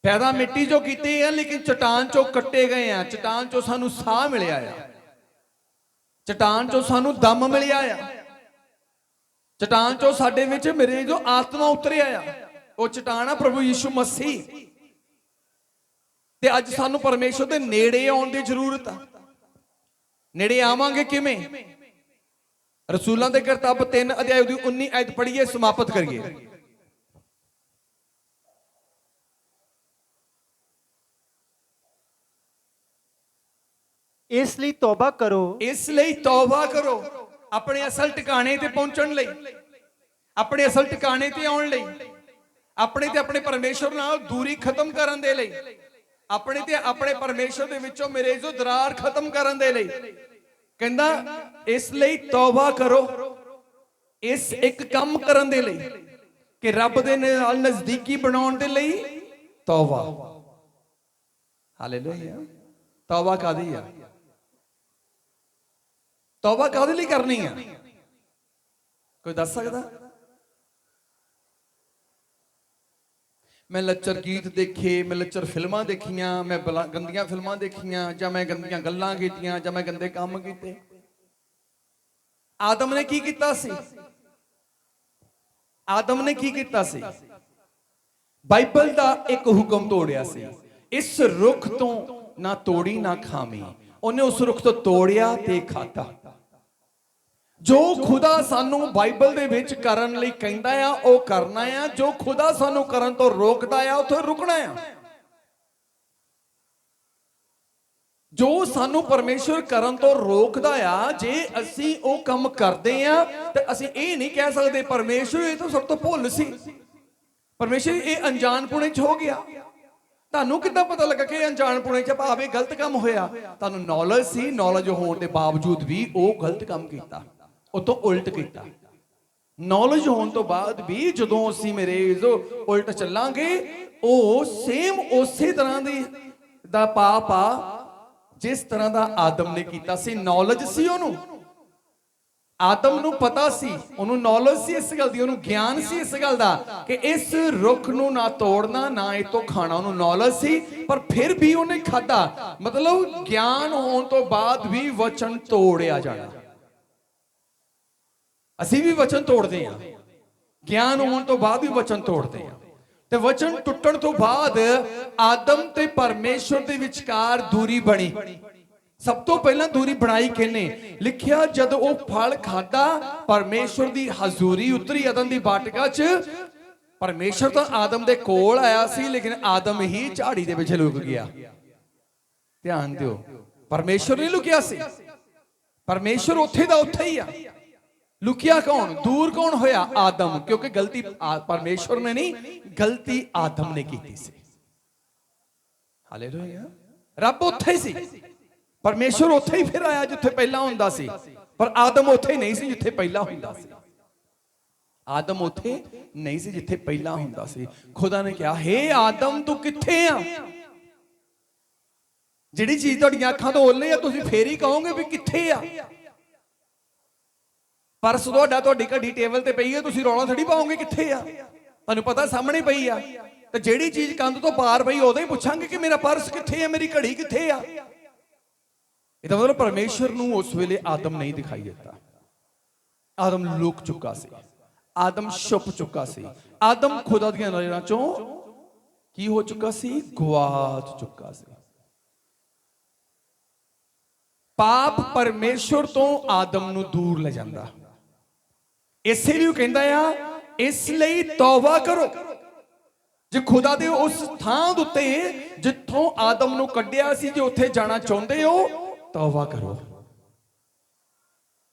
ਪੈਦਾ ਮਿੱਟੀ ਚੋਂ ਕੀਤੇ ਆ, ਲੇਕਿਨ ਚਟਾਨ ਚੋਂ ਕੱਟੇ ਗਏ ਆ। ਚਟਾਨ ਚੋਂ ਸਾਨੂੰ ਸਾਹ ਮਿਲਿਆ ਆ, ਚਟਾਨ ਚੋਂ ਸਾਨੂੰ ਦਮ ਮਿਲਿਆ ਆ, ਚਟਾਨ ਚੋਂ ਸਾਡੇ ਵਿੱਚ ਮੇਰੇ ਜੋ ਆਤਮਾ ਉਤਰਿਆ ਆ। ਉਹ ਚਟਾਨ ਆ ਪ੍ਰਭੂ ਯਿਸੂ ਮਸੀਹ। ਤੇ ਅੱਜ ਸਾਨੂੰ ਪਰਮੇਸ਼ਰ ਦੇ ਨੇੜੇ ਆਉਣ ਦੀ ਜ਼ਰੂਰਤ ਆ। ਨੇੜੇ ਆਵਾਂਗੇ ਕਿਵੇਂ? ਰਸੂਲਾਂ ਦੇ ਕਿਤਾਬ 3 ਅਧਿਆਇ ਦੀ 19 ਆਇਤ ਪੜ੍ਹੀਏ, ਸਮਾਪਤ ਕਰੀਏ। ਇਸ ਲਈ ਤੌਬਾ ਕਰੋ। ਇਸ ਲਈ ਤੌਬਾ ਕਰੋ, ਆਪਣੇ ਅਸਲ ਟਿਕਾਣੇ ਤੇ ਪਹੁੰਚਣ ਲਈ, ਆਪਣੇ ਅਸਲ ਟਿਕਾਣੇ ਤੇ ਆਉਣ ਲਈ, ਆਪਣੇ ਤੇ ਆਪਣੇ ਪਰਮੇਸ਼ਰ ਨਾਲ ਦੂਰੀ ਖਤਮ ਕਰਨ ਦੇ ਲਈ, ਆਪਣੇ ਤੇ ਆਪਣੇ ਪਰਮੇਸ਼ਰ ਦੇ ਵਿੱਚੋਂ ਮੇਰੇ ਜੋ ਦਰਾਰ ਖਤਮ ਕਰਨ ਦੇ ਲਈ। ਕਹਿੰਦਾ ਇਸ ਲਈ ਤੌਬਾ ਕਰੋ, ਇਸ ਇੱਕ ਕੰਮ ਕਰਨ ਦੇ ਲਈ ਕਿ ਰੱਬ ਦੇ ਨਾਲ ਨਜ਼ਦੀਕੀ ਬਣਾਉਣ ਦੇ ਲਈ ਤੌਬਾ। ਹਾਲੇਲੂਇਆ। ਤੌਬਾ ਕਾਹਦੀ ਆ? ਤੌਬਾ ਕਾਹਦੇ ਲਈ ਕਰਨੀ ਆ? ਕੋਈ ਦੱਸ ਸਕਦਾ? ਮੈਂ ਲੱਚਰ ਗੀਤ ਦੇਖੇ, ਮੈਂ ਲੱਚਰ ਫਿਲਮਾਂ ਦੇਖੀਆਂ, ਮੈਂ ਗੰਦੀਆਂ ਫਿਲਮਾਂ ਦੇਖੀਆਂ, ਜਾਂ ਮੈਂ ਗੰਦੀਆਂ ਗੱਲਾਂ ਕੀਤੀਆਂ, ਜਾਂ ਮੈਂ ਗੰਦੇ ਕੰਮ ਕੀਤੇ। ਆਦਮ ਨੇ ਕੀ ਕੀਤਾ ਸੀ? ਆਦਮ ਨੇ ਕੀ ਕੀਤਾ ਸੀ? ਬਾਈਬਲ ਦਾ ਇੱਕ ਹੁਕਮ ਤੋੜਿਆ ਸੀ, ਇਸ ਰੁੱਖ ਤੋਂ ਨਾ ਤੋੜੀ ਨਾ ਖਾਵੀਂ। ਉਹਨੇ ਉਸ ਰੁੱਖ ਤੋਂ ਤੋੜਿਆ ਤੇ ਖਾਧਾ। ਜੋ ਖੁਦਾ ਸਾਨੂੰ ਬਾਈਬਲ ਦੇ ਵਿੱਚ ਕਰਨ ਲਈ ਕਹਿੰਦਾ ਆ ਉਹ ਕਰਨਾ ਆ, ਜੋ ਖੁਦਾ ਸਾਨੂੰ ਕਰਨ ਤੋਂ ਰੋਕਦਾ ਆ ਉੱਥੇ ਰੁਕਣਾ ਆ। ਜੋ ਸਾਨੂੰ ਪਰਮੇਸ਼ਰ ਕਰਨ ਤੋਂ ਰੋਕਦਾ ਆ, ਜੇ ਅਸੀਂ ਉਹ ਕੰਮ ਕਰਦੇ ਆ ਤੇ ਅਸੀਂ ਇਹ ਨਹੀਂ ਕਹਿ ਸਕਦੇ ਪਰਮੇਸ਼ਰ ਇਹ ਤਾਂ ਸਭ ਤੋਂ ਭੁੱਲ ਸੀ, ਪਰਮੇਸ਼ਰ ਇਹ ਅਣਜਾਣਪੁਣੇ 'ਚ ਹੋ ਗਿਆ। ਤੁਹਾਨੂੰ ਕਿੱਦਾਂ ਪਤਾ ਲੱਗਾ ਕਿ ਅਣਜਾਣਪੁਣੇ 'ਚ ਭਾਵੇਂ ਗਲਤ ਕੰਮ ਹੋਇਆ? ਤੁਹਾਨੂੰ ਨੌਲੇਜ ਸੀ, ਨੌਲੇਜ ਹੋਣ ਦੇ ਬਾਵਜੂਦ ਵੀ ਉਹ ਗਲਤ ਕੰਮ ਕੀਤਾ, ਉਹ ਤੋਂ ਉਲਟ ਕੀਤਾ। ਨੌਲੇਜ ਹੋਣ ਤੋਂ ਬਾਅਦ ਵੀ ਜਦੋਂ ਅਸੀਂ ਮੇਰੇ ਜੋ ਉਲਟ ਚੱਲਾਂਗੇ, ਉਹ ਸੇਮ ਉਸੇ ਤਰ੍ਹਾਂ ਦਾ ਪਾਪ ਆ ਜਿਸ ਤਰ੍ਹਾਂ ਦਾ ਆਦਮ ਨੇ ਕੀਤਾ ਸੀ। ਨੌਲੇਜ ਸੀ ਉਹਨੂੰ, ਆਦਮ ਨੂੰ ਪਤਾ ਸੀ, ਉਹਨੂੰ ਨੌਲੇਜ ਸੀ ਇਸ ਗੱਲ ਦੀ, ਉਹਨੂੰ ਗਿਆਨ ਸੀ ਇਸ ਗੱਲ ਦਾ ਕਿ ਇਸ ਰੁੱਖ ਨੂੰ ਨਾ ਤੋੜਨਾ ਨਾ ਇਹ ਤੋਂ ਖਾਣਾ। ਉਹਨੂੰ ਨੌਲੇਜ ਸੀ, ਪਰ ਫਿਰ ਵੀ ਉਹਨੇ ਖਾਧਾ। ਮਤਲਬ ਗਿਆਨ ਹੋਣ ਤੋਂ ਬਾਅਦ ਵੀ ਵਚਨ ਤੋੜਿਆ ਜਾਣਾ। ਅਸੀਂ ਵੀ ਵਚਨ ਤੋੜਦੇ ਹਾਂ, ਗਿਆਨ ਹੋਣ ਤੋਂ ਬਾਅਦ ਵੀ ਵਚਨ ਤੋੜਦੇ ਹਾਂ। ਤੇ ਵਚਨ ਟੁੱਟਣ ਤੋਂ ਬਾਅਦ ਆਦਮ ਤੇ ਪਰਮੇਸ਼ਰ ਦੇ ਵਿਚਕਾਰ ਦੂਰੀ ਬਣੀ। ਸਭ ਤੋਂ ਪਹਿਲਾਂ ਦੂਰੀ ਬਣਾਈ ਕਿਹਨੇ? ਲਿਖਿਆ ਜਦ ਉਹ ਫਲ ਖਾਧਾ, ਪਰਮੇਸ਼ਰ ਦੀ ਹਜ਼ੂਰੀ ਉਤਰੀ ਅਦਨ ਦੀ ਬਾਟਕਾ 'ਚ। ਪਰਮੇਸ਼ਰ ਤਾਂ ਆਦਮ ਦੇ ਕੋਲ ਆਇਆ ਸੀ, ਲੇਕਿਨ ਆਦਮ ਹੀ ਝਾੜੀ ਦੇ ਵਿੱਚ ਲੁਕ ਗਿਆ। ਧਿਆਨ ਦਿਓ, ਪਰਮੇਸ਼ਰ ਨਹੀਂ ਲੁਕਿਆ ਸੀ, ਪਰਮੇਸ਼ਰ ਉੱਥੇ ਦਾ ਉੱਥੇ ਹੀ ਆ। ਲੁਕਿਆ ਕੌਣ? ਦੂਰ ਕੌਣ ਹੋਇਆ? ਆਦਮ। ਕਿਉਂਕਿ ਗਲਤੀ ਪਰਮੇਸ਼ਰ ਨੇ ਨਹੀਂ, ਗਲਤੀ ਆਦਮ ਨੇ ਕੀਤੀ ਸੀ। ਹਾਲੇਲੂਇਆ। ਰੱਬ ਉੱਥੇ ਸੀ, ਪਰਮੇਸ਼ਰ ਉੱਥੇ ਹੀ ਫਿਰ ਆਇਆ ਜਿੱਥੇ ਪਹਿਲਾਂ ਹੁੰਦਾ ਸੀ, ਪਰ ਆਦਮ ਉੱਥੇ ਨਹੀਂ ਸੀ ਜਿੱਥੇ ਪਹਿਲਾਂ ਹੁੰਦਾ ਸੀ। ਆਦਮ ਉੱਥੇ ਨਹੀਂ ਸੀ ਜਿੱਥੇ ਪਹਿਲਾਂ ਹੁੰਦਾ ਸੀ। ਖੁਦਾ ਨੇ ਕਿਹਾ, ਹੇ ਆਦਮ ਤੂੰ ਕਿੱਥੇ ਆ? ਜਿਹੜੀ ਚੀਜ਼ ਤੁਹਾਡੀਆਂ ਅੱਖਾਂ ਤੋਂ ਓਲੇ ਆ, ਤੁਸੀਂ ਫੇਰ ਹੀ ਕਹੋਗੇ ਵੀ ਕਿੱਥੇ ਆ। ਪਰਸ ਤੁਹਾਡੀ ਘੜੀ ਟੇਬਲ ਤੇ ਪਈ ਹੈ, ਤੁਸੀਂ ਰੌਲਾ ਥੋੜੀ ਪਾਓਗੇ ਕਿੱਥੇ ਆ। ਤੁਹਾਨੂੰ ਪਤਾ ਸਾਹਮਣੇ ਪਈ ਆ, ਤੇ ਜਿਹੜੀ ਚੀਜ਼ ਕੰਧ ਤੋਂ ਪਾਰ ਪਈ ਉਦੋਂ ਹੀ ਪੁੱਛਾਂਗੇ ਕਿ ਮੇਰਾ ਪਰਸ ਕਿੱਥੇ ਆ, ਮੇਰੀ ਘੜੀ ਕਿੱਥੇ ਆ। ਇਹਦਾ ਮਤਲਬ ਪਰਮੇਸ਼ਰ ਨੂੰ ਉਸ ਵੇਲੇ ਆਦਮ ਨਹੀਂ ਦਿਖਾਈ ਦਿੱਤਾ। ਆਦਮ ਲੁਕ ਚੁੱਕਾ ਸੀ, ਆਦਮ ਛੁਪ ਚੁੱਕਾ ਸੀ, ਆਦਮ ਖੁਦਾ ਦੀਆਂ ਨਜ਼ਰਾਂ ਚੋਂ ਕੀ ਹੋ ਚੁੱਕਾ ਸੀ? ਗਵਾਚ ਚੁੱਕਾ ਸੀ। ਪਾਪ ਪਰਮੇਸ਼ਰ ਤੋਂ ਆਦਮ ਨੂੰ ਦੂਰ ਲੈ ਜਾਂਦਾ। ਇਸੇ ਲਈ ਉਹ ਕਹਿੰਦਾ ਆ, ਇਸ ਲਈ ਤੌਬਾ ਕਰੋ। ਜੇ ਖੁਦਾ ਦੇ ਉਸ ਥਾਂ ਦੇ ਉੱਤੇ ਜਿੱਥੋਂ ਆਦਮ ਨੂੰ ਕੱਢਿਆ ਸੀ, ਜੇ ਉੱਥੇ ਜਾਣਾ ਚਾਹੁੰਦੇ ਹੋ, ਤੌਬਾ ਕਰੋ।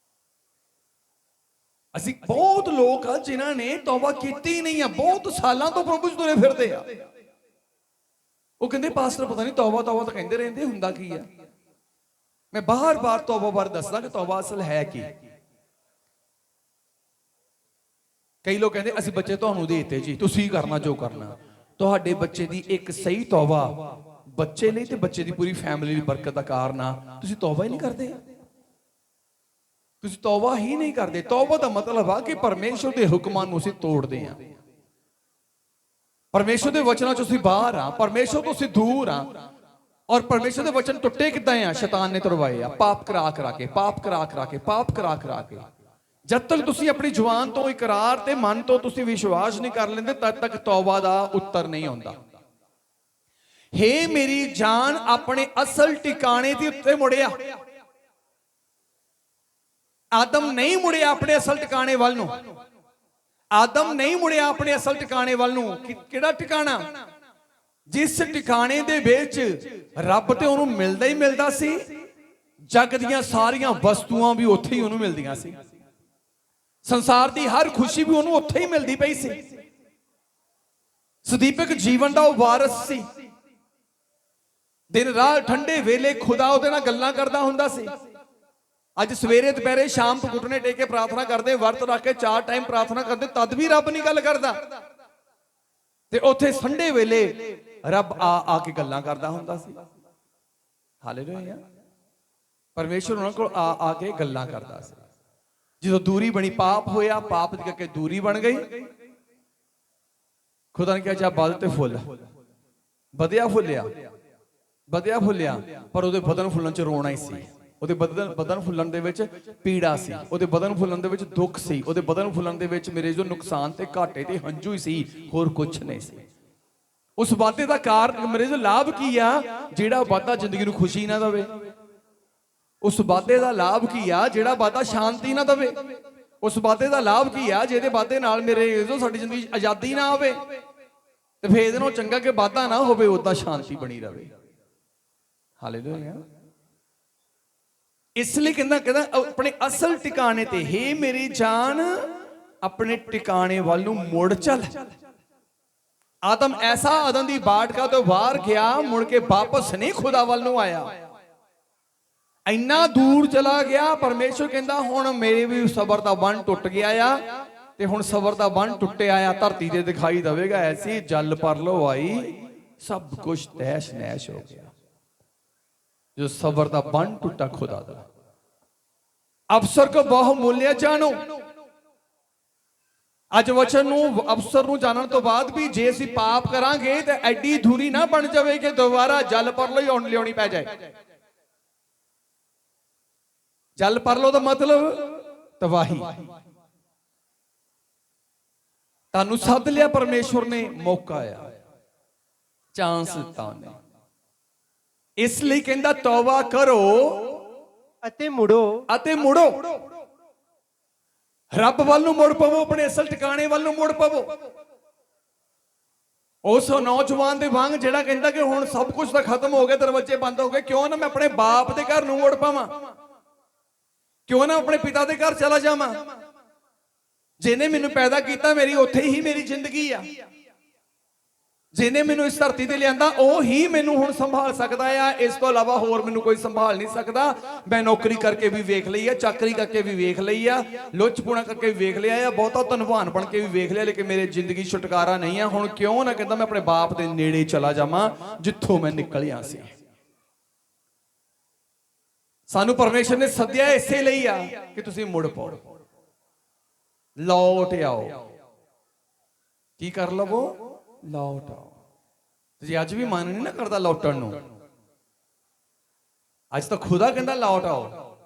ਅਸੀਂ ਬਹੁਤ ਲੋਕ ਆ ਜਿਨ੍ਹਾਂ ਨੇ ਤੌਬਾ ਕੀਤੀ ਨਹੀਂ ਆ, ਬਹੁਤ ਸਾਲਾਂ ਤੋਂ ਪ੍ਰਭੂ 'ਚ ਤੁਰੇ ਫਿਰਦੇ ਆ। ਉਹ ਕਹਿੰਦੇ ਪਾਸਟਰ ਪਤਾ ਨਹੀਂ ਤੌਬਾ ਤੌਬਾ ਤਾਂ ਕਹਿੰਦੇ ਰਹਿੰਦੇ, ਹੁੰਦਾ ਕੀ ਆ। ਮੈਂ ਬਾਰ-ਬਾਰ ਤੌਬਾ ਬਾਰੇ ਦੱਸਦਾ ਕਿ ਤੌਬਾ ਅਸਲ ਹੈ ਕੀ। ਕਈ ਲੋਕ ਕਹਿੰਦੇ ਅਸੀਂ ਬੱਚੇ ਤੁਹਾਨੂੰ ਦੇ ਦਿੱਤੇ ਜੀ, ਤੁਸੀਂ ਕਰਨਾ ਜੋ ਕਰਨਾ। ਤੁਹਾਡੇ ਬੱਚੇ ਦੀ ਇੱਕ ਸਹੀ ਤੌਬਾ ਬੱਚੇ ਲਈ ਤੇ ਬੱਚੇ ਦੀ ਪੂਰੀ ਫੈਮਿਲੀ ਲਈ ਬਰਕਤ ਦਾ ਕਾਰਨ ਆ। ਤੁਸੀਂ ਤੌਬਾ ਹੀ ਨਹੀਂ ਕਰਦੇ, ਤੁਸੀਂ ਤੌਬਾ ਹੀ ਨਹੀਂ ਕਰਦੇ। ਤੌਬਾ ਦਾ ਮਤਲਬ ਆ ਕਿ ਪਰਮੇਸ਼ਰ ਦੇ ਹੁਕਮਾਂ ਨੂੰ ਅਸੀਂ ਤੋੜਦੇ ਹਾਂ, ਪਰਮੇਸ਼ਰ ਦੇ ਵਚਨਾਂ ਚੋਂ ਅਸੀਂ ਬਾਹਰ ਆ, ਪਰਮੇਸ਼ਰ ਤੋਂ ਅਸੀਂ ਦੂਰ ਆ। ਔਰ ਪਰਮੇਸ਼ਰ ਦੇ ਵਚਨ ਟੁੱਟੇ ਕਿੱਦਾਂ ਆ? ਸ਼ੈਤਾਨ ਨੇ ਤੁੜਵਾਏ ਆ, ਪਾਪ ਕਰਾ ਕਰਾ ਕੇ, ਪਾਪ ਕਰਾ ਕਰਾ ਕੇ, ਪਾਪ ਕਰਾ ਕਰਾ ਕੇ। ਜਦ ਤੱਕ ਤੁਸੀਂ ਆਪਣੀ ਜ਼ੁਬਾਨ ਤੋਂ ਇਕਰਾਰ ਤੇ ਮਨ ਤੋਂ ਤੁਸੀਂ ਵਿਸ਼ਵਾਸ ਨਹੀਂ ਕਰ ਲੈਂਦੇ, ਤਦ ਤੱਕ ਤੌਬਾ ਦਾ ਉੱਤਰ ਨਹੀਂ ਆਉਂਦਾ। ਹੇ ਮੇਰੀ ਜਾਨ ਆਪਣੇ ਅਸਲ ਟਿਕਾਣੇ ਦੇ ਉੱਤੇ ਮੁੜਿਆ। ਆਦਮ ਨਹੀਂ ਮੁੜਿਆ ਆਪਣੇ ਅਸਲ ਟਿਕਾਣੇ ਵੱਲ ਨੂੰ। ਆਦਮ ਨਹੀਂ ਮੁੜਿਆ ਆਪਣੇ ਅਸਲ ਟਿਕਾਣੇ ਵੱਲ ਨੂੰ। ਕਿਹੜਾ ਟਿਕਾਣਾ? ਜਿਸ ਟਿਕਾਣੇ ਦੇ ਵਿੱਚ ਰੱਬ ਤੇ ਉਹਨੂੰ ਮਿਲਦਾ ਹੀ ਮਿਲਦਾ ਸੀ, ਜਗ ਦੀਆਂ ਸਾਰੀਆਂ ਵਸਤੂਆਂ ਵੀ ਉੱਥੇ ਹੀ ਉਹਨੂੰ ਮਿਲਦੀਆਂ ਸੀ, ਸੰਸਾਰ ਦੀ ਹਰ ਖੁਸ਼ੀ ਵੀ ਉਹਨੂੰ ਉੱਥੇ ਹੀ ਮਿਲਦੀ ਪਈ ਸੀ। ਸਦੀਪਕ ਜੀਵਨ ਦਾ ਉਹ ਵਾਰਸ ਸੀ। ਦਿਨ ਰਾਤ ਠੰਡੇ ਵੇਲੇ ਖੁਦਾ ਉਹਦੇ ਨਾਲ ਗੱਲਾਂ ਕਰਦਾ ਹੁੰਦਾ ਸੀ। ਅੱਜ ਸਵੇਰੇ ਦੁਪਹਿਰੇ ਸ਼ਾਮ ਤੋਂ ਘੁੱਟਨੇ ਟੇਕ ਕੇ ਪ੍ਰਾਰਥਨਾ ਕਰਦੇ, ਵਰਤ ਰੱਖ ਕੇ 4 ਟਾਈਮ ਪ੍ਰਾਰਥਨਾ ਕਰਦੇ, ਤਦ ਵੀ ਰੱਬ ਨਹੀਂ ਗੱਲ ਕਰਦਾ। ਤੇ ਉੱਥੇ ਠੰਡੇ ਵੇਲੇ ਰੱਬ ਆ ਕੇ ਗੱਲਾਂ ਕਰਦਾ ਹੁੰਦਾ ਸੀ। ਹਾਲੇਲੂਇਆ। ਪਰਮੇਸ਼ਰ ਉਹਨਾਂ ਕੋਲ ਆ ਕੇ ਗੱਲਾਂ ਕਰਦਾ ਸੀ। ਜਦੋਂ ਦੂਰੀ ਬਣੀ, ਪਾਪ ਹੋਇਆ, ਪਾਪ ਦੀ ਕਰਕੇ ਦੂਰੀ ਬਣ ਗਈ। ਖੁਦਾ ਨੇ ਕਿਹਾ ਜਾ ਬਲ ਤੇ ਫੁੱਲ। ਵਧਿਆ ਫੁੱਲਿਆ, ਵਧਿਆ ਫੁੱਲਿਆ, ਪਰ ਉਹਦੇ ਬਦਨ ਫੁੱਲਣ ਚ ਰੋਣਾ ਹੀ ਸੀ। ਉਹਦੇ ਬਦਨ ਫੁੱਲਣ ਦੇ ਵਿੱਚ ਪੀੜਾ ਸੀ, ਉਹਦੇ ਬਦਨ ਫੁੱਲਣ ਦੇ ਵਿੱਚ ਦੁੱਖ ਸੀ, ਉਹਦੇ ਬਦਨ ਫੁੱਲਣ ਦੇ ਵਿੱਚ ਮੇਰੇ ਜੋ ਨੁਕਸਾਨ ਤੇ ਘਾਟੇ ਤੇ ਹੰਝੂ ਹੀ ਸੀ, ਹੋਰ ਕੁਝ ਨਹੀਂ ਸੀ। ਉਸ ਵਾਧੇ ਦਾ ਕਾਰਨ ਮੇਰੇ ਜੋ ਲਾਭ ਕੀ ਆ? ਜਿਹੜਾ ਵਾਧਾ ਜ਼ਿੰਦਗੀ ਨੂੰ ਖੁਸ਼ੀ ਨਾ ਦੇਵੇ। ਉਸ ਵਾਧੇ ਦਾ ਲਾਭ ਕੀ ਆ? ਜਿਹੜਾ ਵਾਧਾ ਸ਼ਾਂਤੀ ਨਾ ਦੇਵੇ। ਉਸ ਵਾਧੇ ਦਾ ਲਾਭ ਕੀ ਆ? ਜਿਹਦੇ ਵਾਧੇ ਨਾਲ ਮੇਰੇ ਜੋ ਸਾਡੀ ਜ਼ਿੰਦਗੀ 'ਚ ਆਜ਼ਾਦੀ ਨਾ ਆਵੇ। ਤੇ ਫੇਰ ਇਹਦੇ ਨਾਲੋਂ ਚੰਗਾ ਕਿ ਵਾਧਾ ਨਾ ਹੋਵੇ, ਉਦਾਂ ਸ਼ਾਂਤੀ ਬਣੀ ਰਹੇ। ਹਾਲੇਲੂਇਆ। ਇਸ ਲਈ ਕਹਿੰਦਾ ਆਪਣੇ ਅਸਲ ਟਿਕਾਣੇ ਤੇ, ਹੇ ਮੇਰੀ ਜਾਨ ਆਪਣੇ ਟਿਕਾਣੇ ਵੱਲ ਨੂੰ ਮੁੜ ਚੱਲ। ਆਦਮ ਐਸਾ ਅਦਨ ਦੀ ਬਾਟਕਾ ਤੋਂ ਬਾਹਰ ਗਿਆ, ਮੁੜ ਕੇ ਵਾਪਸ ਨਹੀਂ ਖੁਦਾ ਵੱਲ ਨੂੰ ਆਇਆ। ਇੰਨਾ ਦੂਰ ਚਲਾ ਗਿਆ। ਪਰਮੇਸ਼ਰ ਕਹਿੰਦਾ ਹੁਣ ਮੇਰੇ ਵੀ ਸਬਰ ਦਾ ਬੰਨ ਟੁੱਟ ਗਿਆ ਆ, ਤੇ ਹੁਣ ਸਬਰ ਦਾ ਬੰਨ ਟੁੱਟਿਆ ਆ, ਧਰਤੀ ਤੇ ਦਿਖਾਈ ਦੇਵੇਗਾ। ਐਸੀ ਜਲ ਪਰਲੋ ਆਈ, ਸਭ ਕੁਝ ਤੈਸ਼ ਨੈਸ਼ ਹੋ ਗਿਆ। ਜੋ ਸਬਰ ਦਾ ਬੰਨ ਟੁੱਟਾ ਖੁਦਾ ਦਾ। ਅਫਸਰ ਕੋ ਬਹੁ ਮੁੱਲਿਆ ਜਾਣੋ। ਅੱਜ ਵਚਨ ਨੂੰ, ਅਫਸਰ ਨੂੰ ਜਾਣਨ ਤੋਂ ਬਾਅਦ ਵੀ ਜੇ ਅਸੀਂ ਪਾਪ ਕਰਾਂਗੇ ਤੇ ਐਡੀ ਧੂਰੀ ਨਾ ਬਣ ਜਾਵੇ ਕਿ ਦੁਬਾਰਾ ਜਲ ਪਰਲੋ ਹੀ ਲਿਆਉਣੀ ਪੈ ਜਾਏ। ਜਲ ਪਰਲੋ ਦਾ ਮਤਲਬ ਤਬਾਹੀ। ਤੁਹਾਨੂੰ ਸੱਦ ਲਿਆ ਪਰਮੇਸ਼ਵਰ ਨੇ, ਮੌਕਾ ਆ, ਚਾਂਸ ਦਿੱਤਾ ਉਹਨੇ। ਇਸ ਲਈ ਕਹਿੰਦਾ ਤੌਬਾ ਕਰੋ ਅਤੇ ਮੁੜੋ, ਅਤੇ ਮੁੜੋ। ਰੱਬ ਵੱਲ ਨੂੰ ਮੁੜ ਪਵੋ, ਆਪਣੇ ਅਸਲ ਟਿਕਾਣੇ ਵੱਲ ਨੂੰ ਮੁੜ ਪਵੋ। ਉਸ ਨੌਜਵਾਨ ਦੇ ਵਾਂਗ ਜਿਹੜਾ ਕਹਿੰਦਾ ਕਿ ਹੁਣ ਸਭ ਕੁਝ ਤਾਂ ਖਤਮ ਹੋ ਗਿਆ, ਦਰਵਾਜ਼ੇ ਬੰਦ ਹੋ ਗਏ, ਕਿਉਂ ਨਾ ਮੈਂ ਆਪਣੇ ਬਾਪ ਦੇ ਘਰ ਨੂੰ ਮੁੜ ਪਾਵਾਂ, ਕਿਉਂ ਨਾ ਆਪਣੇ ਪਿਤਾ ਦੇ ਘਰ ਚਲਾ ਜਾਵਾਂ। ਜਿਹਨੇ ਮੈਨੂੰ ਪੈਦਾ ਕੀਤਾ, ਮੇਰੀ ਉੱਥੇ ਹੀ ਮੇਰੀ ਜ਼ਿੰਦਗੀ ਆ। ਜਿਹਨੇ ਮੈਨੂੰ ਇਸ ਧਰਤੀ ਤੇ ਲਿਆਂਦਾ ਉਹ ਹੀ ਮੈਨੂੰ ਹੁਣ ਸੰਭਾਲ ਸਕਦਾ ਆ। ਇਸ ਤੋਂ ਇਲਾਵਾ ਹੋਰ ਮੈਨੂੰ ਕੋਈ ਸੰਭਾਲ ਨਹੀਂ ਸਕਦਾ। ਮੈਂ ਨੌਕਰੀ ਕਰਕੇ ਵੀ ਵੇਖ ਲਈ ਆ, ਚਾਕਰੀ ਕਰਕੇ ਵੀ ਵੇਖ ਲਈ ਆ, ਲੁੱਚਪੁਣਾ ਕਰਕੇ ਵੀ ਵੇਖ ਲਿਆ ਆ, ਬਹੁਤਾ ਧਨਵਾਨ ਬਣ ਕੇ ਵੀ ਵੇਖ ਲਿਆ, ਲੇਕਿਨ ਮੇਰੇ ਜ਼ਿੰਦਗੀ ਛੁਟਕਾਰਾ ਨਹੀਂ ਆ। ਹੁਣ ਕਿਉਂ ਨਾ ਕਹਿੰਦਾ ਮੈਂ ਆਪਣੇ ਬਾਪ ਦੇ ਨੇੜੇ ਚਲਾ ਜਾਵਾਂ ਜਿੱਥੋਂ ਮੈਂ ਨਿਕਲਿਆ ਸੀ। ਸਾਨੂੰ ਪਰਮੇਸ਼ਰ ਨੇ ਸੱਦਿਆ ਇਸੇ ਲਈ ਆ ਕਿ ਤੁਸੀਂ ਮੁੜ ਪਾਓ, ਲੌਟ ਆਓ। ਕੀ ਕਰ ਲਵੋ? ਲੌਟ ਆਓ। ਤੁਸੀਂ ਅੱਜ ਵੀ ਮਨ ਨਹੀਂ ਨਾ ਕਰਦਾ ਲੌਟਣ ਨੂੰ? ਅੱਜ ਤਾਂ ਖੁਦਾ ਕਹਿੰਦਾ ਲੌਟ ਆਓ।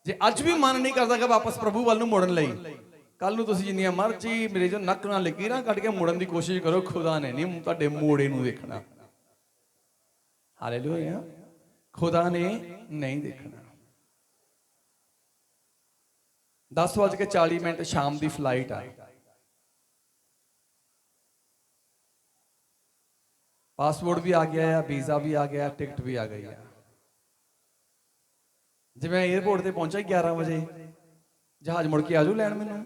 ਜੇ ਅੱਜ ਵੀ ਮਨ ਨਹੀਂ ਕਰਦਾ ਕਿ ਵਾਪਸ ਪ੍ਰਭੂ ਵੱਲ ਨੂੰ ਮੁੜਨ ਲਈ, ਕੱਲ ਨੂੰ ਤੁਸੀਂ ਜਿੰਨੀਆਂ ਮਰਜ਼ੀ ਮੇਰੇ ਜੋ ਨੱਕ ਨਾਲ ਲਕੀਰਾਂ ਕੱਢ ਕੇ ਮੁੜਨ ਦੀ ਕੋਸ਼ਿਸ਼ ਕਰੋ, ਖੁਦਾ ਨੇ ਨਹੀਂ ਤੁਹਾਡੇ ਮੋੜੇ ਨੂੰ ਦੇਖਣਾ। ਹਾਲੇਲੂਇਆ। ਖੁਦਾ ਨੇ ਨਹੀਂ ਦੇਖਣਾ। 10:40 ਸ਼ਾਮ ਦੀ ਫਲਾਈਟ ਆ। ਪਾਸਪੋਰਟ ਵੀ ਆ ਗਿਆ ਆ, ਵੀਜ਼ਾ ਵੀ ਆ ਗਿਆ, ਟਿਕਟ ਵੀ ਆ ਗਈ ਆ। ਜਿਵੇਂ 에어ਪੋਰਟ ਤੇ ਪਹੁੰਚਾ 11 ਵਜੇ, ਜਹਾਜ਼ ਮੁੜ ਕੇ ਆਜੂ ਲੈਣ ਮੈਨੂੰ?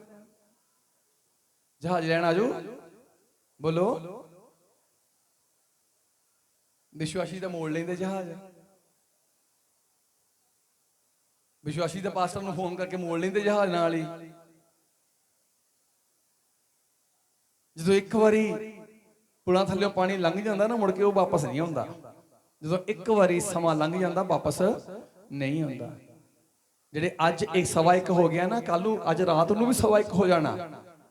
ਜਹਾਜ਼ ਲੈਣ ਆਜੂ? ਬੋਲੋ। ਵਿਸ਼ਵਾਸੀ ਦਾ ਮੋੜ ਲੈਂਦੇ ਜਹਾਜ਼। ਵਿਸ਼ਵਾਸੀ ਦਾ ਪਾਸਟਰ ਨੂੰ ਫੋਨ ਕਰਕੇ ਮੋੜ ਲੈਂਦੇ ਜਹਾਜ਼ ਨਾਲ ਹੀ। ਜਦੋਂ ਇੱਕ ਵਾਰੀ ਪੁਲਾਂ ਥੱਲੇ ਪਾਣੀ ਲੰਘ ਜਾਂਦਾ ਨਾ, ਮੁੜ ਕੇ ਉਹ ਵਾਪਸ ਨਹੀਂ ਆਉਂਦਾ। ਜਦੋਂ ਇੱਕ ਵਾਰੀ ਸਮਾਂ ਲੰਘ ਜਾਂਦਾ ਵਾਪਸ ਨਹੀਂ ਆਉਂਦਾ। ਜਿਹੜੇ ਅੱਜ 1:15 ਹੋ ਗਿਆ ਨਾ, ਕੱਲ ਨੂੰ ਅੱਜ ਰਾਤ ਨੂੰ ਵੀ 1:15 ਹੋ ਜਾਣਾ,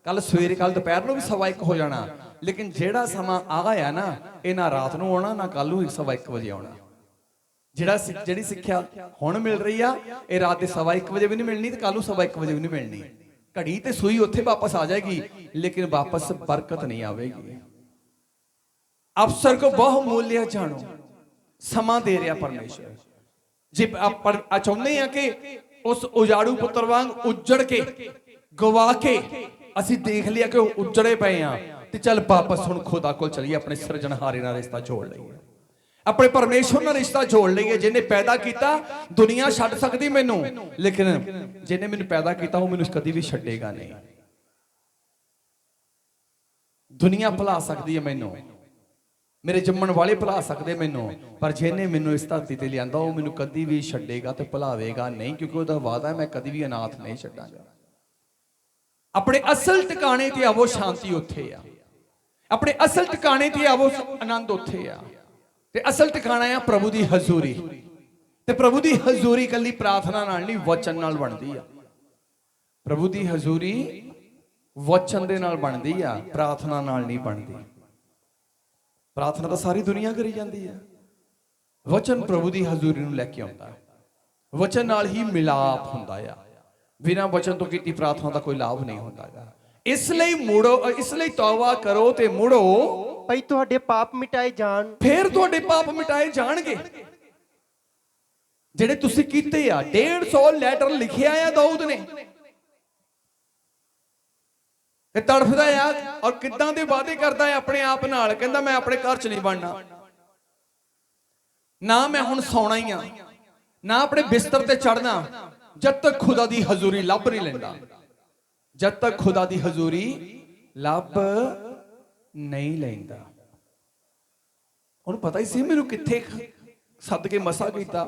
ਕੱਲ ਸਵੇਰੇ ਕੱਲ ਦੁਪਹਿਰ ਨੂੰ ਵੀ 1:15 ਹੋ ਜਾਣਾ। ਲੇਕਿਨ ਜਿਹੜਾ ਸਮਾਂ ਆ ਗਿਆ ਨਾ, ਇਹ ਨਾ ਰਾਤ ਨੂੰ ਆਉਣਾ ਨਾ ਕੱਲ ਨੂੰ 1:15 ਵਜੇ ਆਉਣਾ। ਜਿਹੜੀ ਸਿੱਖਿਆ ਹੁਣ ਮਿਲ ਰਹੀ ਆ, ਇਹ ਰਾਤ ਦੇ 1:15 ਵਜੇ ਵੀ ਨਹੀਂ ਮਿਲਣੀ ਤੇ ਕੱਲ ਨੂੰ 1:15 ਵਜੇ ਵੀ ਨਹੀਂ ਮਿਲਣੀ। ਘੜੀ ਤੇ ਸੂਈ ਉੱਥੇ ਵਾਪਸ ਆ ਜਾਏਗੀ, ਲੇਕਿਨ ਵਾਪਸ ਬਰਕਤ ਨਹੀਂ ਆਵੇਗੀ। ਅਵਸਰ ਕੋ ਬਹੁ ਮੂਲਿਆ ਜਾਣੋ। ਸਮਾਂ ਦੇ ਰਿਹਾ ਪਰਮੇਸ਼ਰ। ਜੇ ਆਪਾਂ ਚਾਹੁੰਦੇ ਆ ਕਿ ਉਸ ਉਜਾੜੂ ਪੁੱਤਰ ਵਾਂਗ ਉੱਜੜ ਕੇ ਗਵਾ ਕੇ ਅਸੀਂ ਦੇਖ ਲਿਆ ਕਿ ਉਹ ਉੱਜੜੇ ਪਏ ਆ, ਤੇ ਚੱਲ ਵਾਪਸ ਹੁਣ ਖੁਦਾ ਕੋਲ ਚਲੀਏ, ਆਪਣੇ ਸਿਰਜਣਹਾਰੇ ਨਾਲ ਰਿਸ਼ਤਾ ਜੋੜ ਲਈਏ, ਆਪਣੇ ਪਰਮੇਸ਼ਰ ਨਾਲ ਰਿਸ਼ਤਾ ਜੋੜ ਲਈਏ। ਜਿਹਨੇ ਪੈਦਾ ਕੀਤਾ, ਦੁਨੀਆ ਛੱਡ ਸਕਦੀ ਮੈਨੂੰ, ਲੇਕਿਨ ਜਿਹਨੇ ਮੈਨੂੰ ਪੈਦਾ ਕੀਤਾ ਉਹ ਮੈਨੂੰ ਕਦੀ ਵੀ ਛੱਡੇਗਾ ਨਹੀਂ। ਦੁਨੀਆ ਭੁਲਾ ਸਕਦੀ ਹੈ ਮੈਨੂੰ, ਮੇਰੇ ਜੰਮਣ ਵਾਲੇ ਭੁਲਾ ਸਕਦੇ ਮੈਨੂੰ, ਪਰ ਜਿਹਨੇ ਮੈਨੂੰ ਇਸ ਧਰਤੀ ਤੇ ਲਿਆਂਦਾ ਉਹ ਮੈਨੂੰ ਕਦੀ ਵੀ ਛੱਡੇਗਾ ਤੇ ਭੁਲਾਵੇਗਾ ਨਹੀਂ, ਕਿਉਂਕਿ ਉਹਦਾ ਵਾਅਦਾ ਮੈਂ ਕਦੀ ਵੀ ਅਨਾਥ ਨਹੀਂ ਛੱਡਾਂਗਾ। ਆਪਣੇ ਅਸਲ ਟਿਕਾਣੇ ਤੇ ਆਵੋ, ਸ਼ਾਂਤੀ ਉੱਥੇ ਆ। ਆਪਣੇ ਅਸਲ ਟਿਕਾਣੇ ਤੇ ਆਵੋ, ਆਨੰਦ ਉੱਥੇ ਆ। ਤੇ ਅਸਲ ਟਿਕਾਣਾ ਆ ਪ੍ਰਭੂ ਦੀ ਹਜ਼ੂਰੀ। ਤੇ ਪ੍ਰਭੂ ਦੀ ਹਜ਼ੂਰੀ ਕੱਲੀ ਪ੍ਰਾਰਥਨਾ ਨਾਲ ਨਹੀਂ, ਵਚਨ ਨਾਲ ਬਣਦੀ ਆ। ਪ੍ਰਭੂ ਦੀ ਹਜ਼ੂਰੀ ਵਚਨ ਦੇ ਨਾਲ ਬਣਦੀ ਆ, ਪ੍ਰਾਰਥਨਾ ਨਾਲ ਨਹੀਂ ਬਣਦੀ। ਪ੍ਰਾਰਥਨਾ ਤਾਂ ਸਾਰੀ ਦੁਨੀਆ ਕਰੀ ਜਾਂਦੀ ਆ, ਵਚਨ ਪ੍ਰਭੂ ਦੀ ਹਜ਼ੂਰੀ ਨੂੰ ਲੈ ਕੇ ਆਉਂਦਾ। ਵਚਨ ਨਾਲ ਹੀ ਮਿਲਾਪ ਹੁੰਦਾ ਆ। ਬਿਨਾਂ ਵਚਨ ਤੋਂ ਕੀਤੀ ਪ੍ਰਾਰਥਨਾ ਦਾ ਕੋਈ ਲਾਭ ਨਹੀਂ ਹੁੰਦਾਗਾ। ਇਸ ਲਈ ਮੁੜੋ, ਇਸ ਲਈ ਤੌਬਾ ਕਰੋ ਤੇ ਮੁੜੋ, ਭਈ ਤੁਹਾਡੇ ਪਾਪ ਮਿਟਾਏ ਜਾਣ। ਫਿਰ ਤੁਹਾਡੇ ਪਾਪ ਮਿਟਾਏ ਜਾਣਗੇ ਜਿਹੜੇ ਤੁਸੀਂ ਕੀਤੇ ਆ। 150 ਲੈਟਰ ਲਿਖਿਆ ਆ ਦਾਊਦ ਨੇ। ਇਹ ਤੜਫਦਾ ਆ ਔਰ ਕਿੱਦਾਂ ਦੇ ਵਾਅਦੇ ਕਰਦਾ ਹੈ ਆਪਣੇ ਆਪ ਨਾਲ। ਕਹਿੰਦਾ ਮੈਂ ਆਪਣੇ ਘਰ 'ਚ ਨਹੀਂ ਬਣਨਾ, ਨਾ ਮੈਂ ਹੁਣ ਸੌਣਾ ਹੀ ਆ, ਨਾ ਆਪਣੇ ਬਿਸਤਰ ਤੇ ਚੜਨਾ, ਜਦ ਤੱਕ ਖੁਦਾ ਦੀ ਹਜ਼ੂਰੀ ਲੱਭ ਨਹੀਂ ਲੈਂਦਾ। ਜਦ ਤੱਕ ਖੁਦਾ ਦੀ ਹਜ਼ੂਰੀ ਲੱਭ ਨਹੀਂ ਲੈਂਦਾ। ਉਹਨੂੰ ਪਤਾ ਹੀ ਸੀ ਮੈਨੂੰ ਕਿੱਥੇ ਸੱਦ ਕੇ ਮਸਾ ਕੀਤਾ,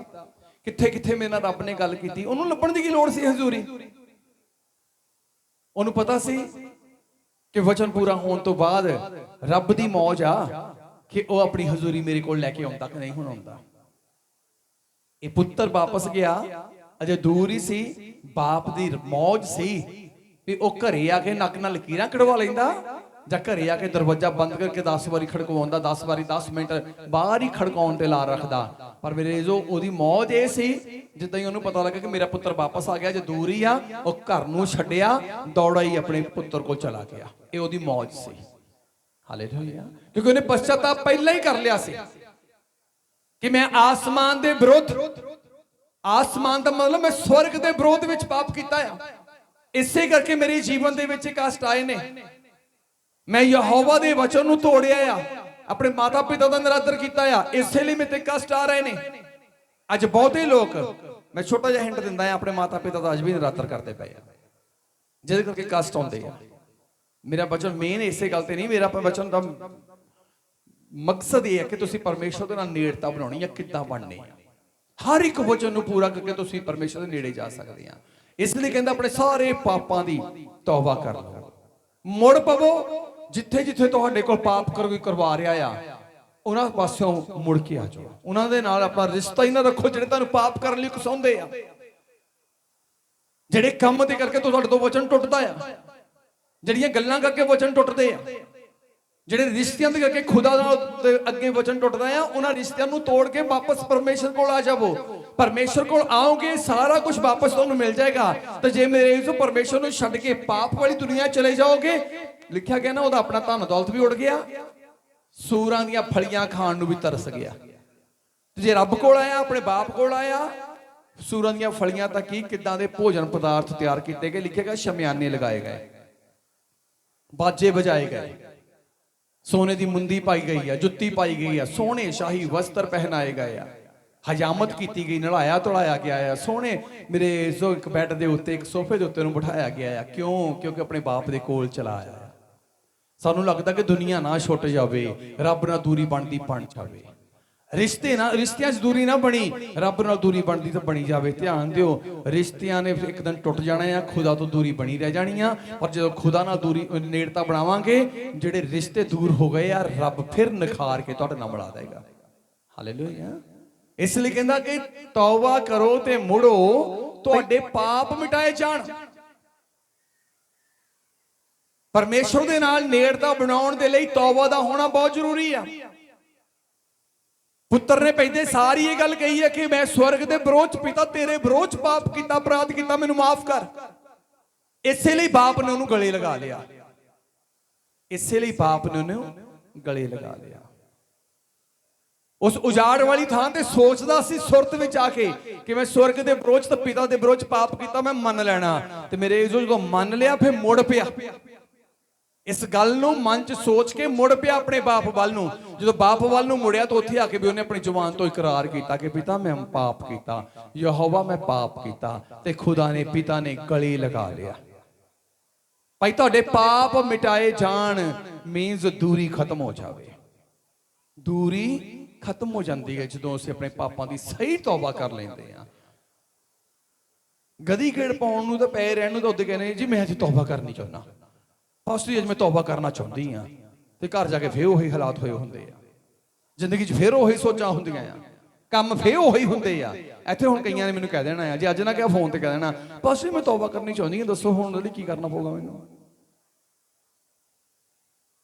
ਕਿੱਥੇ ਕਿੱਥੇ ਮੇਰੇ ਨਾਲ ਰੱਬ ਨੇ ਗੱਲ ਕੀਤੀ। ਉਹਨੂੰ ਲੱਭਣ ਦੀ ਕੀ ਲੋੜ ਸੀ ਹਜ਼ੂਰੀ? ਉਹਨੂੰ ਪਤਾ ਸੀ ਕਿ ਵਚਨ ਪੂਰਾ ਹੋਣ ਤੋਂ ਬਾਅਦ ਰੱਬ ਦੀ ਮੌਜ ਆ ਕਿ ਉਹ ਆਪਣੀ ਹਜ਼ੂਰੀ ਮੇਰੇ ਕੋਲ ਲੈ ਕੇ ਆਉਂਦਾ ਕਿ ਨਹੀਂ ਹੁਣ ਆਉਂਦਾ। ਇਹ ਪੁੱਤਰ ਵਾਪਸ ਗਿਆ, ਅਜੇ ਦੂਰ ਹੀ ਸੀ। ਬਾਪ ਦੀ ਮੌਜ ਸੀ ਵੀ ਉਹ ਘਰੇ ਆ ਕੇ ਨੱਕ ਨਾਲ ਲਕੀਰਾਂ ਕਢਵਾ ਲੈਂਦਾ, ਜਾਂ ਘਰੇ ਆ ਕੇ ਦਰਵਾਜ਼ਾ ਬੰਦ ਕਰਕੇ 10 ਵਾਰੀ ਖੜਕਵਾਉਂਦਾ, 10 ਵਾਰੀ 10 ਮਿੰਟ ਬਾਹਰ ਹੀ ਖੜਕਾਉਣ ਤੇ ਲਾ ਰੱਖਦਾ। ਪਰ ਮੇਰੇ ਜੋ ਉਹਦੀ ਮੌਜ ਇਹ ਸੀ, ਜਿੱਦਾਂ ਹੀ ਉਹਨੂੰ ਪਤਾ ਲੱਗਾ ਕਿ ਮੇਰਾ ਪੁੱਤਰ ਵਾਪਸ ਆ ਗਿਆ, ਜੇ ਦੂਰ ਹੀ ਆ, ਉਹ ਘਰ ਨੂੰ ਛੱਡਿਆ, ਦੌੜਾ ਹੀ ਆਪਣੇ ਪੁੱਤਰ ਕੋਲ ਚਲਾ ਗਿਆ। ਇਹ ਉਹਦੀ ਮੌਜ ਸੀ। ਹਾਲੇਲੂਇਆ। ਕਿਉਂਕਿ ਉਹਨੇ ਪਛਤਾਵਾ ਪਹਿਲਾਂ ਹੀ ਕਰ ਲਿਆ ਸੀ ਕਿ ਮੈਂ ਆਸਮਾਨ ਦੇ ਵਿਰੁੱਧ, ਆਸਮਾਨ ਦਾ ਮਤਲਬ ਮੈਂ ਸਵਰਗ ਦੇ ਵਿਰੋਧ ਵਿੱਚ ਪਾਪ ਕੀਤਾ ਆ। ਇਸੇ ਕਰਕੇ ਮੇਰੇ ਜੀਵਨ ਦੇ ਵਿੱਚ ਕਸ਼ਟ ਆਏ ਨੇ। ਮੈਂ ਯਹੋਵਾ ਦੇ ਵਚਨ ਨੂੰ ਤੋੜਿਆ ਆ, ਆਪਣੇ ਮਾਤਾ ਪਿਤਾ ਦਾ ਨਿਰਾਦਰ ਕੀਤਾ ਆ, ਇਸੇ ਲਈ ਮੇਰੇ ਤੇ ਕਸ਼ਟ ਆ ਰਹੇ ਨੇ। ਅੱਜ ਬਹੁਤੇ ਲੋਕ, ਮੈਂ ਛੋਟਾ ਜਿਹਾ ਹਿੰਟ ਦਿੰਦਾ ਆ, ਆਪਣੇ ਮਾਤਾ ਪਿਤਾ ਦਾ ਅੱਜ ਵੀ ਨਿਰਾਦਰ ਕਰਦੇ ਪਏ ਆ, ਜਿਹਦੇ ਕਰਕੇ ਕਸ਼ਟ ਆਉਂਦੇ ਆ। ਮੇਰਾ ਵਚਨ ਮੇਨ ਇਸੇ ਗੱਲ ਤੇ ਨਹੀਂ, ਮੇਰਾ ਵਚਨ ਦਾ ਮਕਸਦ ਇਹ ਹੈ ਕਿ ਤੁਸੀਂ ਪਰਮੇਸ਼ਰ ਦੇ ਨਾਲ ਨੇੜਤਾ ਬਣਾਉਣੀ ਹੈ। ਕਿੱਦਾਂ ਬਣਨੀ ਹੈ? ਹਰ ਇੱਕ ਵਚਨ ਨੂੰ ਪੂਰਾ ਕਰਕੇ ਤੁਸੀਂ ਪਰਮੇਸ਼ਰ ਦੇ ਨੇੜੇ ਜਾ ਸਕਦੇ ਆ। ਇਸ ਲਈ ਕਹਿੰਦਾ ਆਪਣੇ ਸਾਰੇ ਪਾਪਾਂ ਦੀ ਤੌਬਾ ਕਰ ਲਓ, ਮੁੜ ਪਵੋ। ਜਿੱਥੇ ਜਿੱਥੇ ਤੁਹਾਡੇ ਕੋਲ ਪਾਪ ਕੋਈ ਕਰਵਾ ਰਿਹਾ ਆ, ਉਹਨਾਂ ਪਾਸਿਓਂ ਮੁੜ ਕੇ ਆ ਜਾਓ। ਉਹਨਾਂ ਦੇ ਨਾਲ ਆਪਣਾ ਰਿਸ਼ਤਾ ਹੀ ਨਾ ਰੱਖੋ ਜਿਹੜੇ ਤੁਹਾਨੂੰ ਪਾਪ ਕਰਨ ਲਈ ਉਕਸਾਉਂਦੇ ਆ, ਜਿਹੜੇ ਕੰਮ ਦੇ ਕਰਕੇ ਤੁਹਾਡੇ ਤੋਂ ਵਚਨ ਟੁੱਟਦਾ ਆ, ਜਿਹੜੀਆਂ ਗੱਲਾਂ ਕਰਕੇ ਵਚਨ ਟੁੱਟਦੇ ਆ, ਜਿਹੜੇ ਰਿਸ਼ਤਿਆਂ ਦੇ ਕਰਕੇ ਖੁਦਾ ਨਾਲ ਅੱਗੇ ਵਚਨ ਟੁੱਟਦਾ ਆ, ਉਹਨਾਂ ਰਿਸ਼ਤਿਆਂ ਨੂੰ ਤੋੜ ਕੇ ਵਾਪਸ ਪਰਮੇਸ਼ਰ ਕੋਲ ਆ ਜਾਵੋ। ਪਰਮੇਸ਼ਰ ਕੋਲ ਆਓਗੇ, ਸਾਰਾ ਕੁਝ ਵਾਪਸ ਤੁਹਾਨੂੰ ਮਿਲ ਜਾਏਗਾ। ਤੇ ਜੇ ਮੇਰੇ ਇਸ ਪਰਮੇਸ਼ਰ ਨੂੰ ਛੱਡ ਕੇ ਪਾਪ ਵਾਲੀ ਦੁਨੀਆ ਚਲੇ ਜਾਓਗੇ, ਲਿਖਿਆ ਗਿਆ ਨਾ ਉਹਦਾ ਆਪਣਾ ਧਨ ਦੌਲਤ ਵੀ ਉੜ ਗਿਆ, ਸੂਰਾਂ ਦੀਆਂ ਫਲੀਆਂ ਖਾਣ ਨੂੰ ਵੀ ਤਰਸ ਗਿਆ। ਤੇ ਜੇ ਰੱਬ ਕੋਲ ਆਇਆ, ਆਪਣੇ ਬਾਪ ਕੋਲ ਆਇਆ, ਸੂਰਾਂ ਦੀਆਂ ਫਲੀਆਂ ਤਾਂ ਕੀ, ਕਿੱਦਾਂ ਦੇ ਭੋਜਨ ਪਦਾਰਥ ਤਿਆਰ ਕੀਤੇ ਗਏ। ਲਿਖੇਗਾ ਸ਼ਮਿਆਨੇ ਲਗਾਏ ਗਏ, ਬਾਜੇ ਵਜਾਏ ਗਏ, ਸੋਨੇ ਦੀ ਮੁੰਦੀ ਪਾਈ ਗਈ ਆ, ਜੁੱਤੀ ਪਾਈ ਗਈ ਆ, ਸੋਹਣੇ ਸ਼ਾਹੀ ਵਸਤਰ ਪਹਿਨਾਏ ਗਏ ਆ, ਹਜਾਮਤ ਕੀਤੀ ਗਈ, ਨਲਾਇਆ ਧੁਲਾਇਆ ਗਿਆ ਆ, ਸੋਹਣੇ ਮੇਰੇ ਇੱਕ ਬੈੱਡ ਦੇ ਉੱਤੇ, ਇੱਕ ਸੋਫੇ ਦੇ ਉੱਤੇ ਨੂੰ ਬਿਠਾਇਆ ਗਿਆ ਆ। ਕਿਉਂ? ਕਿਉਂਕਿ ਆਪਣੇ ਬਾਪ ਦੇ ਕੋਲ ਚਲਾ ਆਇਆ। ਸਾਨੂੰ ਲੱਗਦਾ ਕਿ ਦੁਨੀਆ ਨਾ ਛੁੱਟ ਜਾਵੇ, ਰੱਬ ਨਾਲ ਦੂਰੀ ਬਣਦੀ ਬਣ ਜਾਵੇ। ਰਿਸ਼ਤਿਆਂ 'ਚ ਦੂਰੀ ਨਾ ਬਣੀ, ਰੱਬ ਨਾਲ ਦੂਰੀ ਬਣਦੀ ਤਾਂ ਬਣੀ ਜਾਵੇ। ਧਿਆਨ ਦਿਓ, ਰਿਸ਼ਤਿਆਂ ਨੇ ਇੱਕ ਦਿਨ ਟੁੱਟ ਜਾਣਾ ਆ, ਖੁਦਾ ਤੋਂ ਦੂਰੀ ਬਣੀ ਰਹਿ ਜਾਣੀ ਆ। ਪਰ ਜਦੋਂ ਖੁਦਾ ਨਾਲ ਦੂਰੀ ਨੇੜਤਾ ਬਣਾਵਾਂਗੇ, ਜਿਹੜੇ ਰਿਸ਼ਤੇ ਦੂਰ ਹੋ ਗਏ ਆ, ਰੱਬ ਫਿਰ ਨਿਖਾਰ ਕੇ ਤੁਹਾਡੇ ਨਾਲ ਮਿਲਾ ਦੇਗਾ। ਹਾਲੇਲੂਇਆ। ਇਸ ਲਈ ਕਹਿੰਦਾ ਕਿ ਤੌਬਾ ਕਰੋ ਤੇ ਮੁੜੋ, ਤੁਹਾਡੇ ਪਾਪ ਮਿਟਾਏ ਜਾਣ। ਪਰਮੇਸ਼ਰ ਦੇ ਨਾਲ ਨੇੜਤਾ ਬਣਾਉਣ ਦੇ ਲਈ ਤੌਬਾ ਦਾ ਹੋਣਾ ਬਹੁਤ ਜ਼ਰੂਰੀ ਆ। ਪੁੱਤਰ ਨੇ ਪਹਿਲੇ ਸਾਰੀ ਇਹ ਗੱਲ ਕਹੀ ਹੈ ਕਿ ਮੈਂ ਸਵਰਗ ਦੇ ਵਿਰੋਧ ਪਿਤਾ ਤੇਰੇ ਵਿਰੋਧ ਪਾਪ ਕੀਤਾ, ਅਪਰਾਧ ਕੀਤਾ, ਮੈਨੂੰ ਮਾਫ ਕਰ। ਇਸੇ ਲਈ ਬਾਪ ਨੇ ਉਹਨੂੰ ਗਲੇ ਲਗਾ ਲਿਆ, ਇਸੇ ਲਈ ਬਾਪ ਨੇ ਉਹਨੂੰ ਗਲੇ ਲਗਾ ਲਿਆ। ਉਸ ਉਜਾੜ ਵਾਲੀ ਥਾਂ ਤੇ ਸੋਚਦਾ ਸੀ ਸੁਰਤ ਵਿੱਚ ਆ ਕੇ ਕਿ ਮੈਂ ਸਵਰਗ ਦੇ ਵਿਰੋਧ ਤੇ ਪਿਤਾ ਦੇ ਵਿਰੋਧ ਪਾਪ ਕੀਤਾ, ਮੈਂ ਮੰਨ ਲੈਣਾ। ਤੇ ਮੇਰੇ ਜਦੋਂ ਮੰਨ ਲਿਆ, ਫਿਰ ਮੁੜ ਪਿਆ, ਇਸ ਗੱਲ ਨੂੰ ਮਨ 'ਚ ਸੋਚ ਕੇ ਮੁੜ ਪਿਆ ਆਪਣੇ ਬਾਪ ਵੱਲ ਨੂੰ। ਜਦੋਂ ਬਾਪ ਵੱਲ ਨੂੰ ਮੁੜਿਆ ਤਾਂ ਉੱਥੇ ਆ ਕੇ ਵੀ ਉਹਨੇ ਆਪਣੀ ਜ਼ੁਬਾਨ ਤੋਂ ਇਕਰਾਰ ਕੀਤਾ ਕਿ ਪਿਤਾ ਮੈਂ ਪਾਪ ਕੀਤਾ, ਯਹੋਵਾ ਮੈਂ ਪਾਪ ਕੀਤਾ। ਤੇ ਖੁਦਾ ਨੇ, ਪਿਤਾ ਨੇ ਗਲੇ ਲਗਾ ਲਿਆ। ਭਾਈ ਤੁਹਾਡੇ ਪਾਪ ਮਿਟਾਏ ਜਾਣ ਮੀਨਸ ਦੂਰੀ ਖਤਮ ਹੋ ਜਾਵੇ। ਦੂਰੀ ਖਤਮ ਹੋ ਜਾਂਦੀ ਹੈ ਜਦੋਂ ਅਸੀਂ ਆਪਣੇ ਪਾਪਾਂ ਦੀ ਸਹੀ ਤੌਬਾ ਕਰ ਲੈਂਦੇ ਆ। ਗਦੀ ਗੇੜ ਪਾਉਣ ਨੂੰ ਤਾਂ ਪੈ ਰਹਿਣ ਨੂੰ ਤਾਂ ਉਹਦੇ ਕਹਿੰਦੇ ਜੀ ਮੈਂ ਅੱਜ ਤੌਬਾ ਕਰਨੀ ਚਾਹੁੰਦਾ, ਪਾਸਟਰ ਅੱਜ ਮੈਂ ਤੌਬਾ ਕਰਨਾ ਚਾਹੁੰਦੀ ਆ। ਤੇ ਘਰ ਜਾ ਕੇ ਫੇਰ ਉਹੀ ਹਾਲਾਤ ਹੋਏ ਹੁੰਦੇ ਆ, ਜ਼ਿੰਦਗੀ 'ਚ ਫੇਰ ਉਹੀ ਸੋਚਾਂ ਹੁੰਦੀਆਂ ਆ, ਕੰਮ ਫੇਰ ਉਹੀ ਹੁੰਦੇ ਆ। ਇੱਥੇ ਹੁਣ ਕਈਆਂ ਨੇ ਮੈਨੂੰ ਕਹਿ ਦੇਣਾ ਆ, ਜੇ ਅੱਜ ਨਾ ਕਿਹਾ ਫੋਨ ਤੇ ਕਹਿ ਦੇਣਾ, ਪਾਸਟਰ ਮੈਂ ਤੌਬਾ ਕਰਨੀ ਚਾਹੁੰਦੀ ਆ, ਦੱਸੋ ਹੁਣ ਉਹਦੇ ਲਈ ਕੀ ਕਰਨਾ ਪਊਗਾ ਮੈਨੂੰ।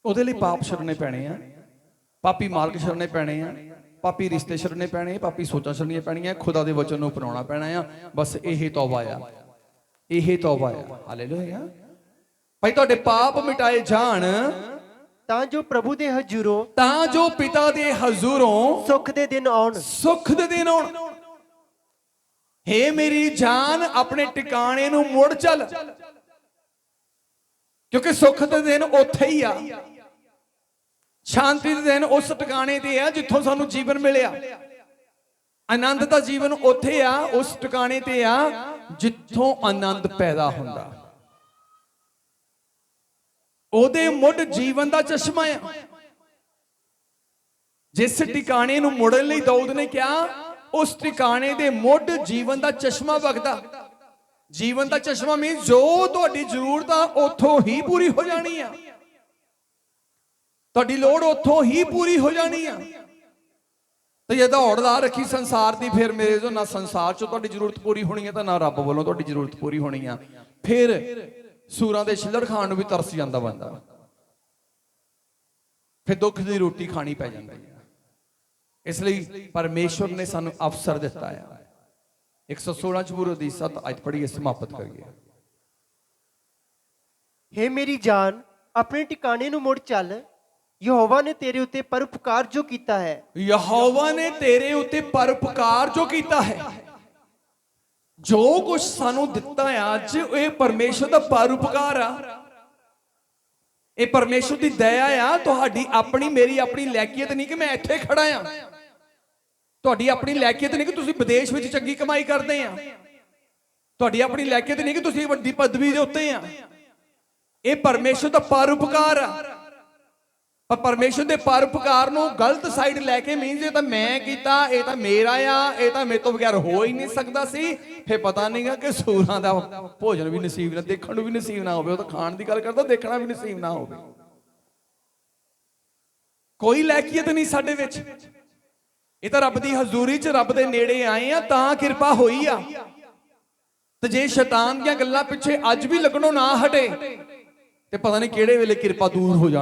ਉਹਦੇ ਲਈ ਪਾਪ ਛੱਡਣੇ ਪੈਣੇ ਆ, ਪਾਪੀ ਮਾਰਗ ਛੱਡਣੇ ਪੈਣੇ ਆ, ਪਾਪੀ ਰਿਸ਼ਤੇ ਛੱਡਣੇ ਪੈਣੇ, ਪਾਪੀ ਸੋਚਾਂ ਛੱਡਣੀਆਂ ਪੈਣੀਆਂ, ਖੁਦਾ ਦੇ ਵਚਨ ਨੂੰ ਅਪਣਾਉਣਾ ਪੈਣਾ ਆ। ਬਸ ਇਹ ਤੌਬਾ ਆ, ਇਹ ਤੌਬਾ ਆ। ਹਾਲੇਲੂਇਆ। ਭਾਈ ਤੁਹਾਡੇ ਪਾਪ ਮਿਟਾਏ ਜਾਣ ਤਾਂ ਜੋ ਪ੍ਰਭੂ ਦੇ ਹਜ਼ੂਰੋਂ, ਤਾਂ ਜੋ ਪਿਤਾ ਦੇ ਹਜ਼ੂਰੋਂ ਸੁੱਖ ਦੇ ਦਿਨ ਆਉਣ, ਸੁੱਖ ਦੇ ਦਿਨ ਆਉਣ। ਹੇ ਮੇਰੀ ਜਾਨ, ਆਪਣੇ ਟਿਕਾਣੇ ਨੂੰ ਮੁੜ ਚੱਲ, ਕਿਉਂਕਿ ਸੁੱਖ ਦੇ ਦਿਨ ਉੱਥੇ ਹੀ ਆ, ਸ਼ਾਂਤੀ ਦੇ ਦਿਨ ਉਸ ਟਿਕਾਣੇ ਤੇ ਆ ਜਿੱਥੋਂ ਸਾਨੂੰ ਜੀਵਨ ਮਿਲਿਆ। ਆਨੰਦ ਦਾ ਜੀਵਨ ਉੱਥੇ ਆ, ਉਸ ਟਿਕਾਣੇ ਤੇ ਆ ਜਿੱਥੋਂ ਆਨੰਦ ਪੈਦਾ ਹੁੰਦਾ। ਉਹਦੇ ਮੁੱਢ ਜੀਵਨ ਦਾ ਚਸ਼ਮਾ ਆ। ਜਿਸ ਟਿਕਾਣੇ ਨੂੰ ਮੁੜਨ ਲਈ ਦਾਊਦ ਨੇ ਕਿਹਾ, ਉਸ ਟਿਕਾਣੇ ਦੇ ਮੁੱਢ ਜੀਵਨ ਦਾ ਚਸ਼ਮਾ ਵਗਦਾ। ਜੀਵਨ ਦਾ ਚਸ਼ਮਾ ਮੀਨਸ ਜੋ ਤੁਹਾਡੀ ਜ਼ਰੂਰਤ ਆ ਉੱਥੋਂ ਹੀ ਪੂਰੀ ਹੋ ਜਾਣੀ ਆ, ਤੁਹਾਡੀ ਲੋੜ ਉੱਥੋਂ ਹੀ ਪੂਰੀ ਹੋ ਜਾਣੀ ਆ। ਤੇ ਜੇ ਦੌੜਦਾ ਰੱਖੀ ਸੰਸਾਰ ਦੀ, ਫਿਰ ਮੇਰੇ ਜੋ ਨਾ ਸੰਸਾਰ 'ਚੋਂ ਤੁਹਾਡੀ ਜ਼ਰੂਰਤ ਪੂਰੀ ਹੋਣੀ ਹੈ, ਤਾਂ ਨਾ ਰੱਬ ਵੱਲੋਂ ਤੁਹਾਡੀ ਜ਼ਰੂਰਤ ਪੂਰੀ ਹੋਣੀ ਆ। ਫਿਰ ਸੂਰਾਂ ਦੇ ਛਿੱਲੜ ਖਾਣ ਨੂੰ ਵੀ ਤਰਸ ਜਾਂਦਾ ਬੰਦਾ, ਫਿਰ ਦੁੱਖ ਦੀ ਰੋਟੀ ਖਾਣੀ ਪੈ ਜਾਂਦੀ ਹੈ। ਇਸ ਲਈ ਪਰਮੇਸ਼ਵਰ ਨੇ ਸਾਨੂੰ ਅਵਸਰ ਦਿੱਤਾ ਆ। 116 ਚ ਪੂਰੋ ਦੀ 7 ਆਇਤ ਪੜ੍ਹੀਏ, ਸਮਾਪਤ ਕਰੀਏ। ਹੇ ਮੇਰੀ ਜਾਨ, ਆਪਣੇ ਟਿਕਾਣੇ ਨੂੰ ਮੁੜ ਚੱਲ, ਯਹੋਵਾ ਨੇ ਤੇਰੇ ਉੱਤੇ ਪਰਉਪਕਾਰ ਜੋ ਕੀਤਾ ਹੈ। ਯਹੋਵਾ ਨੇ ਤੇਰੇ ਉੱਤੇ ਪਰਉਪਕਾਰ ਜੋ ਕੀਤਾ ਹੈ। ਜੋ ਕੁਝ ਸਾਨੂੰ ਦਿੱਤਾ ਆ ਅੱਜ, ਇਹ ਪਰਮੇਸ਼ਰ ਦਾ ਪਰਉਪਕਾਰ ਆ, ਇਹ ਪਰਮੇਸ਼ਰ ਦੀ ਦਇਆ ਆ। ਤੁਹਾਡੀ ਆਪਣੀ, ਮੇਰੀ ਆਪਣੀ ਲੈਕੀਅਤ ਨਹੀਂ ਕਿ ਮੈਂ ਇੱਥੇ ਖੜਾ ਆ, ਤੁਹਾਡੀ ਆਪਣੀ ਲੈਕੀਅਤ ਨਹੀਂ ਕਿ ਤੁਸੀਂ ਵਿਦੇਸ਼ ਵਿੱਚ ਚੰਗੀ ਕਮਾਈ ਕਰਦੇ ਆ, ਤੁਹਾਡੀ ਆਪਣੀ ਲੈਕੀਅਤ ਨਹੀਂ ਕਿ ਤੁਸੀਂ ਵੱਡੀ ਪਦਵੀ ਦੇ ਉੱਤੇ ਆ। ਇਹ ਪਰਮੇਸ਼ਰ ਦਾ ਪਰਉਪਕਾਰ ਆ। ਪਰ ਪਰਮੇਸ਼ਰ ਦੇ ਪਰਉਪਕਾਰ ਨੂੰ ਗਲਤ ਸਾਈਡ ਲੈ ਕੇ ਮੀਨਸ ਇਹ ਤਾਂ ਮੈਂ ਕੀਤਾ, ਇਹ ਤਾਂ ਮੇਰਾ ਆ, ਇਹ ਤਾਂ ਮੇਰੇ ਤੋਂ ਬਗੈਰ ਹੋ ਹੀ ਨਹੀਂ ਸਕਦਾ ਸੀ, ਫੇ ਪਤਾ ਨਹੀਂਗਾ ਕਿ ਸੂਰਾਂ ਦਾ ਭੋਜਨ ਵੀ ਨਸੀਬ ਨਾ, ਦੇਖਣ ਨੂੰ ਵੀ ਨਸੀਬ ਨਾ ਹੋਵੇ। ਉਹ ਤਾਂ ਖਾਣ ਦੀ ਗੱਲ ਕਰਦਾ, ਦੇਖਣਾ ਵੀ ਨਸੀਬ ਨਾ ਹੋਵੇ। ਕੋਈ ਲੈਕੀਅਤ ਨਹੀਂ ਸਾਡੇ ਵਿੱਚ, ਇਹ ਤਾਂ ਰੱਬ ਦੀ ਹਜ਼ੂਰੀ 'ਚ ਰੱਬ ਦੇ ਨੇੜੇ ਆਏ ਆ ਤਾਂ ਕਿਰਪਾ ਹੋਈ ਆ। ਤੇ ਜੇ ਸ਼ੈਤਾਨ ਦੀਆਂ ਗੱਲਾਂ ਪਿੱਛੇ ਅੱਜ ਵੀ ਲੱਗਣੋਂ ਨਾ ਹਟੇ ਤੇ ਪਤਾ ਨਹੀਂ ਕਿਹੜੇ ਵੇਲੇ ਕਿਰਪਾ ਦੂਰ ਹੋ ਜਾਣੀ।